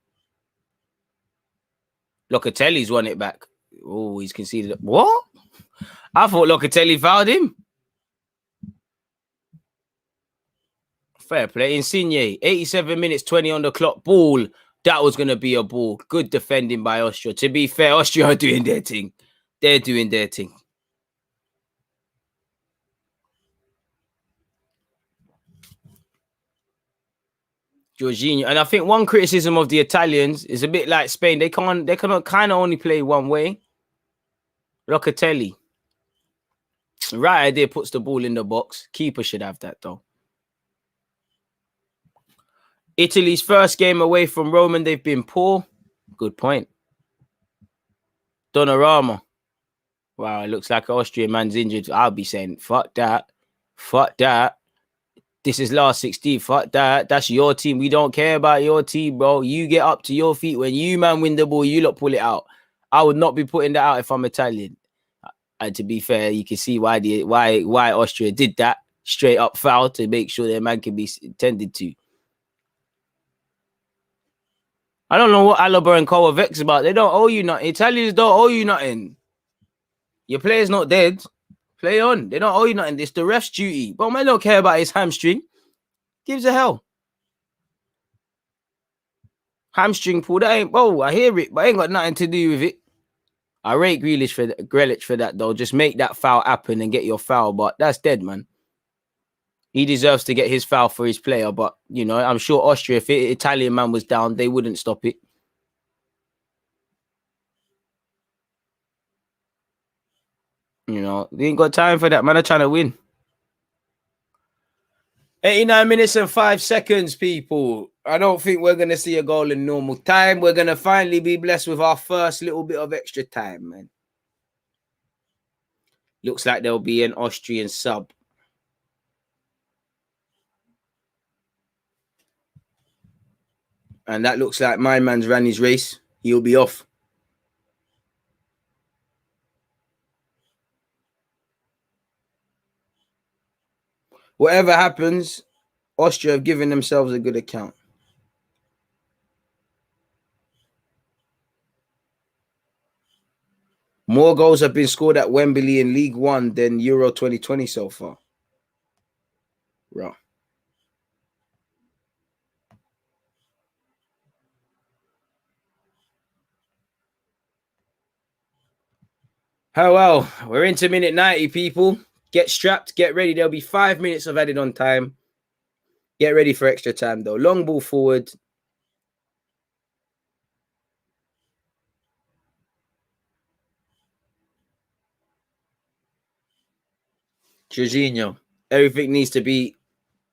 Locatelli's won it back. Oh, he's conceded. What? I thought Locatelli fouled him. Fair play. Insigne, 87 minutes, 20 on the clock. Ball. That was going to be a ball. Good defending by Austria. To be fair, Austria are doing their thing. They're doing their thing. Jorginho. And I think one criticism of the Italians is a bit like Spain. They cannot kind of only play one way. Locatelli. Right idea, puts the ball in the box. Keeper should have that though. Italy's first game away from Rome and they've been poor. Good point. Donnarumma. Wow, it looks like an Austrian man's injured. I'll be saying, fuck that. Fuck that. This is last 16. Fuck that. That's your team. We don't care about your team, bro. You get up to your feet. When you, man, win the ball, you lot pull it out. I would not be putting that out if I'm Italian. And to be fair, you can see why Austria did that. Straight up foul to make sure their man can be tended to. I don't know what Alaba and Co are vexed about. They don't owe you nothing. Italians don't owe you nothing. Your player's not dead. Play on. They don't owe you nothing. It's the ref's duty. But man don't care about his hamstring. Gives a hell. Hamstring pull. That ain't. Oh, I hear it, but ain't got nothing to do with it. I rate Grealish for that though. Just make that foul happen and get your foul. But that's dead, man. He deserves to get his foul for his player. But you know, I'm sure Austria, if the Italian man was down, they wouldn't stop it. You know, they ain't got time for that. Man, are trying to win. 89 minutes and 5 seconds, people. I don't think we're going to see a goal in normal time. We're going to finally be blessed with our first little bit of extra time, man. Looks like there'll be an Austrian sub. And that looks like my man's ran his race. He'll be off. Whatever happens, Austria have given themselves a good account. More goals have been scored at Wembley in League One than Euro 2020 so far. Right. Oh, well, we're into minute 90, people. Get strapped, get ready. There'll be 5 minutes of added on time. Get ready for extra time, though. Long ball forward. Jorginho. Everything needs to be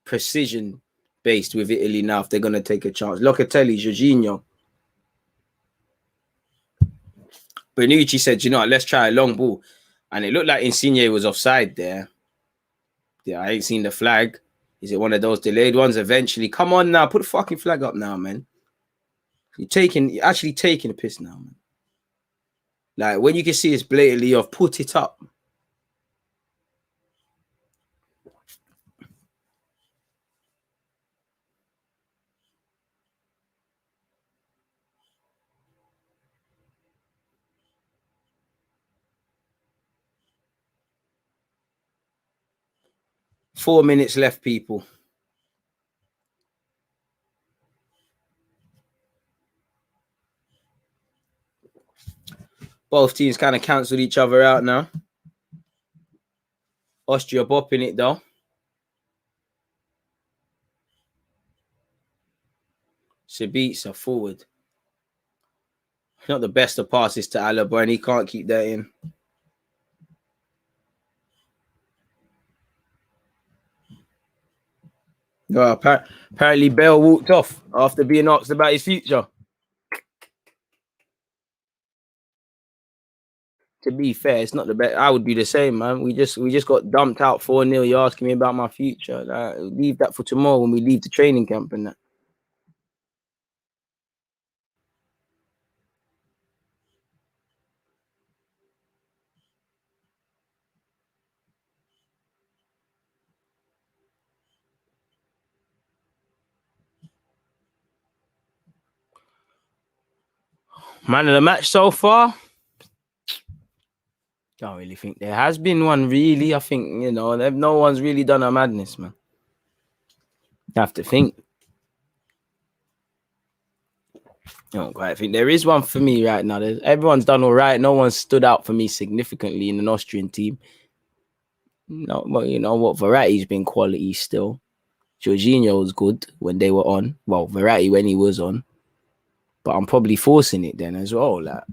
precision based with Italy now if they're going to take a chance. Locatelli, Jorginho. Bonucci said, you know what, let's try a long ball. And it looked like Insigne was offside there. Yeah, I ain't seen the flag. Is it one of those delayed ones eventually? Come on now, put the fucking flag up now, man. You're actually taking a piss now, man. Like, when you can see it's blatantly off, put it up. Four minutes left, people. Both teams kind of cancelled each other out now. Austria bopping it, though. Sabitzer forward. Not the best of passes to Alaba, and he can't keep that in. No, apparently Bale walked off after being asked about his future. To be fair, it's not the best. I would be the same, man. We just got dumped out 4-0. You're asking me about my future. Leave that for tomorrow when we leave the training camp and that. Man of the match so far? Don't really think there has been one, really. I think, you know, no one's really done a madness, man. You have to think. I don't quite think there is one for me right now. Everyone's done all right. No one stood out for me significantly in an Austrian team. No, but you know what? Verratti's been quality still. Jorginho was good when they were on. Well, Verratti when he was on. But I'm probably forcing it then as well. Like,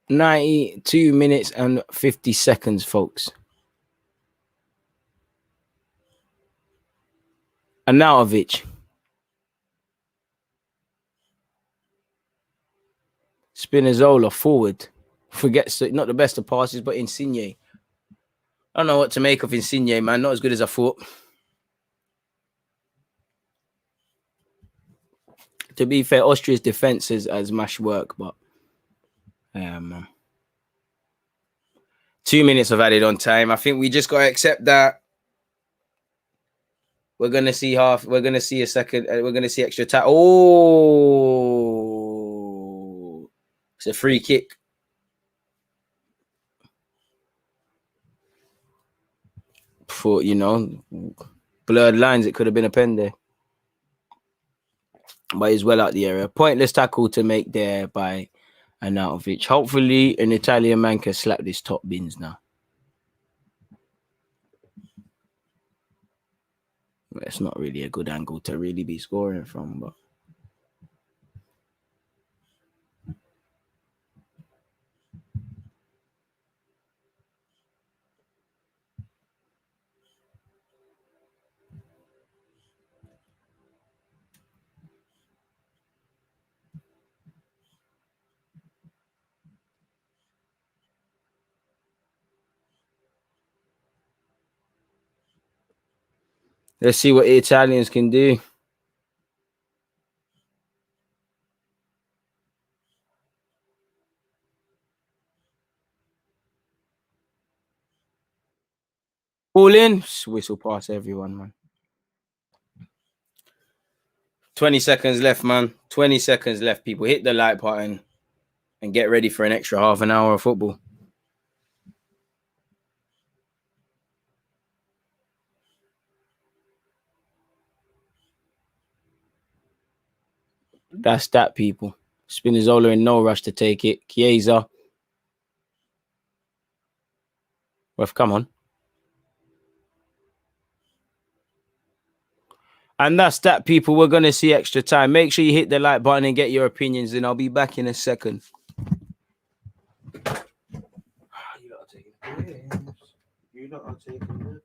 92 minutes and 50 seconds, folks. Arnautovic. Spinazzola forward. Forgets not the best of passes, but Insigne. I don't know what to make of Insigne, man. Not as good as I thought. To be fair, Austria's defense has mashed work, but 2 minutes of added on time. I think we just got to accept that we're gonna see half. We're gonna see a second. We're gonna see extra time. Oh, it's a free kick. For, you know, blurred lines, it could have been a pen there. But he's well out the area. Pointless tackle to make there by Arnautovic. Hopefully, an Italian man can slap this top bins now. It's not really a good angle to really be scoring from, but Let's see what the Italians can do. Ball in. Whistle past everyone, man. 20 seconds left, man. 20 seconds left, people. Hit the like button and get ready for an extra half an hour of football. That's that, people. Spinazzola in no rush to take it. Chiesa. Ref, come on. And that's that, people. We're going to see extra time. Make sure you hit the like button and get your opinions in. I'll be back in a second. You lot are taking the piss. You lot are taking the piss.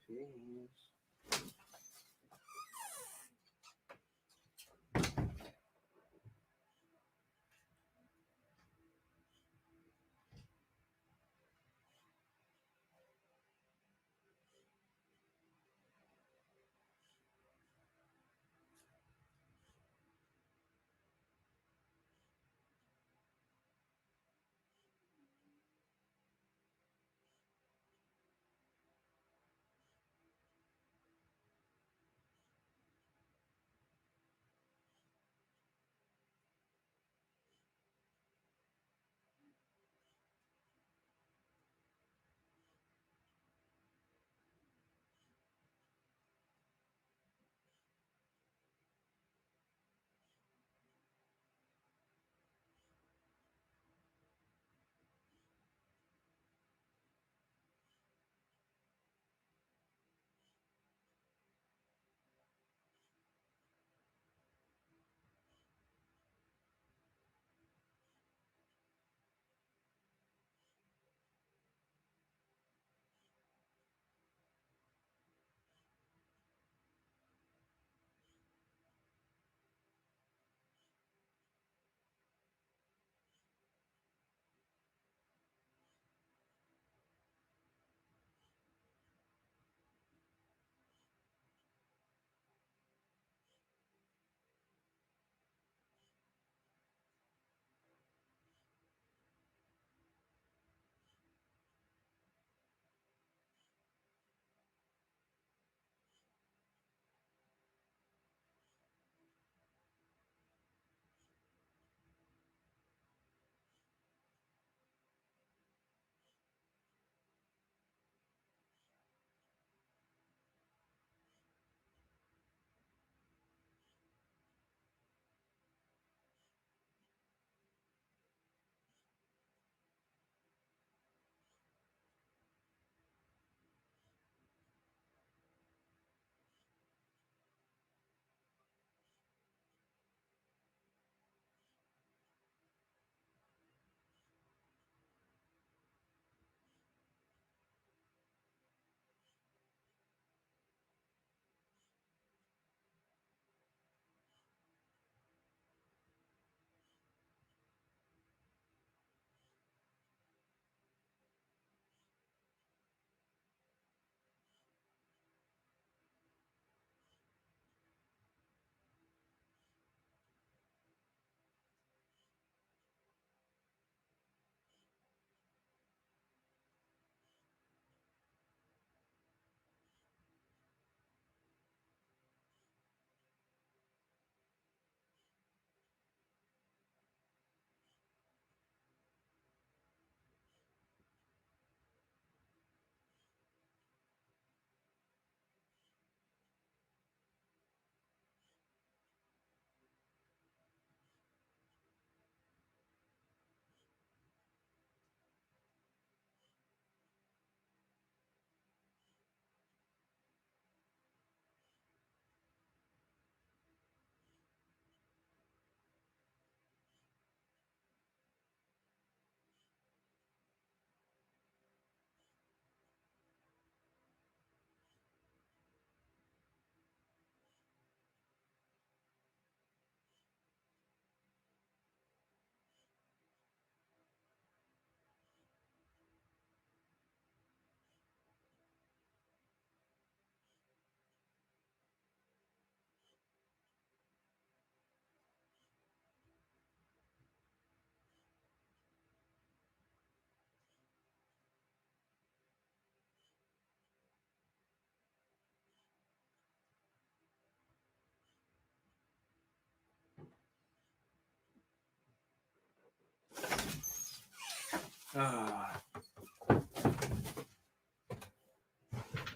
All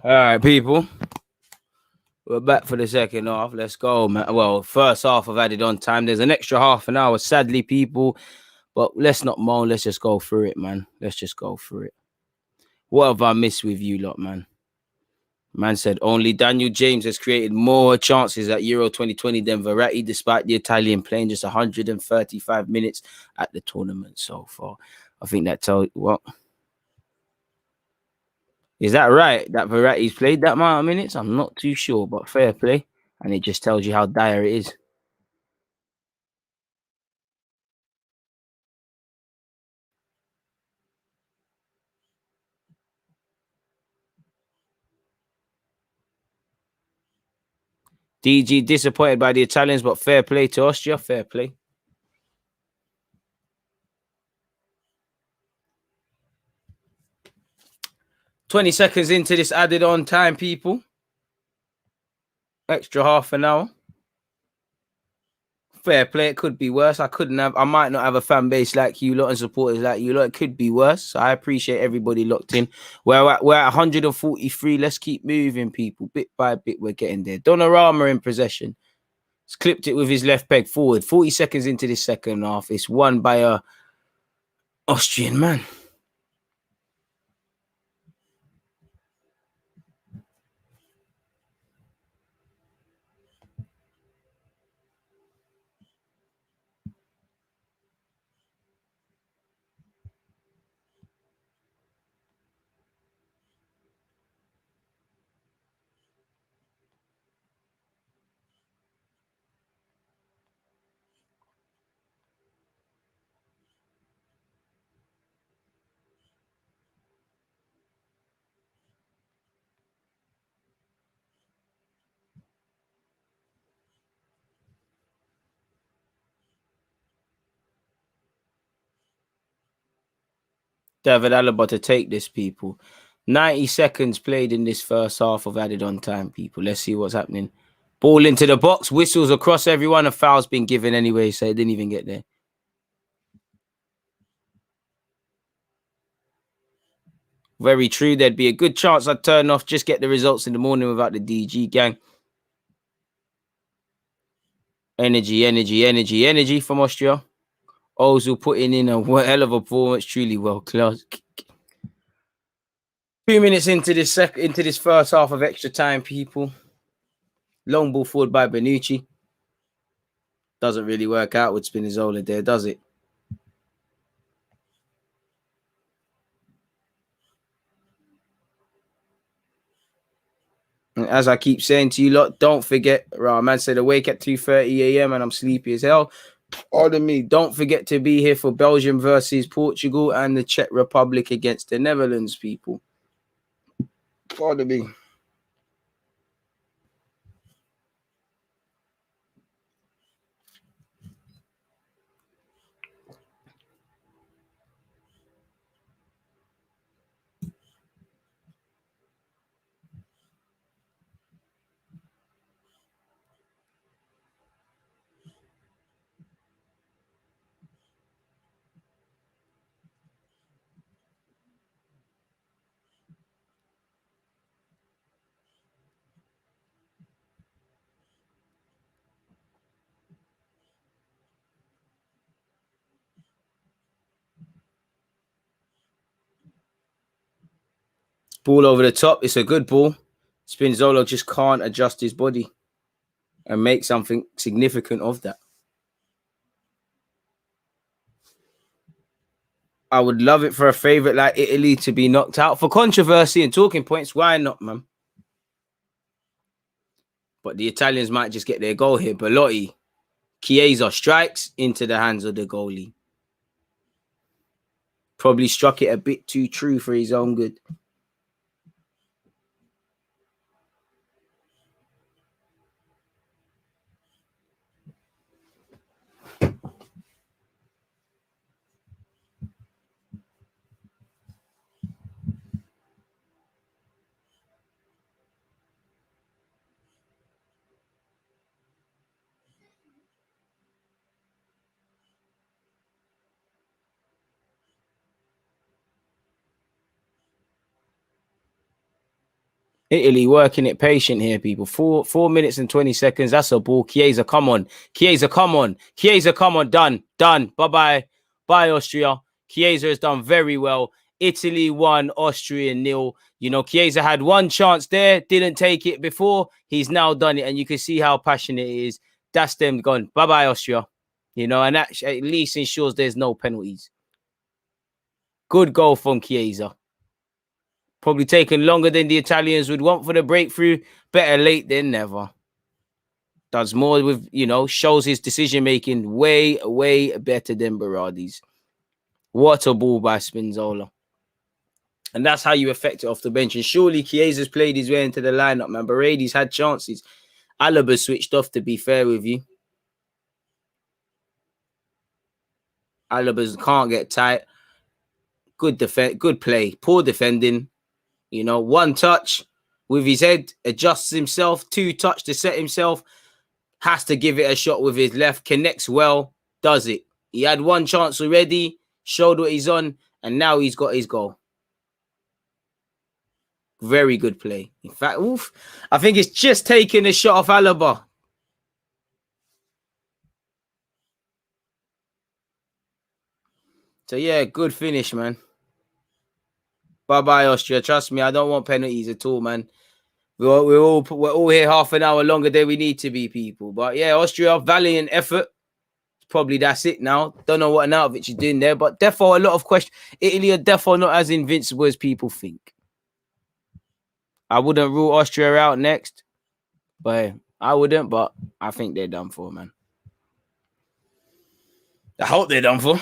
right, people. We're back for the second half. Let's go, man. Well, first half I've added on time. There's an extra half an hour, sadly, people. But let's not moan. Let's just go through it, man. Let's just go through it. What have I missed with you lot, man? Man said only Daniel James has created more chances at Euro 2020 than Verratti, despite the Italian playing just 135 minutes at the tournament so far. I think that tells what. Is that right? That Verratti's played that amount of minutes? I'm not too sure, but fair play. And it just tells you how dire it is. DG disappointed by the Italians, but fair play to Austria. Fair play. $20 into this added on time, people. Extra half an hour. Fair play. It could be worse. I might not have a fan base like you lot and supporters like you lot. It could be worse. So I appreciate everybody locked in. We're at 143. Let's keep moving, people. Bit by bit, we're getting there. Donnarumma in possession. He's clipped it with his left peg forward. 40 seconds into this second half. It's won by a Austrian man. David Alaba to take this, people. 90 seconds played in this first half of added on time, people. Let's see what's happening. Ball into the box, whistles across everyone. A foul's been given anyway, so it didn't even get there. Very true. There'd be a good chance I'd turn off, just get the results in the morning without the DG gang. Energy from Austria. Ozil putting in a hell of a performance, truly world class. 2 minutes into this first half of extra time, people. Long ball forward by Bonucci. Doesn't really work out with Spinazzola there, does it? And as I keep saying to you lot, don't forget, man said awake at 2:30 a.m. and I'm sleepy as hell. Pardon me. Don't forget to be here for Belgium versus Portugal and the Czech Republic against the Netherlands, people. Pardon me. Ball over the top. It's a good ball. Spinazzola just can't adjust his body and make something significant of that. I would love it for a favorite like Italy to be knocked out. For controversy and talking points, why not, man? But the Italians might just get their goal here. Belotti, Chiesa strikes into the hands of the goalie. Probably struck it a bit too true for his own good. Italy working it patient here, people. 4 minutes and 20 seconds. That's a ball. Chiesa, come on. Chiesa, come on. Chiesa, come on. Done. Bye-bye. Bye, Austria. Chiesa has done very well. Italy 1, Austria 0. You know, Chiesa had one chance there, didn't take it before. He's now done it, and you can see how passionate it is. That's them gone. Bye-bye, Austria. You know, and that at least ensures there's no penalties. Good goal from Chiesa. Probably taken longer than the Italians would want for the breakthrough. Better late than never. Does more with, you know, shows his decision-making way, way better than Berardi's. What a ball by Spinazzola. And that's how you affect it off the bench. And surely Chiesa's played his way into the lineup, man. Berardi's had chances. Alaba switched off, to be fair with you. Alaba can't get tight. Good defense, good play. Poor defending. You know, one touch with his head, adjusts himself. 2 touch to set himself. Has to give it a shot with his left. Connects well. Does it. He had one chance already. Showed what he's on. And now he's got his goal. Very good play. In fact, I think it's just taking a shot off Alaba. So, yeah, good finish, man. Bye-bye, Austria. Trust me, I don't want penalties at all, man. We're all here half an hour longer than we need to be, people. But, yeah, Austria, valiant effort. Probably that's it now. Don't know what Arnautovic is doing there. But, defo, a lot of questions. Italy are defo not as invincible as people think. I wouldn't rule Austria out next. But I wouldn't, but I think they're done for, man. I hope they're done for.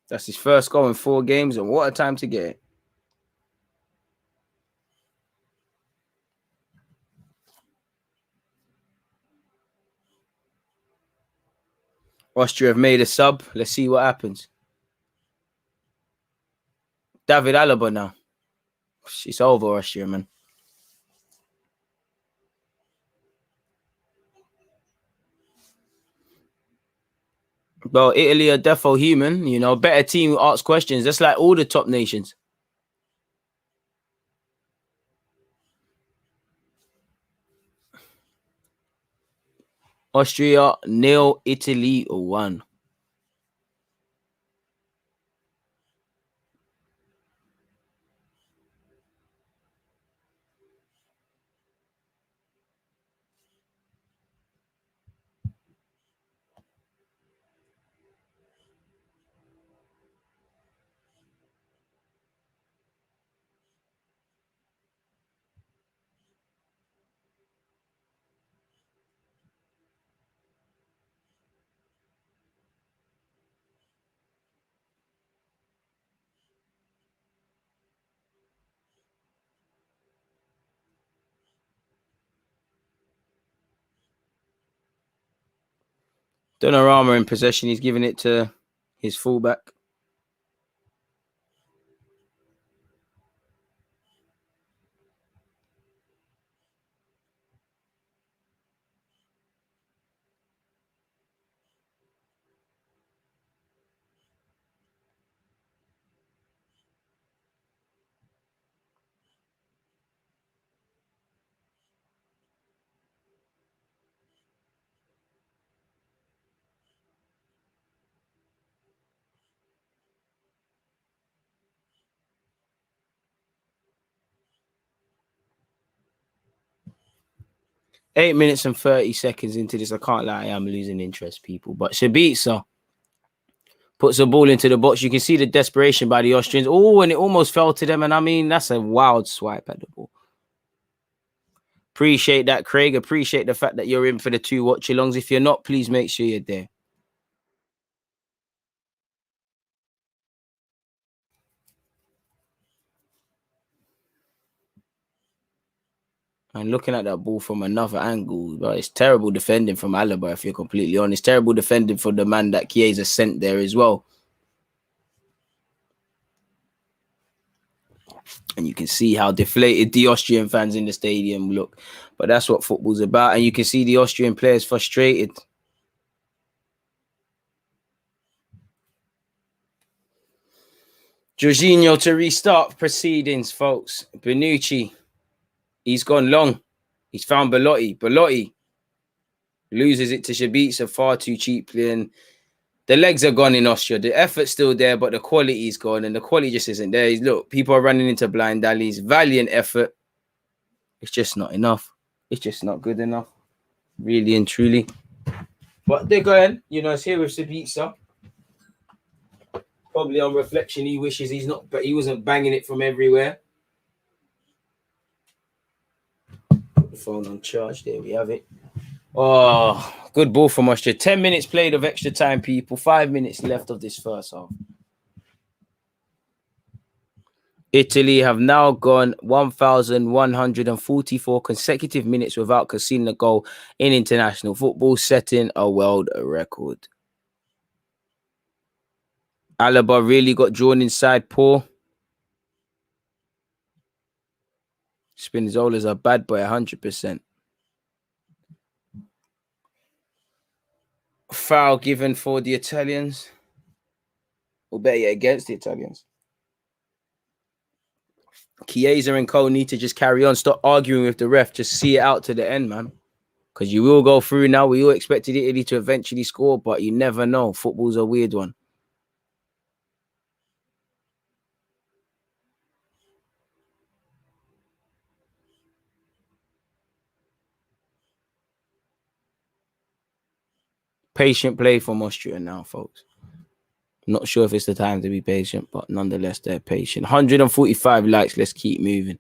That's his first goal in 4 games, and what a time to get it. Austria have made a sub. Let's see what happens. David Alaba now. It's over, Austria, man. Well, Italy are defo human, you know, better team who asks questions. That's like all the top nations. Austria 0, Italy 1. Donnarumma in possession. He's giving it to his fullback. Eight minutes and 30 seconds into this. I can't lie, I'm losing interest, people. But Sabitzer puts the ball into the box. You can see the desperation by the Austrians. Oh, and it almost fell to them. And I mean, that's a wild swipe at the ball. Appreciate that, Craig. Appreciate the fact that you're in for the 2 watch-alongs. If you're not, please make sure you're there. And looking at that ball from another angle, but it's terrible defending from Alaba, if you're completely honest. Terrible defending for the man that Chiesa sent there as well. And you can see how deflated the Austrian fans in the stadium look. But that's what football's about. And you can see the Austrian players frustrated. Jorginho to restart proceedings, folks. Bonucci, he's gone long. He's found Belotti. Belotti loses it to Shabica far too cheaply, and the legs are gone in Austria. The effort's still there, but the quality's gone, and the quality just isn't there. Look, people are running into blind alleys. Valiant effort. It's just not enough. It's just not good enough, really and truly. But they're going, it's here with Shabica. Probably on reflection, he wishes but he wasn't banging it from everywhere. Put the phone on charge. There we have it. Oh, good ball from Austria. 10 minutes played of extra time, people. 5 minutes left of this first half. Italy have now gone 1,144 consecutive minutes without conceding a goal in international football, setting a world record. Alaba really got drawn inside poor. Spinazzola's a bad boy, 100%. Foul given for the Italians. Or better yet, against the Italians. Chiesa and Cole need to just carry on. Stop arguing with the ref. Just see it out to the end, man. Because you will go through now. We all expected Italy to eventually score, but you never know. Football's a weird one. Patient play from Austria now, folks. Not sure if it's the time to be patient, but nonetheless, they're patient. 145 likes. Let's keep moving.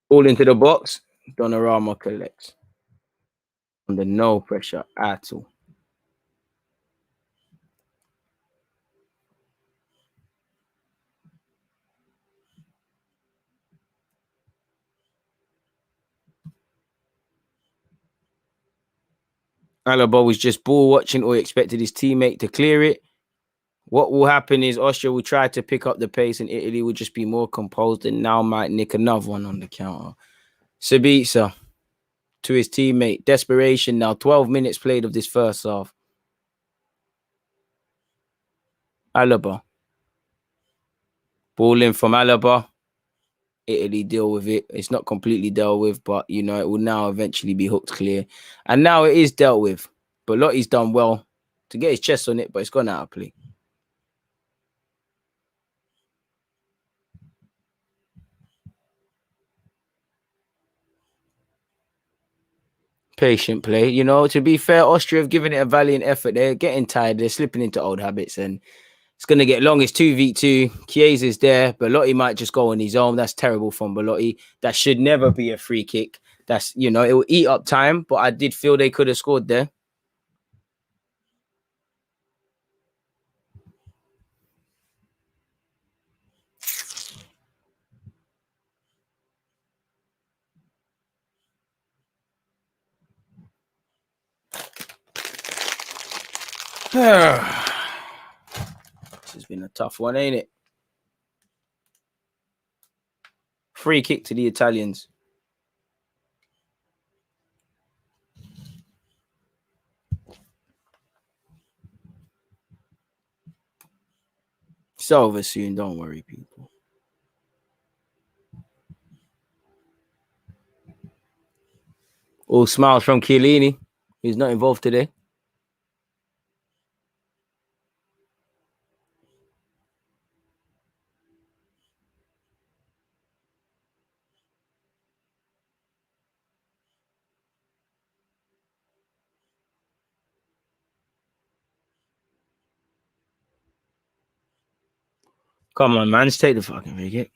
Ball into the box. Donnarumma collects. Under no pressure at all. Alaba was just ball watching or expected his teammate to clear it. What will happen is Austria will try to pick up the pace and Italy will just be more composed and now might nick another one on the counter. Sabitzer to his teammate. Desperation now. 12 minutes played of this first half. Alaba. Ball in from Alaba. Italy deal with it. It's not completely dealt with, but, it will now eventually be hooked clear. And now it is dealt with. Belotti's done well to get his chest on it, but it's gone out of play. Patient play. To be fair, Austria have given it a valiant effort. They're getting tired. They're slipping into old habits, and it's going to get long. It's 2v2. Chiesa's there. Belotti might just go on his own. That's terrible from Belotti. That should never be a free kick. That's, it will eat up time, but I did feel they could have scored there. This has been a tough one, ain't it? Free kick to the Italians. It's over soon. Don't worry, people. All smiles from Chiellini, who's not involved today. Come on, man. Just take the fucking free kick.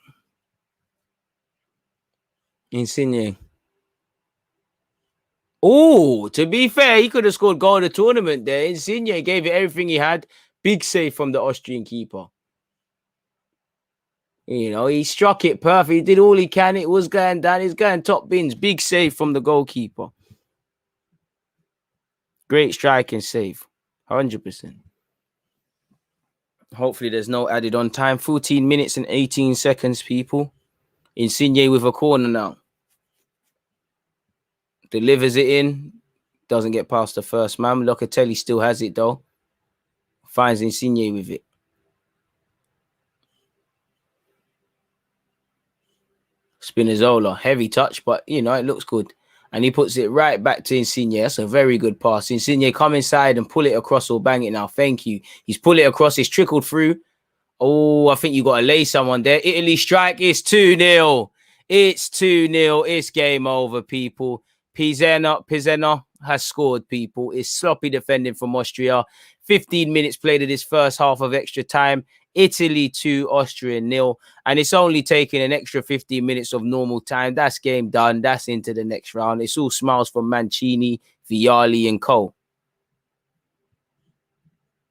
Insigne. Oh, to be fair, he could have scored goal of the tournament there. Insigne gave it everything he had. Big save from the Austrian keeper. He struck it perfect. He did all he can. It was going down. He's going top bins. Big save from the goalkeeper. Great strike and save. 100%. Hopefully there's no added on time. 14 minutes and 18 seconds, people. Insigne with a corner now. Delivers it in. Doesn't get past the first man. Locatelli still has it, though. Finds Insigne with it. Spinazzola. Heavy touch, but, you know, it looks good. And he puts it right back to Insigne. That's a very good pass. Insigne, come inside and pull it across or bang it now. Thank you. He's pulled it across. It's trickled through. Oh, I think you got to lay someone there. Italy strike is 2-0. It's 2-0. It's game over, people. Pizzena has scored, people. It's sloppy defending from Austria. 15 minutes played of this first half of extra time. Italy 2, Austria 0. And it's only taking an extra 15 minutes of normal time. That's game done. That's into the next round. It's all smiles from Mancini, Vialli, and Co.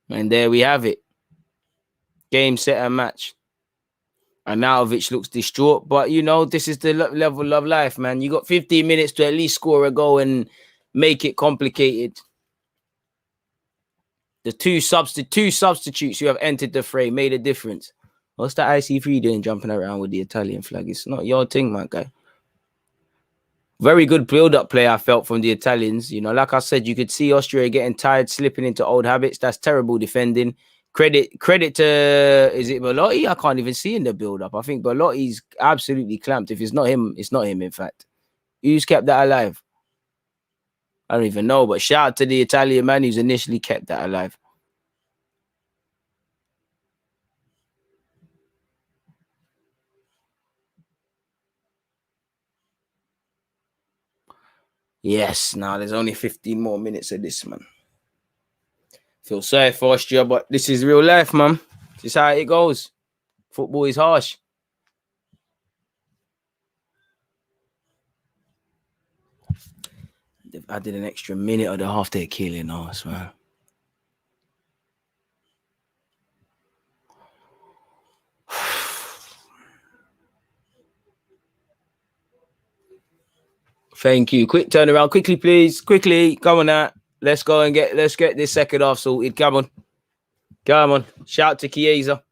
And there we have it. Game, set, and match. Arnautovic looks distraught, but you know, this is the level of life, man. You got 15 minutes to at least score a goal and make it complicated. The two substitutes who have entered the fray made a difference. What's that IC3 doing jumping around with the Italian flag? It's not your thing, my guy. Very good build-up play I felt from the Italians. You know, like I said, you could see Austria getting tired, slipping into old habits. That's terrible defending. Credit to, is it Belotti? I can't even see in the build-up. I think Belotti's absolutely clamped. If it's not him, it's not him, in fact. Who's kept that alive? I don't even know, but shout out to the Italian man who's initially kept that alive. Yes, now there's only 15 more minutes of this, man. Feel sorry for Austria, but this is real life, man. This is how it goes. Football is harsh. They've added an extra minute of the half they're killing us, man. Thank you. Quick turnaround. Quickly, please. Quickly. Come on now. Let's get this second half sorted. Come on. Come on. Shout to Chiesa.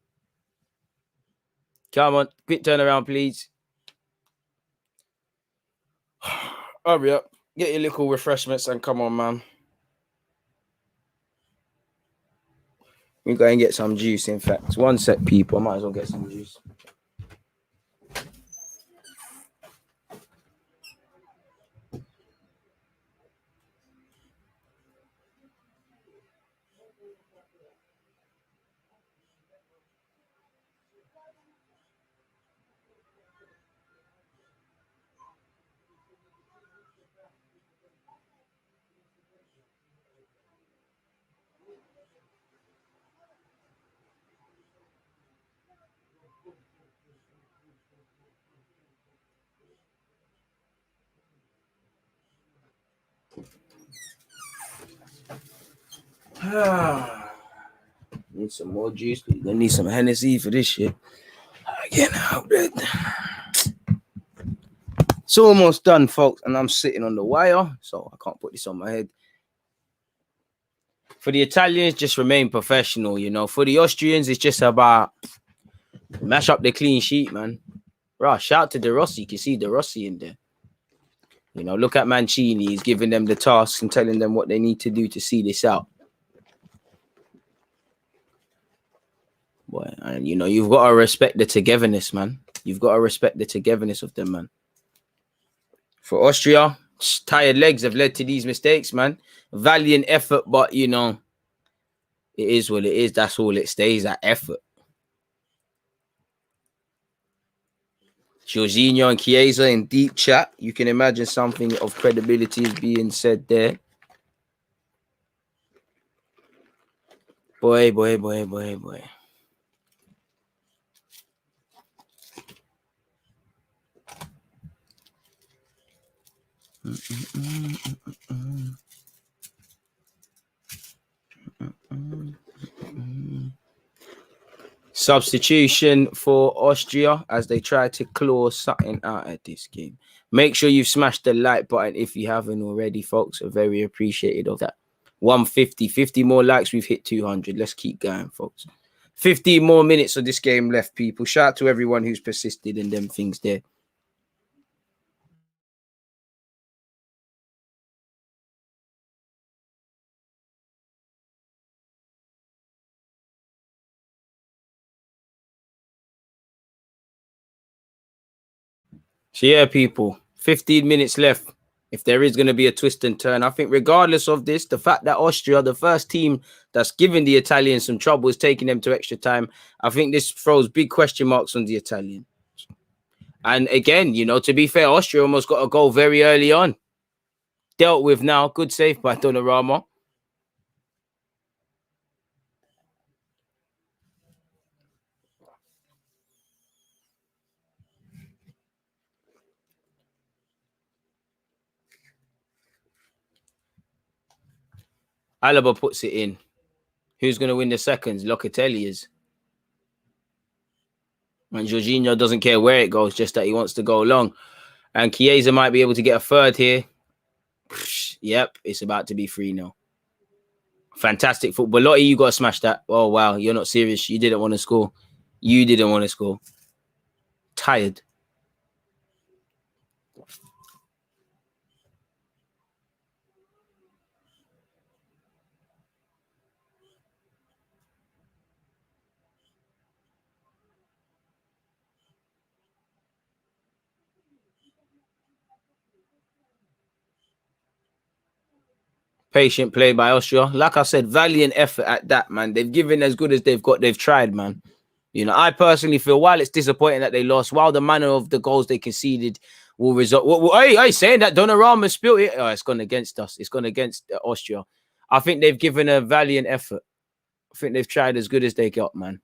Come on. Quick turnaround, please. Hurry up. Get your little refreshments and come on, man. We go and get some juice, in fact. One sec, people. I might as well get some juice. Need some more juice. We're gonna need some Hennessy for this shit. Again, it's almost done, folks, and I'm sitting on the wire, so I can't put this on my head. For the Italians, just remain professional, you know. For the Austrians, it's just about mash up the clean sheet, man. Right, shout to De Rossi. You can see De Rossi in there. You know, look at Mancini. He's giving them the tasks and telling them what they need to do to see this out. Boy, and you know, you've got to respect the togetherness, man. You've got to respect the togetherness of them, man. For Austria, tired legs have led to these mistakes, man. Valiant effort, but you know, it is what it is. That's all it stays at, effort. Jorginho and Chiesa in deep chat. You can imagine something of credibility is being said there. Boy. Substitution for Austria as they try to claw something out of this game. Make sure you've smashed the like button if you haven't already, folks. Are very appreciated of that. 150, 50 more likes. We've hit 200. Let's keep going, folks. 15 more minutes of this game left, people. Shout out to everyone who's persisted in them things there. So yeah, people, 15 minutes left. If there is going to be a twist and turn, I think regardless of this, the fact that Austria, the first team that's giving the Italians some trouble, is taking them to extra time, I think this throws big question marks on the Italians. And again, you know, to be fair, Austria almost got a goal very early on. Dealt with now. Good save by Donnarumma. Alaba puts it in. Who's going to win the seconds? Locatelli is. And Jorginho doesn't care where it goes, just that he wants to go long. And Chiesa might be able to get a third here. Yep, it's about to be 3-0. Fantastic football. Lottie, you got to smash that. Oh, wow. You're not serious. You didn't want to score. You didn't want to score. Tired. Patient play by Austria. Like I said, valiant effort at that, man. They've given as good as they've got. They've tried, man. You know, I personally feel while it's disappointing that they lost, while the manner of the goals they conceded will result. Hey, saying that Donnarumma spilled it. Oh, it's gone against us. It's gone against Austria. I think they've given a valiant effort. I think they've tried as good as they got, man.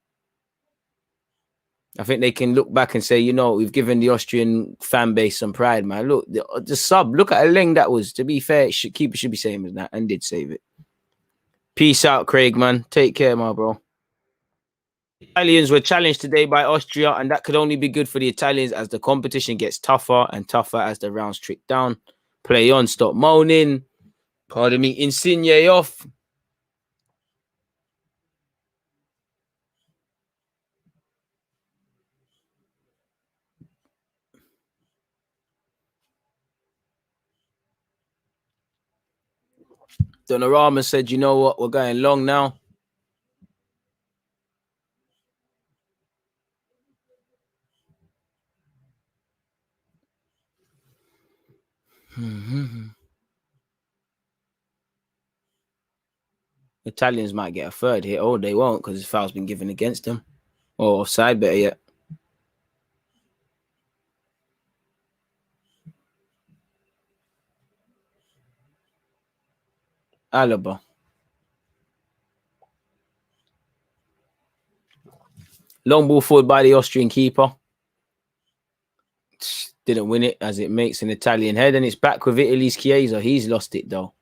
I think they can look back and say, you know, we've given the Austrian fan base some pride, man. Look, the sub, look at a leng that was. To be fair, keeper should be saying that and did save it. Peace out, Craig, man. Take care, my bro. Italians were challenged today by Austria, and that could only be good for the Italians as the competition gets tougher and tougher as the rounds trick down. Play on, stop moaning. Pardon me, Insigne off. Donnarumma said, you know what, we're going long now. Italians might get a third here. Oh, they won't because the foul's been given against them. Or offside, better yet. Alaba. Long ball forward by the Austrian keeper. Didn't win it as it makes an Italian head, and it's back with Italy's Chiesa. He's lost it though.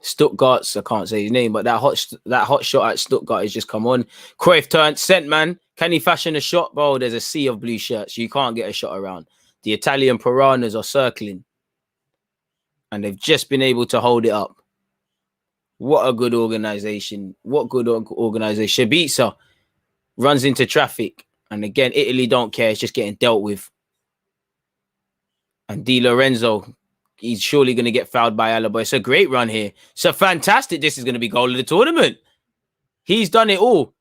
Stuttgart's, I can't say his name, but that hot shot at Stuttgart has just come on. Cruyff turned, sent man. Can he fashion a shot? Bro, there's a sea of blue shirts. You can't get a shot around. The Italian piranhas are circling. And they've just been able to hold it up. What a good organization. What good organization. Shabitsa runs into traffic. And again, Italy don't care. It's just getting dealt with. And Di Lorenzo, he's surely going to get fouled by Alaba. It's a great run here. So fantastic. This is going to be goal of the tournament. He's done it all.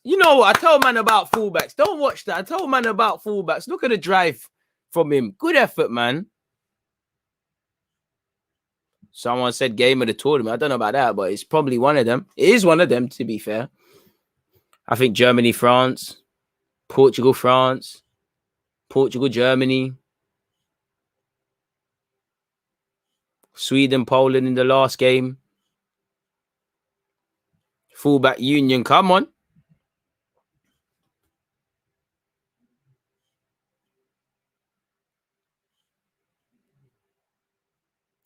You know what? I tell man about fullbacks. Don't watch that. I tell man about fullbacks. Look at the drive from him. Good effort, man. Someone said game of the tournament. I don't know about that, but it's probably one of them. It is one of them, to be fair. I think Germany, France, Portugal, France, Portugal, Germany, Sweden, Poland in the last game. Fullback union, come on.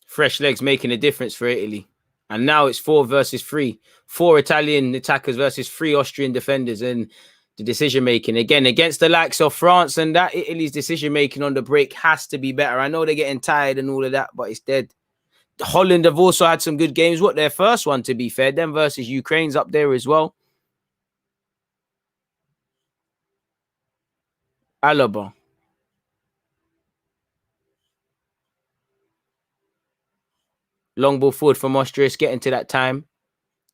Fresh legs making a difference for Italy. And now it's 4 versus 3. 4 Italian attackers versus 3 Austrian defenders. And the decision-making, again, against the likes of France and that, Italy's decision-making on the break has to be better. I know they're getting tired and all of that, but it's dead. Holland have also had some good games. What, their first one, to be fair. Them versus Ukraine's up there as well. Alaba. Long ball forward from Austria. It's getting to that time.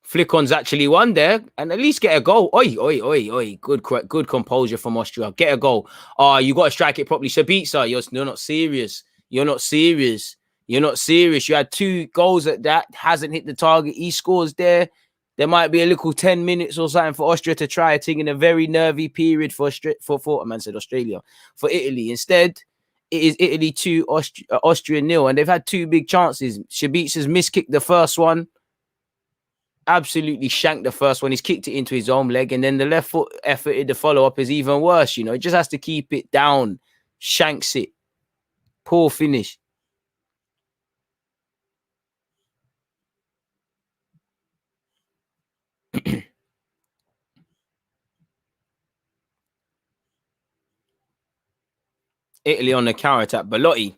Flickon's actually won there and at least get a goal. Oi, oi, oi, oi. Good composure from Austria. Get a goal. Oh, you got to strike it properly. Sabitzer, you're not serious. You're not serious. You're not serious. You had 2 goals at that. Hasn't hit the target. He scores there. There might be a little 10 minutes or something for Austria to try a thing in a very nervy period for Australia. For Italy. Instead, it is Italy 2, Austria 0. And they've had 2 big chances. Sabitzer's miskicked the first one. Absolutely shanked the first one. He's kicked it into his own leg, and then the left foot efforted the follow-up is even worse. You know, he just has to keep it down. Shanks it. Poor finish. Italy on the counter-attack. Belotti.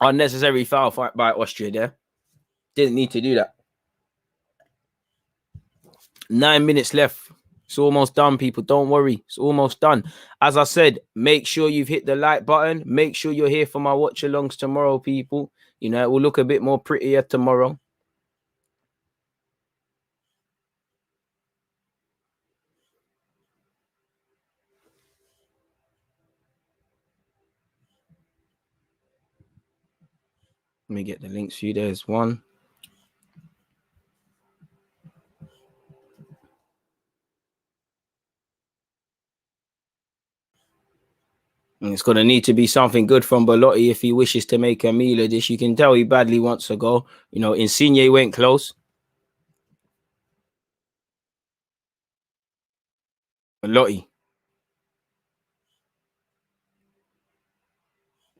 Unnecessary foul by Austria there. Didn't need to do that. 9 minutes left. It's almost done, people. Don't worry. It's almost done. As I said, make sure you've hit the like button. Make sure you're here for my watch-alongs tomorrow, people. You know, it will look a bit more prettier tomorrow. Let me get the links for you. There's one. And it's going to need to be something good from Belotti if he wishes to make a meal of this. You can tell he badly wants to go. You know, Insigne went close. Belotti.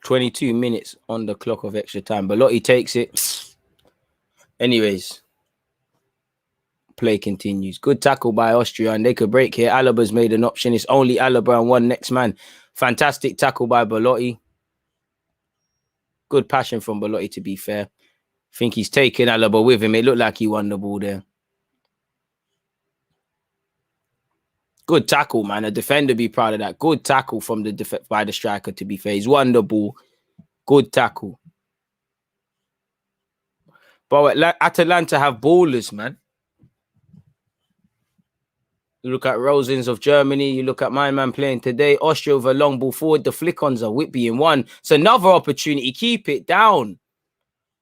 22 minutes on the clock of extra time. Belotti takes it. Anyways. Play continues. Good tackle by Austria, and they could break here. Alaba's made an option. It's only Alaba and one next man. Fantastic tackle by Belotti. Good passion from Belotti, to be fair. I think he's taken Alaba with him. It looked like he won the ball there. Good tackle, man. A defender be proud of that. Good tackle from by the striker, to be fair. He's won the ball. Good tackle. But Atalanta have ballers, man. You look at Rosens of Germany. You look at my man playing today. Austria with a long ball forward. The flick-ons are Whitby in one. It's another opportunity. Keep it down.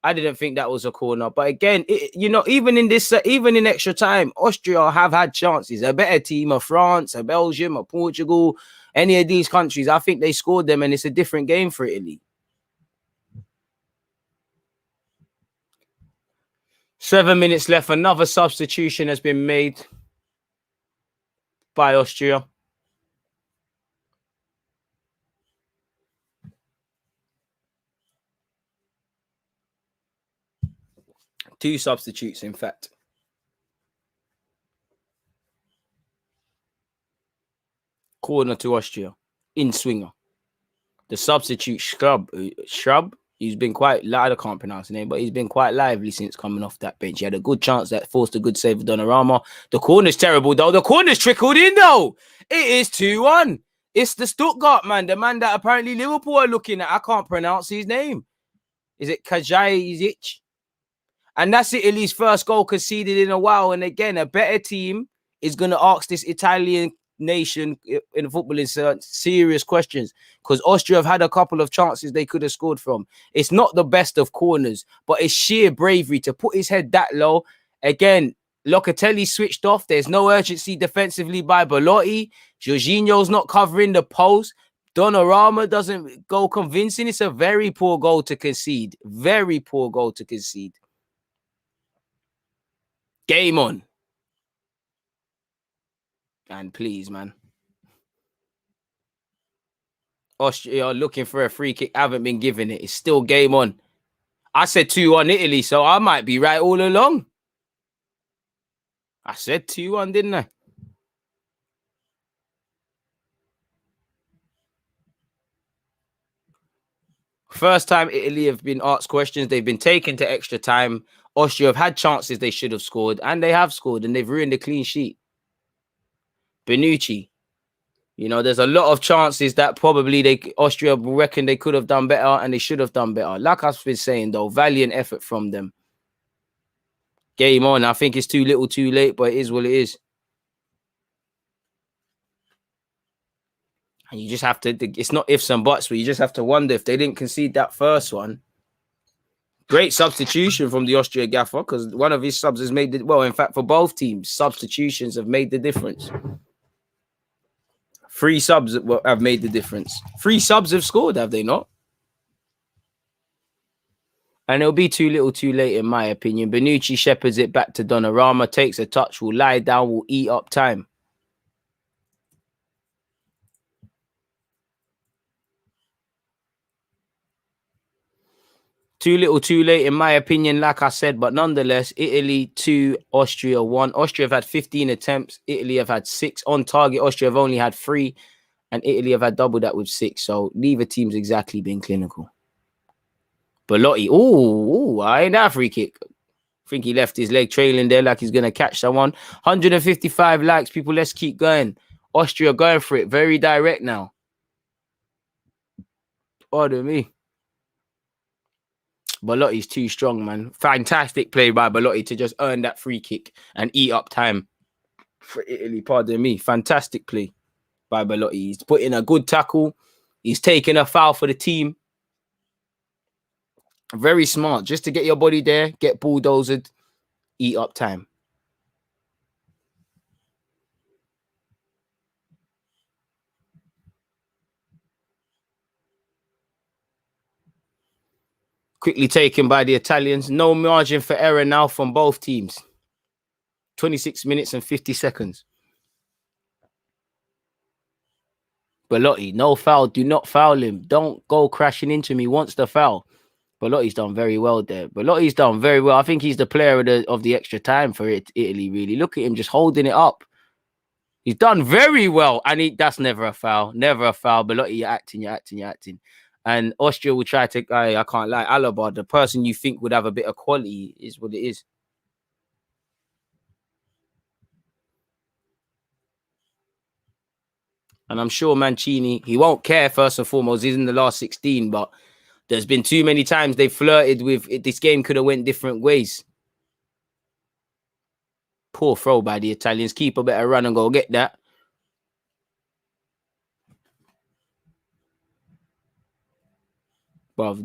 I didn't think that was a corner. But again, even in extra time, Austria have had chances. A better team of France, a Belgium, a Portugal, any of these countries. I think they scored them, and it's a different game for Italy. 7 minutes left. Another substitution has been made by Austria. Two substitutes, in fact. Corner to Austria. In swinger. The substitute Shrub. He's been quite loud. I can't pronounce the name, but he's been quite lively since coming off that bench. He had a good chance that forced a good save of Donnarumma. The corner's terrible, though. The corner's trickled in, though. It is 2-1. It's the Stuttgart man, the man that apparently Liverpool are looking at. I can't pronounce his name. Is it Kajajic? And that's Italy's first goal conceded in a while. And again, a better team is going to ask this Italian nation in football in serious questions, because Austria have had a couple of chances they could have scored from. It's not the best of corners, but it's sheer bravery to put his head that low. Again, Locatelli switched off. There's no urgency defensively by Belotti. Jorginho's not covering the post. Donnarumma doesn't go convincing. It's a very poor goal to concede. Very poor goal to concede. Game on. And please, man. Austria are looking for a free kick. Haven't been given it. It's still game on. I said 2-1 Italy, so I might be right all along. I said 2-1, didn't I? First time Italy have been asked questions. They've been taken to extra time. Austria have had chances they should have scored, and they have scored, and they've ruined the clean sheet. Bonucci. You know, there's a lot of chances that probably Austria reckon they could have done better and they should have done better. Like I've been saying, though, valiant effort from them. Game on. I think it's too little, too late, but it is what it is. And you just have to, it's not ifs and buts, but you just have to wonder if they didn't concede that first one. Great substitution from the Austria gaffer, because one of his subs has made it. Well, in fact, for both teams, substitutions have made the difference. 3 subs have made the difference. 3 subs have scored, have they not? And it'll be too little, too late, in my opinion. Bonucci shepherds it back to Donnarumma, takes a touch, will lie down, will eat up time. Too little, too late, in my opinion, like I said. But nonetheless, Italy 2, Austria 1. Austria have had 15 attempts. Italy have had 6 on target. Austria have only had 3. And Italy have had double that with 6. So neither team's exactly been clinical. Belotti. Oh, ain't that free kick. I think he left his leg trailing there like he's going to catch someone. 155 likes, people. Let's keep going. Austria going for it. Very direct now. Pardon me. Belotti's too strong, man. Fantastic play by Belotti to just earn that free kick and eat up time for Italy. Pardon me. Fantastic play by Belotti. He's put in a good tackle. He's taken a foul for the team. Very smart. Just to get your body there, get bulldozed, eat up time. Quickly taken by the Italians. No margin for error now from both teams. 26 minutes and 50 seconds. Belotti, no foul. Do not foul him. Don't go crashing into me. Wants the foul. Belotti's done very well there. Belotti's done very well. I think he's the player of the extra time for Italy, really. Look at him just holding it up. He's done very well. And that's never a foul. Never a foul. Belotti, you're acting. And Austria will try to, I can't lie, Alaba, the person you think would have a bit of quality is what it is. And I'm sure Mancini, he won't care first and foremost. He's in the last 16, but there's been too many times they flirted with it. This game could have went different ways. Poor throw by the Italians. Keeper better run and go get that. Well,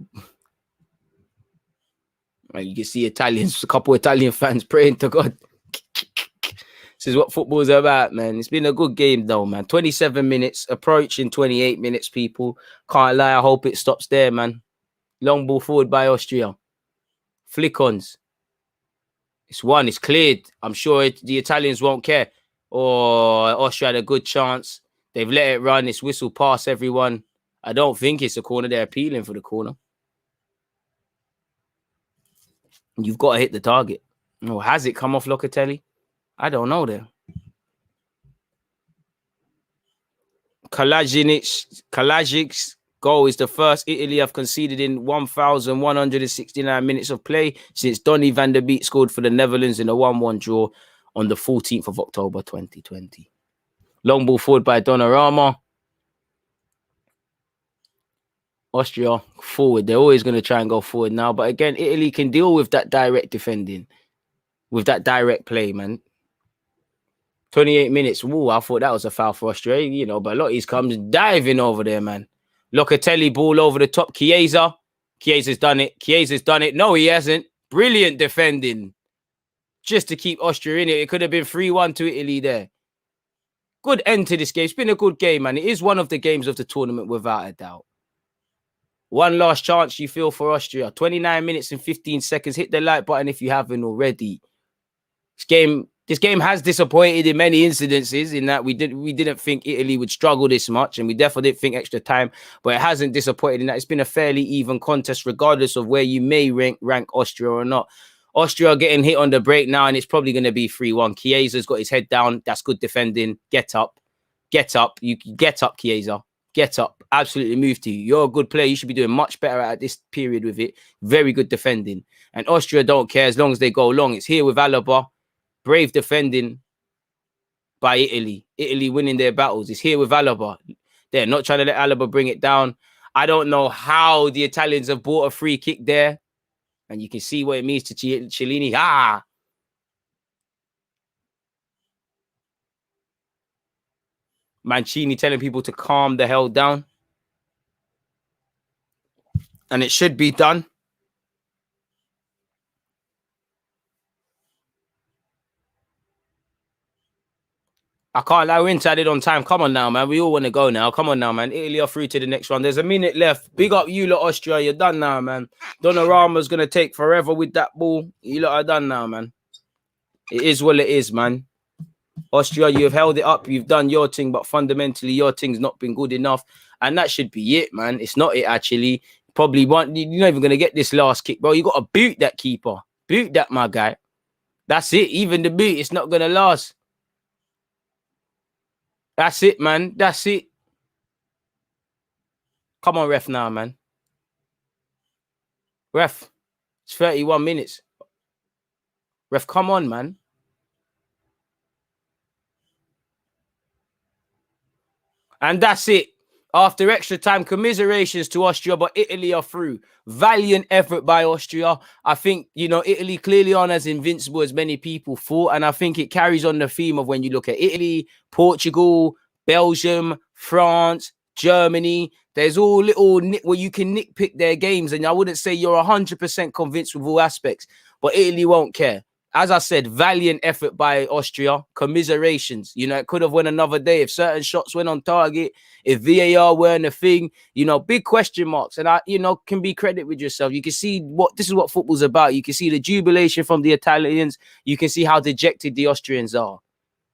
you can see Italians, a couple of Italian fans praying to God. This is what football's about, man. It's been a good game, though, man. 27 minutes, approaching 28 minutes, people. Can't lie, I hope it stops there, man. Long ball forward by Austria. Flick-ons. It's one, it's cleared. I'm sure the Italians won't care. Or Austria had a good chance. They've let it run. It's whistle past everyone. I don't think it's a corner. They're appealing for the corner. You've got to hit the target. Oh, has it come off Locatelli? I don't know there. Kalajic's goal is the first Italy have conceded in 1,169 minutes of play since Donny van der Beek scored for the Netherlands in a 1-1 draw on the 14th of October 2020. Long ball forward by Donnarumma. Austria forward. They're always going to try and go forward now. But again, Italy can deal with that direct defending, with that direct play, man. 28 minutes. Woo, I thought that was a foul for Australia, you know, but Lotties comes diving over there, man. Locatelli ball over the top. Chiesa. Chiesa's done it. No, he hasn't. Brilliant defending. Just to keep Austria in it. It could have been 3-1 to Italy there. Good end to this game. It's been a good game, man. It is one of the games of the tournament without a doubt. One last chance you feel for Austria. 29 minutes and 15 seconds. Hit the like button if you haven't already. This game has disappointed in many incidences in that we didn't think Italy would struggle this much, and we definitely didn't think extra time, but it hasn't disappointed in that it's been a fairly even contest regardless of where you may rank Austria or not. Austria are getting hit on the break now, and it's probably going to be 3-1. Chiesa's got his head down. That's good defending. Get up. You get up, Chiesa. Get up. Absolutely move to you. You're a good player. You should be doing much better at this period with it. Very good defending. And Austria don't care as long as they go long. It's here with Alaba. Brave defending by Italy. Italy winning their battles. It's here with Alaba. They're not trying to let Alaba bring it down. I don't know how the Italians have bought a free kick there. And you can see what it means to Chiellini. Mancini telling people to calm the hell down. And it should be done. I can't lie, we're inside it on time. Come on now, man. We all want to go now. Come on now, man. Italy are through to the next one. There's a minute left. Big up you lot, Austria. You're done now, man. Donnarumma's going to take forever with that ball. You lot are done now, man. It is what it is, man. Austria, you have held it up. You've done your thing, but fundamentally, your thing's not been good enough. And that should be it, man. It's not it, actually. Probably you're not even going to get this last kick, bro. You got to boot that keeper. Boot that, my guy. That's it. Even the boot, it's not going to last. That's it, man. That's it. Come on, ref now, man. Ref, it's 31 minutes. Ref, come on, man. And that's it. After extra time, commiserations to Austria, but Italy are through. Valiant effort by Austria. I think, Italy clearly aren't as invincible as many people thought. And I think it carries on the theme of when you look at Italy, Portugal, Belgium, France, Germany. There's all little where you can nitpick their games. And I wouldn't say you're 100% convinced with all aspects, but Italy won't care. As I said, valiant effort by Austria. Commiserations. It could have went another day if certain shots went on target, if VAR weren't a thing. Big question marks. And can be credit with yourself. You can see this is what football's about. You can see the jubilation from the Italians. You can see how dejected the Austrians are.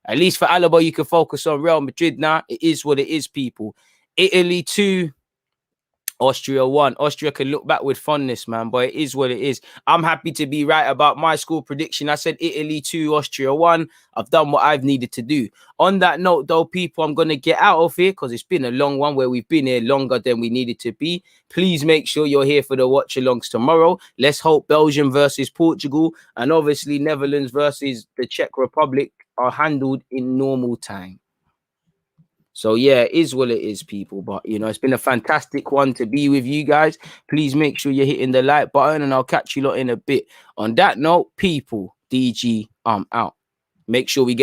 At least for Alaba, you can focus on Real Madrid now. It is what it is, people. Italy 2. Austria 1. Austria can look back with fondness, man, but it is what it is. I'm happy to be right about my score prediction. I said Italy 2, Austria 1. I've done what I've needed to do. On that note, though, people, I'm going to get out of here because it's been a long one where we've been here longer than we needed to be. Please make sure you're here for the watch-alongs tomorrow. Let's hope Belgium versus Portugal and obviously Netherlands versus the Czech Republic are handled in normal time. So, yeah, it is what it is, people. But, it's been a fantastic one to be with you guys. Please make sure you're hitting the like button and I'll catch you lot in a bit. On that note, people, DG, I'm out. Make sure we get